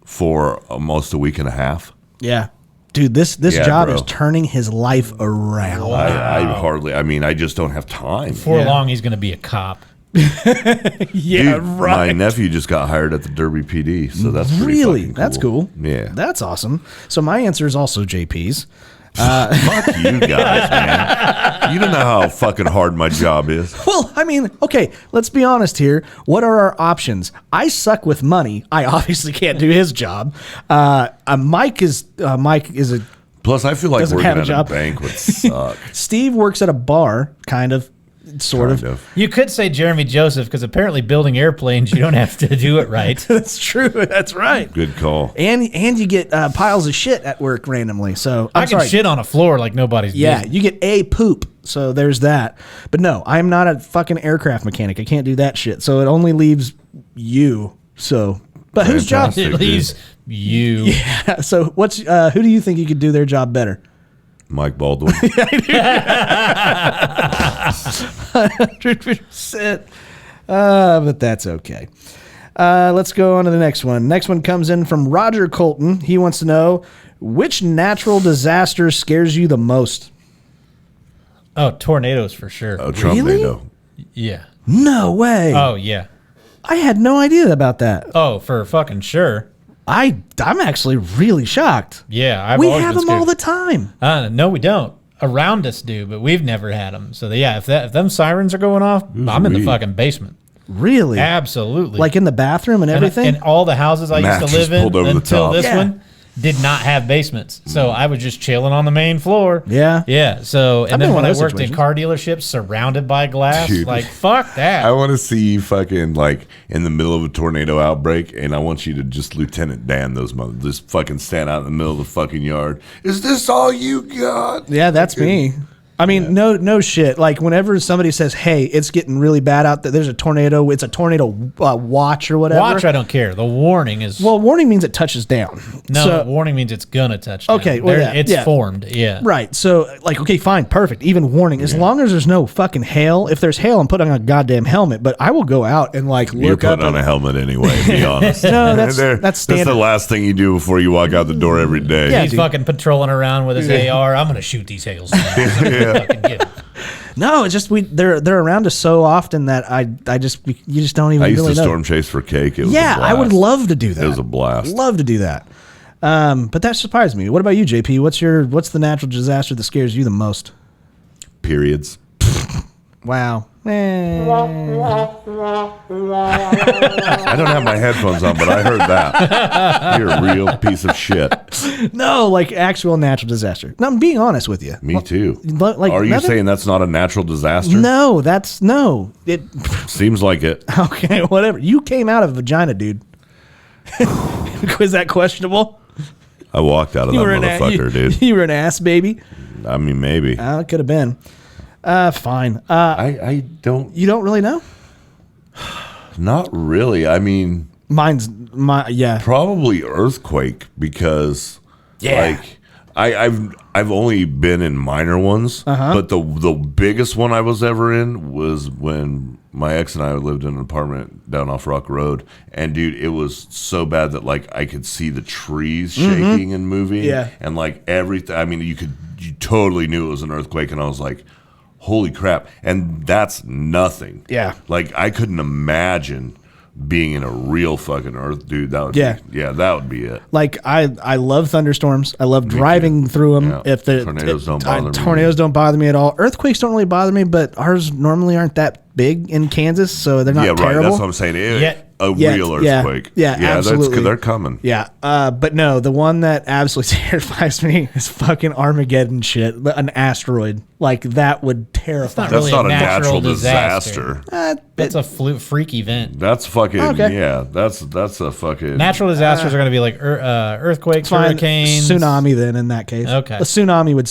[SPEAKER 3] for almost a week and a half.
[SPEAKER 2] Yeah. Dude, this
[SPEAKER 3] Yeah,
[SPEAKER 2] job
[SPEAKER 3] bro.
[SPEAKER 2] is turning his life around.
[SPEAKER 3] I just don't have time.
[SPEAKER 4] Before long, he's going to be a cop.
[SPEAKER 2] Yeah,
[SPEAKER 3] Dude, my nephew just got hired at the Derby PD, so that's pretty
[SPEAKER 2] Really?
[SPEAKER 3] fucking
[SPEAKER 2] That's cool.
[SPEAKER 3] Yeah.
[SPEAKER 2] That's awesome. So my answer is also JP's.
[SPEAKER 3] Fuck you guys, man. You don't know how fucking hard my job is.
[SPEAKER 2] Well, I mean, okay, let's be honest here. What are our options? I suck with money. I obviously can't do his job. Mike is a
[SPEAKER 3] Plus, I feel like
[SPEAKER 2] Doesn't
[SPEAKER 3] working
[SPEAKER 2] have a
[SPEAKER 3] at
[SPEAKER 2] job.
[SPEAKER 3] a bank would suck.
[SPEAKER 2] Steve works at a bar, kind of, sort
[SPEAKER 3] kind
[SPEAKER 2] of.
[SPEAKER 3] of.
[SPEAKER 4] You could say Jeremy Joseph because apparently building airplanes, you don't have to do it right.
[SPEAKER 2] That's true. That's right.
[SPEAKER 3] Good call.
[SPEAKER 2] And you get piles of shit at work randomly. So
[SPEAKER 4] I
[SPEAKER 2] I'm
[SPEAKER 4] can
[SPEAKER 2] sorry.
[SPEAKER 4] shit on a floor like nobody's
[SPEAKER 2] Yeah,
[SPEAKER 4] business.
[SPEAKER 2] you get a poop. So there's that. But no, I'm not a fucking aircraft mechanic. I can't do that shit. So it only leaves you. So, but whose job?
[SPEAKER 3] Fantastic.
[SPEAKER 4] It leaves you.
[SPEAKER 2] Yeah. So what's who do you think you could do their job better?
[SPEAKER 3] Mike Baldwin.
[SPEAKER 2] 100%. But that's okay. Let's go on to the next one. Next one comes in from Roger Colton. He wants to know which natural disaster scares you the most.
[SPEAKER 4] Oh, tornadoes for sure.
[SPEAKER 3] A tornado.
[SPEAKER 4] Yeah.
[SPEAKER 2] No way.
[SPEAKER 4] Oh, yeah.
[SPEAKER 2] I had no idea about that.
[SPEAKER 4] Oh, for fucking sure.
[SPEAKER 2] I'm actually really shocked.
[SPEAKER 4] Yeah. I've
[SPEAKER 2] We
[SPEAKER 4] always
[SPEAKER 2] have
[SPEAKER 4] been
[SPEAKER 2] them all the
[SPEAKER 4] scared.
[SPEAKER 2] time.
[SPEAKER 4] No, we don't. Around us do, but we've never had them. So, yeah, if them sirens are going off, I'm in the
[SPEAKER 3] Ooh-wee.
[SPEAKER 4] fucking basement.
[SPEAKER 2] Really?
[SPEAKER 4] Absolutely.
[SPEAKER 2] Like in the bathroom and everything?
[SPEAKER 4] And all the houses I used
[SPEAKER 3] Mattress
[SPEAKER 4] to live in
[SPEAKER 3] pulled over the
[SPEAKER 4] until
[SPEAKER 3] top.
[SPEAKER 4] this
[SPEAKER 2] Yeah.
[SPEAKER 4] one did not have basements. So I was just chilling on the main floor.
[SPEAKER 2] Yeah.
[SPEAKER 4] Yeah. So,
[SPEAKER 2] I've
[SPEAKER 4] and
[SPEAKER 2] been
[SPEAKER 4] then
[SPEAKER 2] in
[SPEAKER 4] when
[SPEAKER 2] one
[SPEAKER 4] I
[SPEAKER 2] of those
[SPEAKER 4] worked in
[SPEAKER 2] situations.
[SPEAKER 4] car dealerships surrounded by glass,
[SPEAKER 3] Dude.
[SPEAKER 4] like, fuck that.
[SPEAKER 3] I want to see you fucking like in the middle of a tornado outbreak, and I want you to just Lieutenant Dan those mother, just fucking stand out in the middle of the fucking yard. Is this all you got?
[SPEAKER 2] Yeah, that's me. I mean, no shit. Like whenever somebody says, "Hey, it's getting really bad out there. There's a tornado. It's a tornado watch or whatever."
[SPEAKER 4] Watch, I don't care. The warning is
[SPEAKER 2] Well, warning means it touches down.
[SPEAKER 4] no.
[SPEAKER 2] So-
[SPEAKER 4] Warning means it's gonna touch. Down.
[SPEAKER 2] Okay, well, yeah,
[SPEAKER 4] it's
[SPEAKER 2] yeah.
[SPEAKER 4] formed. Yeah,
[SPEAKER 2] right. So, like, okay, fine, perfect. Even warning, as long as there's no fucking hail. If there's hail, I'm putting on a goddamn helmet. But I will go out and like
[SPEAKER 3] You're
[SPEAKER 2] look up.
[SPEAKER 3] putting on a helmet anyway. Be honest.
[SPEAKER 2] No, that's
[SPEAKER 3] That's the
[SPEAKER 2] standard.
[SPEAKER 3] last thing you do before you walk out the door every day.
[SPEAKER 2] Yeah,
[SPEAKER 4] He's
[SPEAKER 2] dude.
[SPEAKER 4] fucking patrolling around with his AR. I'm gonna shoot these hails. Fucking get 'em.
[SPEAKER 2] No, it's just they're around us so often that you just don't even
[SPEAKER 3] I used
[SPEAKER 2] really
[SPEAKER 3] to
[SPEAKER 2] know.
[SPEAKER 3] storm chase for cake. It was
[SPEAKER 2] Yeah,
[SPEAKER 3] a
[SPEAKER 2] I would
[SPEAKER 3] blast.
[SPEAKER 2] love to do that.
[SPEAKER 3] It was a blast.
[SPEAKER 2] Love to do that. But that surprised me. What about you, JP? What's the natural disaster that scares you the most?
[SPEAKER 3] Periods.
[SPEAKER 2] Wow.
[SPEAKER 3] I don't have my headphones on, but I heard that. You're a real piece of shit.
[SPEAKER 2] No, like actual natural disaster. No, I'm being honest with you.
[SPEAKER 3] Me too.
[SPEAKER 2] Like
[SPEAKER 3] Are you
[SPEAKER 2] nothing-
[SPEAKER 3] saying that's not a natural disaster?
[SPEAKER 2] No, that's no. It
[SPEAKER 3] Seems like it.
[SPEAKER 2] okay, whatever. You came out of a vagina, dude. Was that questionable?
[SPEAKER 3] I walked out of that motherfucker, dude.
[SPEAKER 2] You were an ass baby.
[SPEAKER 3] I mean, maybe.
[SPEAKER 2] It could have been. Fine.
[SPEAKER 3] I don't.
[SPEAKER 2] You don't really know?
[SPEAKER 3] Not really. I mean,
[SPEAKER 2] Yeah.
[SPEAKER 3] probably earthquake because,
[SPEAKER 2] Yeah.
[SPEAKER 3] like, I've only been in minor ones, but the biggest one I was ever in was when my ex and I lived in an apartment down off Rock Road, and dude, it was so bad that like I could see the trees shaking and moving,
[SPEAKER 2] Yeah.
[SPEAKER 3] and like everything. I mean, you totally knew it was an earthquake, and I was like, holy crap! And that's nothing.
[SPEAKER 2] Yeah.
[SPEAKER 3] Like I couldn't imagine being in a real fucking earth, dude. That would that would be it.
[SPEAKER 2] Like I love thunderstorms. I love driving through them.
[SPEAKER 3] Yeah.
[SPEAKER 2] If the
[SPEAKER 3] Tornadoes don't bother me.
[SPEAKER 2] Tornadoes don't bother me at all. Earthquakes don't really bother me, but ours normally aren't that big in Kansas, so they're not
[SPEAKER 3] Yeah, right.
[SPEAKER 2] terrible.
[SPEAKER 3] That's what I'm saying.
[SPEAKER 4] Yet-
[SPEAKER 3] A
[SPEAKER 2] Yet,
[SPEAKER 3] real
[SPEAKER 2] yeah,
[SPEAKER 3] earthquake.
[SPEAKER 2] yeah, absolutely.
[SPEAKER 3] They're coming.
[SPEAKER 2] Yeah, but no, the one that absolutely terrifies me is fucking Armageddon shit. An asteroid like that would terrify.
[SPEAKER 4] not
[SPEAKER 2] me.
[SPEAKER 3] That's
[SPEAKER 4] really
[SPEAKER 3] not
[SPEAKER 4] a
[SPEAKER 3] a natural
[SPEAKER 4] natural
[SPEAKER 3] disaster.
[SPEAKER 4] disaster. That's a freak event.
[SPEAKER 3] That's fucking
[SPEAKER 2] Okay.
[SPEAKER 3] yeah. That's a fucking
[SPEAKER 4] Natural disasters are going to be like earthquakes,
[SPEAKER 2] Fine,
[SPEAKER 4] hurricanes,
[SPEAKER 2] tsunami. Then in that case,
[SPEAKER 4] Okay.
[SPEAKER 2] a tsunami would.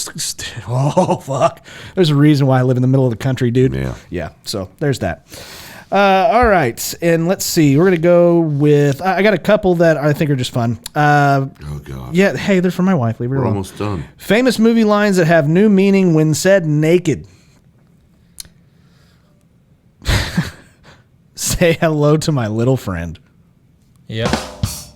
[SPEAKER 2] Oh fuck! There's a reason why I live in the middle of the country, dude.
[SPEAKER 3] Yeah.
[SPEAKER 2] So there's that. All right, and let's see. We're gonna go with. I got a couple that I think are just fun.
[SPEAKER 3] Oh god.
[SPEAKER 2] Yeah. Hey, they're for my wife. Leave her
[SPEAKER 3] We're
[SPEAKER 2] alone.
[SPEAKER 3] almost done.
[SPEAKER 2] Famous movie lines that have new meaning when said naked. Say hello to my little friend.
[SPEAKER 4] Yep.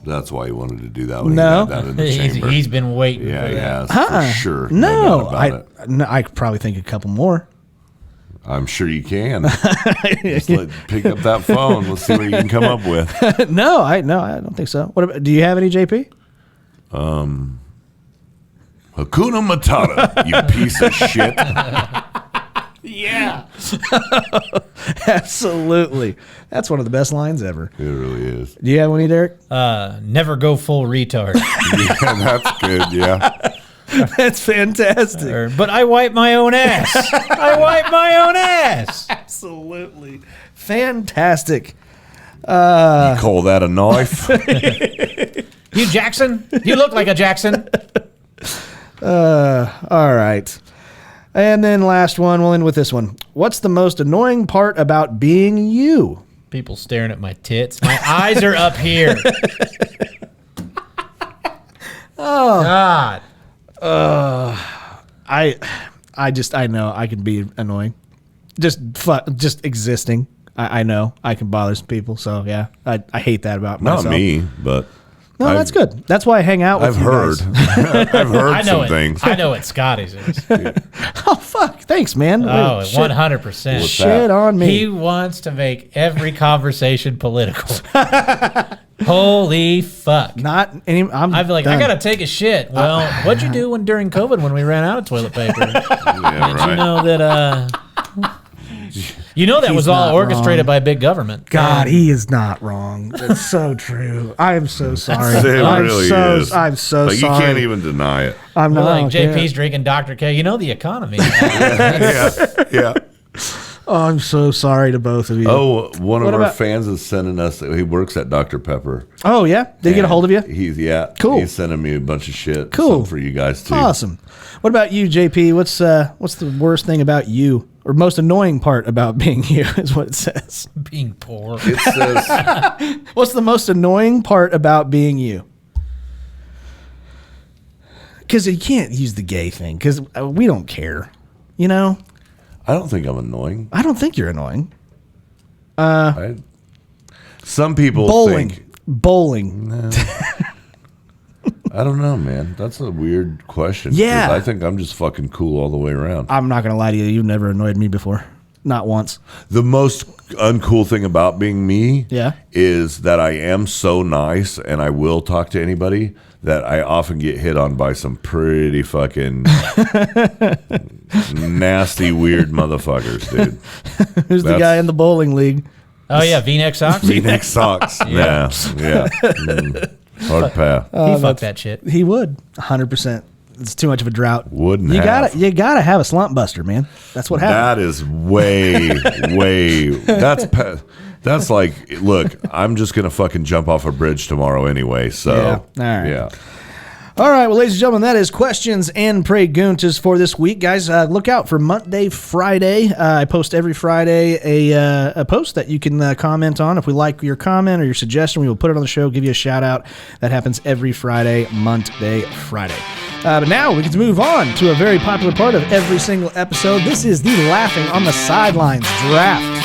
[SPEAKER 3] That's why he wanted to do that when
[SPEAKER 2] No.
[SPEAKER 3] he had that in the chamber.
[SPEAKER 4] He's been waiting
[SPEAKER 3] yeah,
[SPEAKER 4] for
[SPEAKER 3] he
[SPEAKER 4] that.
[SPEAKER 3] has, for sure.
[SPEAKER 2] No,
[SPEAKER 3] doubt about it.
[SPEAKER 2] no, I could probably think a couple more.
[SPEAKER 3] I'm sure you can. Just pick up that phone. Let's see what you can come up with.
[SPEAKER 2] No, I don't think so. What about, do you have any, JP?
[SPEAKER 3] Hakuna Matata, you piece of shit.
[SPEAKER 2] Yeah. Absolutely. That's one of the best lines ever.
[SPEAKER 3] It really is.
[SPEAKER 2] Do you have any, Derek?
[SPEAKER 4] Never go full retard.
[SPEAKER 3] Yeah, that's good. Yeah.
[SPEAKER 2] That's fantastic.
[SPEAKER 4] But I wipe my own ass. I wipe my own ass.
[SPEAKER 2] Absolutely. Fantastic.
[SPEAKER 3] You call that a knife?
[SPEAKER 4] You Jackson? You look like a Jackson.
[SPEAKER 2] All right. And then last one, we'll end with this one. What's the most annoying part about being you?
[SPEAKER 4] People staring at my tits. My eyes are up here. Oh God.
[SPEAKER 2] I know I can be annoying. Just existing. I know I can bother some people. So yeah, I hate that about myself.
[SPEAKER 3] Not me, but
[SPEAKER 2] No, that's good. That's why I hang out with
[SPEAKER 3] I've
[SPEAKER 2] you
[SPEAKER 3] heard.
[SPEAKER 2] guys.
[SPEAKER 3] I've heard
[SPEAKER 4] I know
[SPEAKER 3] some
[SPEAKER 4] it.
[SPEAKER 3] things.
[SPEAKER 4] I know what Scotty's is.
[SPEAKER 2] Oh fuck! Thanks, man.
[SPEAKER 4] Oh,
[SPEAKER 2] Shit.
[SPEAKER 4] 100%.
[SPEAKER 3] What's
[SPEAKER 2] Shit
[SPEAKER 3] that?
[SPEAKER 2] on me.
[SPEAKER 4] He wants to make every conversation political. Holy fuck.
[SPEAKER 2] Not any.
[SPEAKER 4] I'd be like, I gotta take a shit. Well, what'd you do during COVID when we ran out of toilet paper?
[SPEAKER 3] Yeah,
[SPEAKER 4] Did
[SPEAKER 3] right.
[SPEAKER 4] you know that? You know that
[SPEAKER 2] He's
[SPEAKER 4] was all
[SPEAKER 2] not
[SPEAKER 4] orchestrated
[SPEAKER 2] wrong.
[SPEAKER 4] by big government.
[SPEAKER 2] God,
[SPEAKER 4] And
[SPEAKER 2] he is not wrong. That's so true. I am so sorry.
[SPEAKER 3] It
[SPEAKER 2] I'm
[SPEAKER 3] really
[SPEAKER 2] so,
[SPEAKER 3] is.
[SPEAKER 2] I'm so
[SPEAKER 3] But
[SPEAKER 2] sorry.
[SPEAKER 3] you can't even deny it.
[SPEAKER 2] I'm
[SPEAKER 4] we're
[SPEAKER 2] not
[SPEAKER 4] like JP's drinking Dr. K. You know the economy.
[SPEAKER 3] Yeah. Yeah.
[SPEAKER 2] Oh, I'm so sorry to both of you.
[SPEAKER 3] Oh, one of
[SPEAKER 2] What
[SPEAKER 3] our
[SPEAKER 2] about-
[SPEAKER 3] fans is sending us. He works at Dr. Pepper.
[SPEAKER 2] Oh, yeah. Did he get a hold of you?
[SPEAKER 3] He's
[SPEAKER 2] Cool.
[SPEAKER 3] He's sending me a bunch of shit.
[SPEAKER 2] Cool.
[SPEAKER 3] Some for you guys too.
[SPEAKER 2] Awesome. What about you, JP? What's the worst thing about you, or most annoying part about being you? Is what it says.
[SPEAKER 4] Being poor.
[SPEAKER 3] It says
[SPEAKER 2] What's the most annoying part about being you? Because you can't use the gay thing. Because we don't care. You know.
[SPEAKER 3] I don't think I'm annoying.
[SPEAKER 2] I don't think you're annoying.
[SPEAKER 3] Some people
[SPEAKER 2] Bowling.
[SPEAKER 3] think.
[SPEAKER 2] Bowling.
[SPEAKER 3] I don't know, man. That's a weird question. 'cause
[SPEAKER 2] Yeah.
[SPEAKER 3] I think I'm just fucking cool all the way around.
[SPEAKER 2] I'm not gonna lie to you. You've never annoyed me before. Not once.
[SPEAKER 3] The most uncool thing about being me
[SPEAKER 2] Yeah.
[SPEAKER 3] is that I am so nice and I will talk to anybody that I often get hit on by some pretty fucking nasty, weird motherfuckers, dude.
[SPEAKER 2] Who's the
[SPEAKER 3] That's-
[SPEAKER 2] guy in the bowling league?
[SPEAKER 4] Oh yeah, V-neck socks.
[SPEAKER 3] V-neck socks. Yeah. Hard path.
[SPEAKER 4] He fucked that shit.
[SPEAKER 2] He would 100%. It's too much of a drought.
[SPEAKER 3] Wouldn't
[SPEAKER 2] you
[SPEAKER 3] have.
[SPEAKER 2] You gotta have a slump buster, man. That's what happens.
[SPEAKER 3] That is way. That's like, look, I'm just gonna fucking jump off a bridge tomorrow anyway. So
[SPEAKER 2] Yeah. All right.
[SPEAKER 3] yeah.
[SPEAKER 2] All right, well, ladies and gentlemen, that is questions and preguntas for this week, guys. Look out for Monday, Friday. I post every Friday a post that you can comment on. If we like your comment or your suggestion, we will put it on the show, give you a shout out. That happens every Friday, Monday, Friday. But now we get to move on to a very popular part of every single episode. This is the Laughing on the Sidelines draft.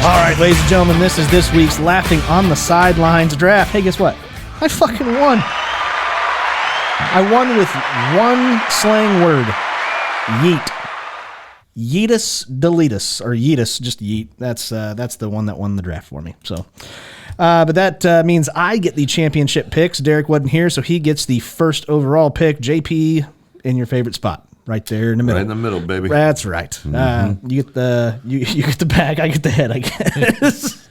[SPEAKER 2] All right, ladies and gentlemen, this is this week's Laughing on the Sidelines draft. Hey, guess what? I fucking won. I won with one slang word. Yeet. Yeetus deletus. Or Yeetus, just yeet. That's the one that won the draft for me. So, but that means I get the championship picks. Derek wasn't here, so he gets the first overall pick. JP in your favorite spot. Right there in the middle.
[SPEAKER 3] Right in the middle, baby.
[SPEAKER 2] That's right. You get the you get the back. I get the head, I guess.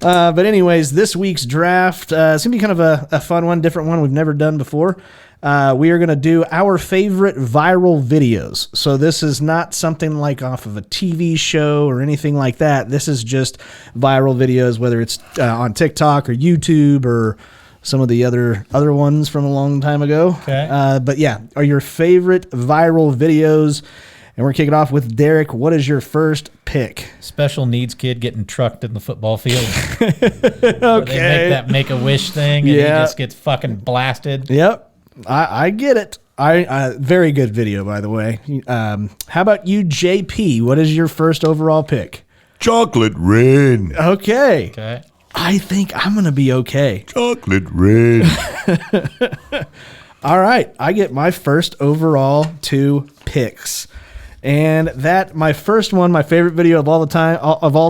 [SPEAKER 2] But anyways, this week's draft it's gonna be kind of a fun one, different one we've never done before. We are gonna do our favorite viral videos. So this is not something like off of a TV show or anything like that. This is just viral videos, whether it's on TikTok or YouTube or some of the other ones from a long time ago.
[SPEAKER 4] Okay.
[SPEAKER 2] But yeah, are your favorite viral videos. And we're kicking off with Derek. What is your first pick?
[SPEAKER 4] Special needs kid getting trucked in the football field. Where they make that Make-A-Wish thing, and he
[SPEAKER 2] Yeah.
[SPEAKER 4] just gets fucking blasted.
[SPEAKER 2] Yep, I get it. I very good video, by the way. How about you, JP? What is your first overall pick?
[SPEAKER 3] Chocolate rain.
[SPEAKER 2] Okay.
[SPEAKER 4] Okay.
[SPEAKER 2] I think I'm going to be okay.
[SPEAKER 3] Chocolate rain.
[SPEAKER 2] All right. I get my first overall 2 picks. And that, my first one, my favorite video of all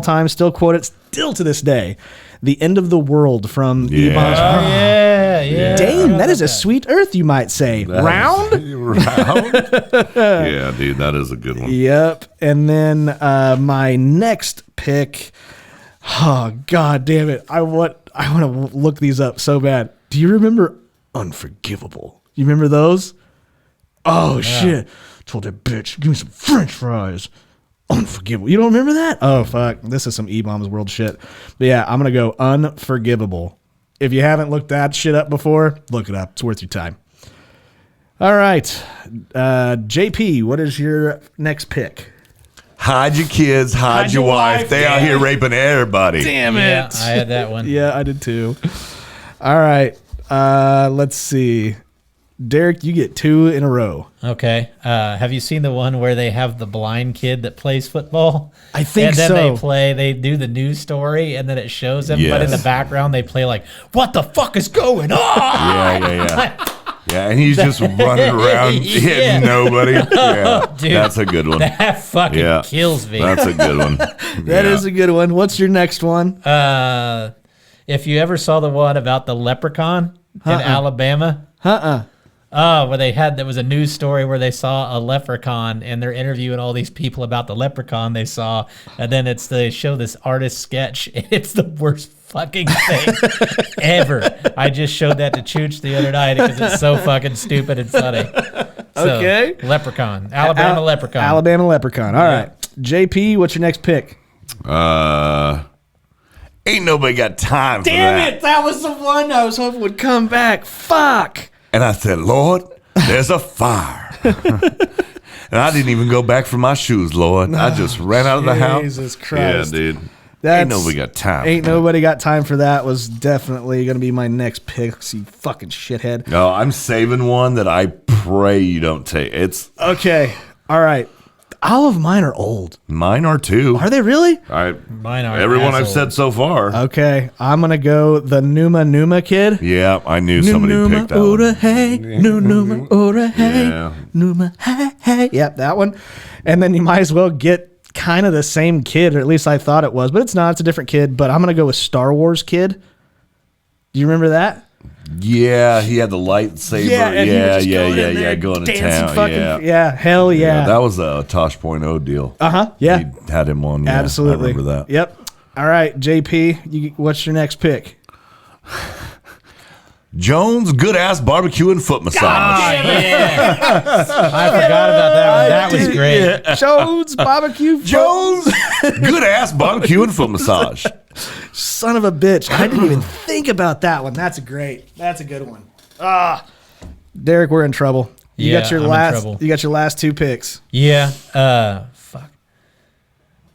[SPEAKER 2] time, still quoted still to this day. The End of the World from the
[SPEAKER 3] Yeah.
[SPEAKER 2] Bonds.
[SPEAKER 4] Yeah.
[SPEAKER 2] Dang, that is a sweet earth, you might say. Round?
[SPEAKER 3] Round? Yeah, dude, that is a good one.
[SPEAKER 2] Yep. And then my next pick. Oh, God damn it. I want to look these up so bad. Do you remember Unforgivable? You remember those? Oh, shit. Told that bitch, give me some French fries. Unforgivable. You don't remember that? Oh, fuck. This is some E-Bombs World shit. But yeah, I'm going to go Unforgivable. If you haven't looked that shit up before, look it up. It's worth your time. All right. JP, what is your next pick?
[SPEAKER 3] Hide your kids, hide your wife. They out here raping everybody.
[SPEAKER 2] Damn
[SPEAKER 4] Yeah, I had that one.
[SPEAKER 2] Yeah, I did too. All right. Let's see. Derek, you get 2 in a row.
[SPEAKER 4] Okay. Have you seen the one where they have the blind kid that plays football?
[SPEAKER 2] I think
[SPEAKER 4] and then
[SPEAKER 2] so.
[SPEAKER 4] they do the news story, and then it shows them, but in
[SPEAKER 3] Yes.
[SPEAKER 4] the background they play like, "What the fuck is going on?"
[SPEAKER 3] Yeah. Yeah, and he's just running around
[SPEAKER 4] Yeah.
[SPEAKER 3] hitting nobody. Yeah,
[SPEAKER 4] Dude,
[SPEAKER 3] that's a good one.
[SPEAKER 4] That fucking
[SPEAKER 3] Yeah,
[SPEAKER 4] kills me.
[SPEAKER 3] That's a good one.
[SPEAKER 2] That is a good one. What's your next one?
[SPEAKER 4] If you ever saw the one about the leprechaun in Alabama, oh, where there was a news story where they saw a leprechaun and they're interviewing all these people about the leprechaun they saw, and then they show this artist sketch. And it's the worst fucking thing ever. I just showed that to Chooch the other night because it's so fucking stupid and funny. So,
[SPEAKER 2] Okay.
[SPEAKER 4] Leprechaun, Alabama leprechaun.
[SPEAKER 2] Alabama Leprechaun. All right. JP, what's your next pick?
[SPEAKER 3] Ain't nobody got time for
[SPEAKER 2] Damn
[SPEAKER 3] that.
[SPEAKER 2] it. That was the one I was hoping would come back. Fuck.
[SPEAKER 3] And I said, Lord, there's a fire. And I didn't even go back for my shoes, Lord. I just ran out of the house.
[SPEAKER 2] Jesus Christ.
[SPEAKER 3] Yeah, dude.
[SPEAKER 2] That's-
[SPEAKER 3] Ain't nobody got time.
[SPEAKER 2] Ain't
[SPEAKER 3] for that.
[SPEAKER 2] nobody got time for that was definitely going to be my next pick. You fucking shithead.
[SPEAKER 3] No, I'm saving one that I pray you don't take. It's
[SPEAKER 2] Okay. All right. All of mine are old.
[SPEAKER 3] mine are too.
[SPEAKER 2] Are they really?
[SPEAKER 4] Mine are
[SPEAKER 3] Everyone I've
[SPEAKER 4] assholes.
[SPEAKER 3] said so far.
[SPEAKER 2] Okay. I'm going to go the Numa Kid.
[SPEAKER 3] Yeah, I knew somebody picked that
[SPEAKER 2] Oda,
[SPEAKER 3] one.
[SPEAKER 2] hey, Numa Oda, hey,
[SPEAKER 3] Yeah.
[SPEAKER 2] Numa, hey. Yep, that one. And then you might as well get kind of the same kid, or at least I thought it was, but it's not. It's a different kid. But I'm going to go with Star Wars Kid. Do you remember that?
[SPEAKER 3] Yeah, he had the lightsaber.
[SPEAKER 2] and he would just go in there
[SPEAKER 3] Yeah, going to
[SPEAKER 2] dancing
[SPEAKER 3] town.
[SPEAKER 2] fucking-
[SPEAKER 3] Yeah.
[SPEAKER 2] hell yeah.
[SPEAKER 3] That was a Tosh.0 deal.
[SPEAKER 2] Yeah,
[SPEAKER 3] He had him on. Yeah,
[SPEAKER 2] absolutely.
[SPEAKER 3] I remember that.
[SPEAKER 2] Yep. All right, JP, what's your next pick?
[SPEAKER 3] Jones, good ass barbecue and foot massage.
[SPEAKER 4] Yeah. I forgot about that one. That was great.
[SPEAKER 2] Jones Barbecue.
[SPEAKER 3] Jones, good ass barbecue and foot massage.
[SPEAKER 2] Son of a bitch. I didn't even think about that one. That's a good one. Derek, we're in trouble. You
[SPEAKER 4] Yeah,
[SPEAKER 2] got your
[SPEAKER 4] I'm in
[SPEAKER 2] last
[SPEAKER 4] trouble.
[SPEAKER 2] you got your last 2 picks.
[SPEAKER 4] Yeah. Fuck.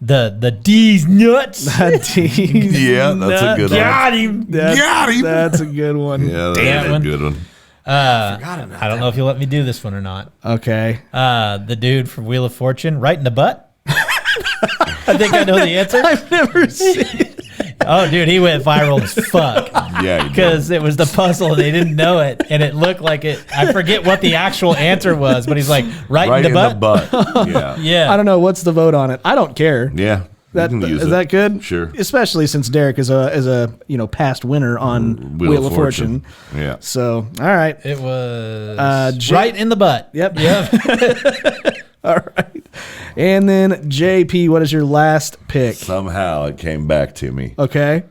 [SPEAKER 4] The D's nuts.
[SPEAKER 3] Yeah, that's a good one.
[SPEAKER 4] Got him.
[SPEAKER 3] Got him.
[SPEAKER 2] That's a good one.
[SPEAKER 3] Yeah,
[SPEAKER 4] Damn
[SPEAKER 3] that's a
[SPEAKER 4] one.
[SPEAKER 3] good one.
[SPEAKER 4] I don't know if you'll let me do this one or not.
[SPEAKER 2] Okay.
[SPEAKER 4] The dude from Wheel of Fortune, right in the butt. I think I know the answer.
[SPEAKER 2] I've never seen.
[SPEAKER 4] Oh, dude, he went viral as fuck.
[SPEAKER 3] Yeah, he did.
[SPEAKER 4] Because it was the puzzle and they didn't know it, and it looked like it. I forget what the actual answer was, but he's like, right in the butt.
[SPEAKER 3] Yeah.
[SPEAKER 4] Yeah.
[SPEAKER 2] I don't know what's the vote on it. I don't care.
[SPEAKER 3] Yeah.
[SPEAKER 2] That
[SPEAKER 3] you can use
[SPEAKER 2] is
[SPEAKER 3] it.
[SPEAKER 2] that good?
[SPEAKER 3] Sure.
[SPEAKER 2] Especially since Derek is a past winner on Wheel of Fortune.
[SPEAKER 3] Yeah.
[SPEAKER 2] So, all right.
[SPEAKER 4] It was
[SPEAKER 2] J-
[SPEAKER 4] right in the butt.
[SPEAKER 2] Yep.
[SPEAKER 4] Yep.
[SPEAKER 2] All right. And then JP, what is your last pick?
[SPEAKER 3] Somehow it came back to me.
[SPEAKER 2] Okay.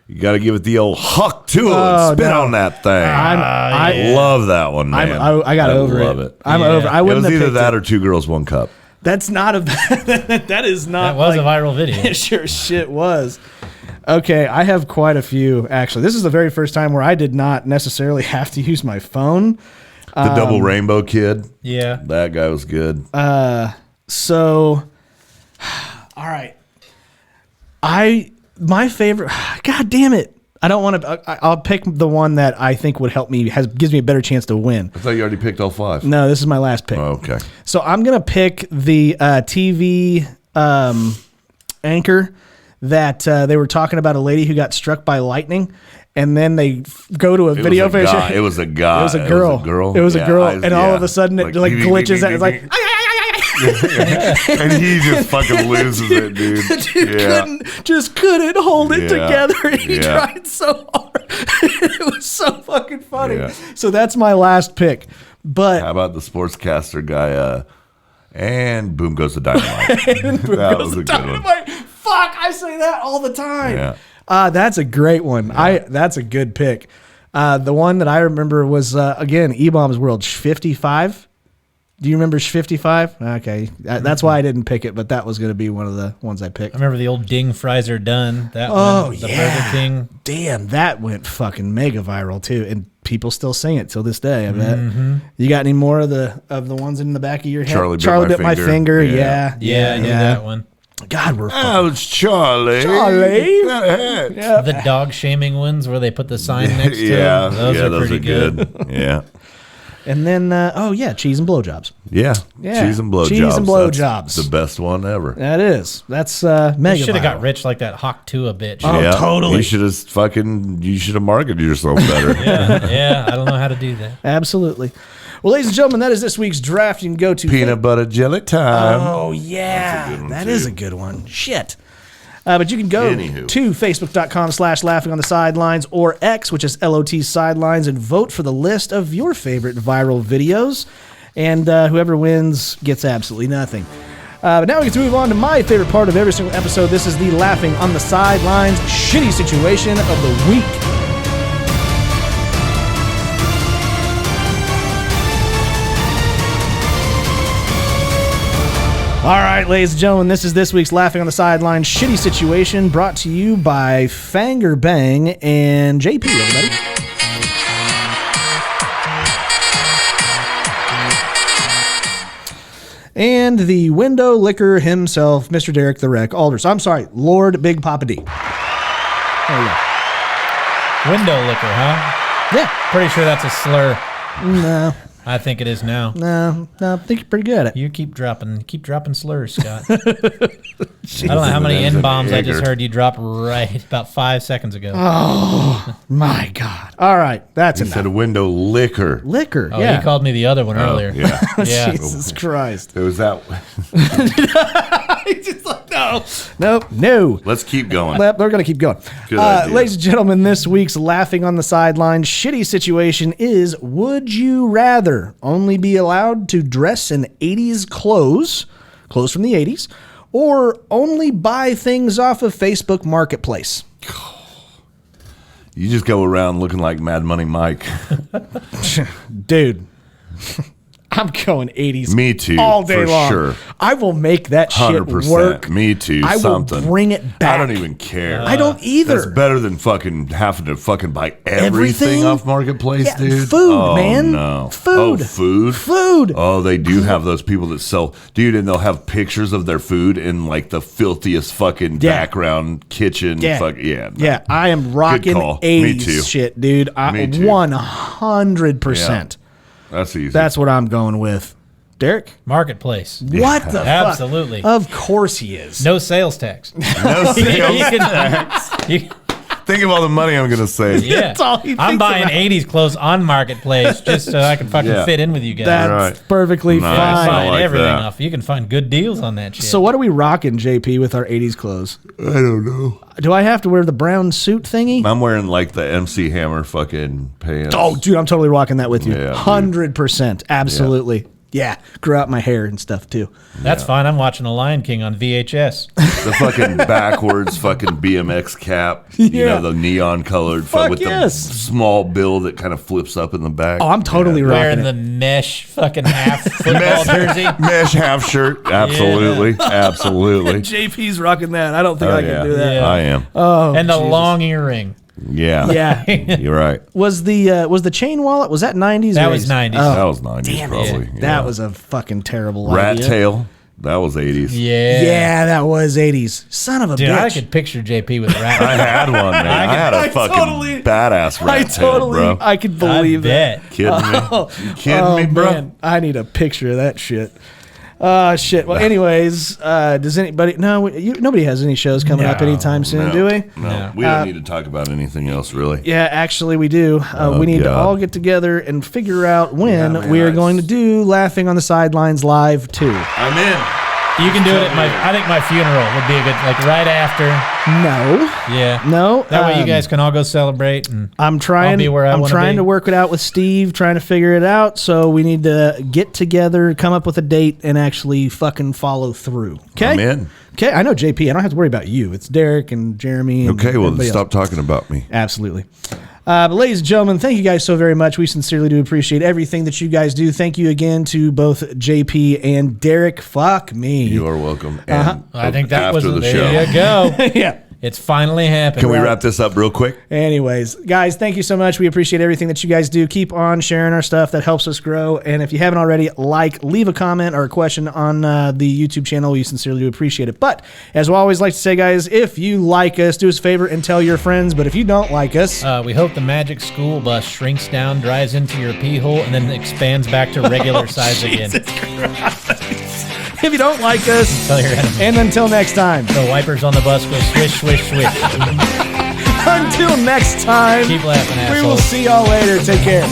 [SPEAKER 3] You got to give it the old huck to it
[SPEAKER 2] Oh,
[SPEAKER 3] and spit
[SPEAKER 2] no.
[SPEAKER 3] on that thing.
[SPEAKER 2] I
[SPEAKER 3] love that one, man.
[SPEAKER 2] I got over
[SPEAKER 3] love
[SPEAKER 2] it.
[SPEAKER 3] it.
[SPEAKER 2] I'm
[SPEAKER 4] Yeah.
[SPEAKER 2] over. I
[SPEAKER 3] It
[SPEAKER 2] wouldn't
[SPEAKER 3] was
[SPEAKER 2] have
[SPEAKER 3] either
[SPEAKER 2] picked
[SPEAKER 3] that
[SPEAKER 2] it.
[SPEAKER 3] or 2 Girls, 1 Cup.
[SPEAKER 2] That's not a that is not
[SPEAKER 4] That was
[SPEAKER 2] like,
[SPEAKER 4] a viral video.
[SPEAKER 2] It sure shit was. Okay, I have quite a few actually. This is the very first time where I did not necessarily have to use my phone.
[SPEAKER 3] The Double Rainbow Kid.
[SPEAKER 4] Yeah.
[SPEAKER 3] That guy was good.
[SPEAKER 2] So, all right. My favorite. God damn it! I don't want to. I'll pick the one that I think would help me. Gives me a better chance to win.
[SPEAKER 3] I thought you already picked all 5.
[SPEAKER 2] No, this is my last pick.
[SPEAKER 3] Oh, okay.
[SPEAKER 2] So I'm gonna pick the TV anchor that they were talking about a lady who got struck by lightning, and then they go to a video vision.
[SPEAKER 3] It was a guy.
[SPEAKER 2] It was a girl. It was a girl, and all of a sudden it like glitches out. It's like.
[SPEAKER 3] And he just fucking loses it, dude.
[SPEAKER 2] The dude couldn't hold it
[SPEAKER 3] Yeah.
[SPEAKER 2] together. He
[SPEAKER 3] Yeah.
[SPEAKER 2] tried so hard. It was so fucking funny.
[SPEAKER 3] Yeah.
[SPEAKER 2] So that's my last pick. But
[SPEAKER 3] How about the sportscaster guy? And boom goes the dynamite. That was a good one.
[SPEAKER 2] Dynamite. Fuck, I say that all the time.
[SPEAKER 3] Yeah.
[SPEAKER 2] That's a great one. That's a good pick. The one that I remember was again E-Bomb's World 55. Do you remember 55? Okay, that's why I didn't pick it, but that was going to be one of the ones I picked.
[SPEAKER 4] I remember the old Ding Frizer Done. That
[SPEAKER 2] Oh,
[SPEAKER 4] one. The
[SPEAKER 2] yeah.
[SPEAKER 4] Burger King.
[SPEAKER 2] Damn, that went fucking mega viral too, and people still sing it till this day. I bet. You got any more of the ones in the back of your head?
[SPEAKER 3] Charlie Bit My
[SPEAKER 2] my
[SPEAKER 3] Finger.
[SPEAKER 2] finger.
[SPEAKER 3] Yeah.
[SPEAKER 2] Yeah,
[SPEAKER 4] Yeah, I knew that one.
[SPEAKER 2] God, we're fucking.
[SPEAKER 3] Oh, it's Charlie.
[SPEAKER 2] Charlie.
[SPEAKER 3] Yeah.
[SPEAKER 4] The dog shaming ones where they put the sign next to
[SPEAKER 3] Yeah,
[SPEAKER 4] them. Those are pretty good.
[SPEAKER 3] Yeah.
[SPEAKER 2] And then, cheese and blowjobs.
[SPEAKER 3] Yeah.
[SPEAKER 2] Yeah.
[SPEAKER 3] Cheese and blowjobs.
[SPEAKER 2] Cheese and blowjobs.
[SPEAKER 3] That's the best one ever.
[SPEAKER 2] That is. That's
[SPEAKER 4] They
[SPEAKER 2] mega.
[SPEAKER 4] should have got
[SPEAKER 2] viral.
[SPEAKER 4] rich like that Hawk Tua bitch.
[SPEAKER 2] Oh,
[SPEAKER 3] Yeah.
[SPEAKER 2] totally.
[SPEAKER 3] You should have marketed yourself better.
[SPEAKER 4] Yeah, I don't know how to do that.
[SPEAKER 2] Absolutely. Well, ladies and gentlemen, that is this week's draft. You can go to
[SPEAKER 3] Peanut butter jelly time.
[SPEAKER 2] Oh yeah,
[SPEAKER 3] That's a good one,
[SPEAKER 2] that
[SPEAKER 3] too.
[SPEAKER 2] is a good one. Shit. But you can go
[SPEAKER 3] Anywho.
[SPEAKER 2] to facebook.com/laughing on the sidelines or X, which is LOT sidelines, and vote for the list of your favorite viral videos. And whoever wins gets absolutely nothing. But now we get to move on to my favorite part of every single episode. This is the laughing on the sidelines shitty situation of the week. All right, ladies and gentlemen, this is this week's Laughing on the Sidelines shitty situation, brought to you by Fanger Bang and JP, everybody. And the window licker himself, Mr. Derek the Wreck Alders. I'm sorry, Lord Big Papa D. There you go.
[SPEAKER 4] Window licker, huh?
[SPEAKER 2] Yeah.
[SPEAKER 4] Pretty sure that's a slur.
[SPEAKER 2] No,
[SPEAKER 4] I think it is now.
[SPEAKER 2] I think you're pretty good at it.
[SPEAKER 4] You keep dropping slurs, Scott. I don't know how many
[SPEAKER 3] That's an
[SPEAKER 4] N-bombs I just
[SPEAKER 3] egger.
[SPEAKER 4] heard you drop right about 5 seconds ago.
[SPEAKER 2] My God. All right, that's
[SPEAKER 3] He said
[SPEAKER 2] enough.
[SPEAKER 3] a window licker.
[SPEAKER 2] Liquor,
[SPEAKER 4] Oh,
[SPEAKER 2] yeah.
[SPEAKER 4] he called me the other one earlier.
[SPEAKER 3] Yeah.
[SPEAKER 4] Yeah.
[SPEAKER 2] Jesus Christ.
[SPEAKER 3] It was that.
[SPEAKER 2] He's just like, no. Nope, no.
[SPEAKER 3] Let's keep going.
[SPEAKER 2] We're going to keep going.
[SPEAKER 3] Good idea.
[SPEAKER 2] Ladies and gentlemen, this week's Laughing on the Sidelines shitty situation is, would you rather only be allowed to dress in 80s clothes from the 80s, or only buy things off of Facebook Marketplace?
[SPEAKER 3] You just go around looking like Mad Money Mike.
[SPEAKER 2] Dude, I'm going 80s.
[SPEAKER 3] Me too,
[SPEAKER 2] all day
[SPEAKER 3] for
[SPEAKER 2] long.
[SPEAKER 3] sure.
[SPEAKER 2] I will make that shit
[SPEAKER 3] 100%.
[SPEAKER 2] work.
[SPEAKER 3] Me too.
[SPEAKER 2] I
[SPEAKER 3] something.
[SPEAKER 2] will bring it back.
[SPEAKER 3] I don't even care.
[SPEAKER 2] I don't either.
[SPEAKER 3] That's better than fucking having to fucking buy everything
[SPEAKER 2] Everything?
[SPEAKER 3] off Marketplace,
[SPEAKER 2] Yeah,
[SPEAKER 3] dude.
[SPEAKER 2] food,
[SPEAKER 3] Oh,
[SPEAKER 2] man.
[SPEAKER 3] No.
[SPEAKER 2] Food.
[SPEAKER 3] Oh, food.
[SPEAKER 2] Food.
[SPEAKER 3] Oh, they do have those people that sell, dude, and they'll have pictures of their food in like the filthiest fucking
[SPEAKER 2] Yeah.
[SPEAKER 3] background kitchen.
[SPEAKER 2] Yeah.
[SPEAKER 3] Yeah. No.
[SPEAKER 2] Yeah, I am rocking
[SPEAKER 3] call. Me
[SPEAKER 2] 80s
[SPEAKER 3] too.
[SPEAKER 2] shit, dude.
[SPEAKER 3] Me too.
[SPEAKER 2] 100%.
[SPEAKER 3] That's easy.
[SPEAKER 2] That's what I'm going with. Derek?
[SPEAKER 4] Marketplace.
[SPEAKER 2] What the fuck?
[SPEAKER 4] Absolutely.
[SPEAKER 2] Of course he is.
[SPEAKER 4] No sales tax.
[SPEAKER 3] no sales.
[SPEAKER 4] You-
[SPEAKER 3] Think of all the money I'm going to save.
[SPEAKER 4] yeah.
[SPEAKER 2] That's all he
[SPEAKER 4] I'm
[SPEAKER 2] thinks
[SPEAKER 4] buying
[SPEAKER 2] about.
[SPEAKER 4] 80s clothes on Marketplace just so I can fucking
[SPEAKER 3] Yeah.
[SPEAKER 4] fit in with you guys.
[SPEAKER 2] That's
[SPEAKER 3] Right.
[SPEAKER 2] perfectly
[SPEAKER 3] Nice.
[SPEAKER 4] I
[SPEAKER 2] fine.
[SPEAKER 4] find
[SPEAKER 3] like
[SPEAKER 4] everything
[SPEAKER 3] that.
[SPEAKER 4] off. You can find good deals on that shit.
[SPEAKER 2] So what are we rocking, JP, with our 80s clothes?
[SPEAKER 3] I don't know.
[SPEAKER 2] Do I have to wear the brown suit thingy?
[SPEAKER 3] I'm wearing like the MC Hammer fucking pants.
[SPEAKER 2] Oh, dude, I'm totally rocking that with you.
[SPEAKER 3] Yeah, dude.
[SPEAKER 2] 100%. Absolutely. Yeah. Grew out my hair and stuff, too.
[SPEAKER 4] That's fine. I'm watching The Lion King on VHS.
[SPEAKER 3] The fucking backwards fucking BMX cap. You
[SPEAKER 2] Yeah.
[SPEAKER 3] know, the neon colored
[SPEAKER 2] Fuck
[SPEAKER 3] with
[SPEAKER 2] yes.
[SPEAKER 3] the small bill that kind of flips up in the back.
[SPEAKER 2] Oh, I'm totally rocking
[SPEAKER 4] Wearing
[SPEAKER 2] it.
[SPEAKER 4] the mesh fucking half football jersey.
[SPEAKER 3] Mesh half shirt. Absolutely. Absolutely.
[SPEAKER 2] JP's rocking that. I don't think
[SPEAKER 3] Oh,
[SPEAKER 2] I can
[SPEAKER 3] yeah.
[SPEAKER 2] do that.
[SPEAKER 4] Yeah.
[SPEAKER 3] I am.
[SPEAKER 4] And the long earring.
[SPEAKER 3] Yeah.
[SPEAKER 2] Yeah.
[SPEAKER 3] You're right.
[SPEAKER 2] Was the chain wallet, was that 90s?
[SPEAKER 4] That
[SPEAKER 2] or
[SPEAKER 4] was
[SPEAKER 2] 80s?
[SPEAKER 4] 90s.
[SPEAKER 2] Oh,
[SPEAKER 3] That was 90s
[SPEAKER 2] damn it.
[SPEAKER 3] probably.
[SPEAKER 2] That
[SPEAKER 3] Yeah.
[SPEAKER 2] was a fucking terrible
[SPEAKER 3] Rat
[SPEAKER 2] idea.
[SPEAKER 3] tail. That was 80s.
[SPEAKER 4] Yeah.
[SPEAKER 2] Yeah, that was 80s. Son of a
[SPEAKER 4] Dude,
[SPEAKER 2] bitch.
[SPEAKER 4] I could picture JP with a rat.
[SPEAKER 3] I had one, man. I had a
[SPEAKER 2] I
[SPEAKER 3] fucking
[SPEAKER 2] totally-
[SPEAKER 3] badass
[SPEAKER 2] I
[SPEAKER 3] rat tail,
[SPEAKER 2] totally,
[SPEAKER 3] bro.
[SPEAKER 2] I could believe that.
[SPEAKER 4] bet.
[SPEAKER 3] Kidding me? You kidding me, bro?
[SPEAKER 2] Man, I need a picture of that shit. Shit. Well, anyways, does anybody? No, nobody has any shows coming up anytime soon, do we?
[SPEAKER 3] No, we don't need to talk about anything else, really.
[SPEAKER 2] Yeah, actually, we do. We need to
[SPEAKER 3] God.
[SPEAKER 2] all get together and figure out when
[SPEAKER 3] man,
[SPEAKER 2] we are
[SPEAKER 3] I
[SPEAKER 2] going to do Laughing on the Sidelines live too.
[SPEAKER 3] I'm in.
[SPEAKER 4] You can do it at I think my funeral would be a good, like right after.
[SPEAKER 2] No,
[SPEAKER 4] Yeah.
[SPEAKER 2] no.
[SPEAKER 4] That way you guys can all go celebrate. And
[SPEAKER 2] I'm trying.
[SPEAKER 4] I'll be where I
[SPEAKER 2] I'm
[SPEAKER 4] wanna
[SPEAKER 2] trying
[SPEAKER 4] be.
[SPEAKER 2] to work it out with Steve, trying to figure it out. So we need to get together, come up with a date, and actually fucking follow through. Okay.
[SPEAKER 3] I'm in.
[SPEAKER 2] Okay. I know JP. I don't have to worry about you. It's Derek and Jeremy. And
[SPEAKER 3] Okay, well,
[SPEAKER 2] everybody
[SPEAKER 3] stop
[SPEAKER 2] else.
[SPEAKER 3] talking about me.
[SPEAKER 2] Absolutely. But ladies and gentlemen, thank you guys so very much. We sincerely do appreciate everything that you guys do. Thank you again to both JP and Derek. Fuck me.
[SPEAKER 3] You are welcome. And
[SPEAKER 4] I think that was
[SPEAKER 3] after the
[SPEAKER 4] there
[SPEAKER 3] show.
[SPEAKER 4] you go.
[SPEAKER 2] Yeah.
[SPEAKER 4] It's finally happened.
[SPEAKER 3] Can we wrap this up real quick?
[SPEAKER 2] Anyways, guys, thank you so much. We appreciate everything that you guys do. Keep on sharing our stuff. That helps us grow. And if you haven't already, leave a comment or a question on the YouTube channel. We sincerely do appreciate it. But as we always like to say, guys, if you like us, do us a favor and tell your friends. But if you don't like us,
[SPEAKER 4] We hope the magic school bus shrinks down, drives into your pee hole, and then expands back to regular size again.
[SPEAKER 2] if you don't like us,
[SPEAKER 4] Tell your enemy.
[SPEAKER 2] and until next time,
[SPEAKER 4] The wipers on the bus go swish, swish, swish.
[SPEAKER 2] until next time,
[SPEAKER 4] Keep laughing,
[SPEAKER 2] we will
[SPEAKER 4] assholes.
[SPEAKER 2] see y'all later. Take care.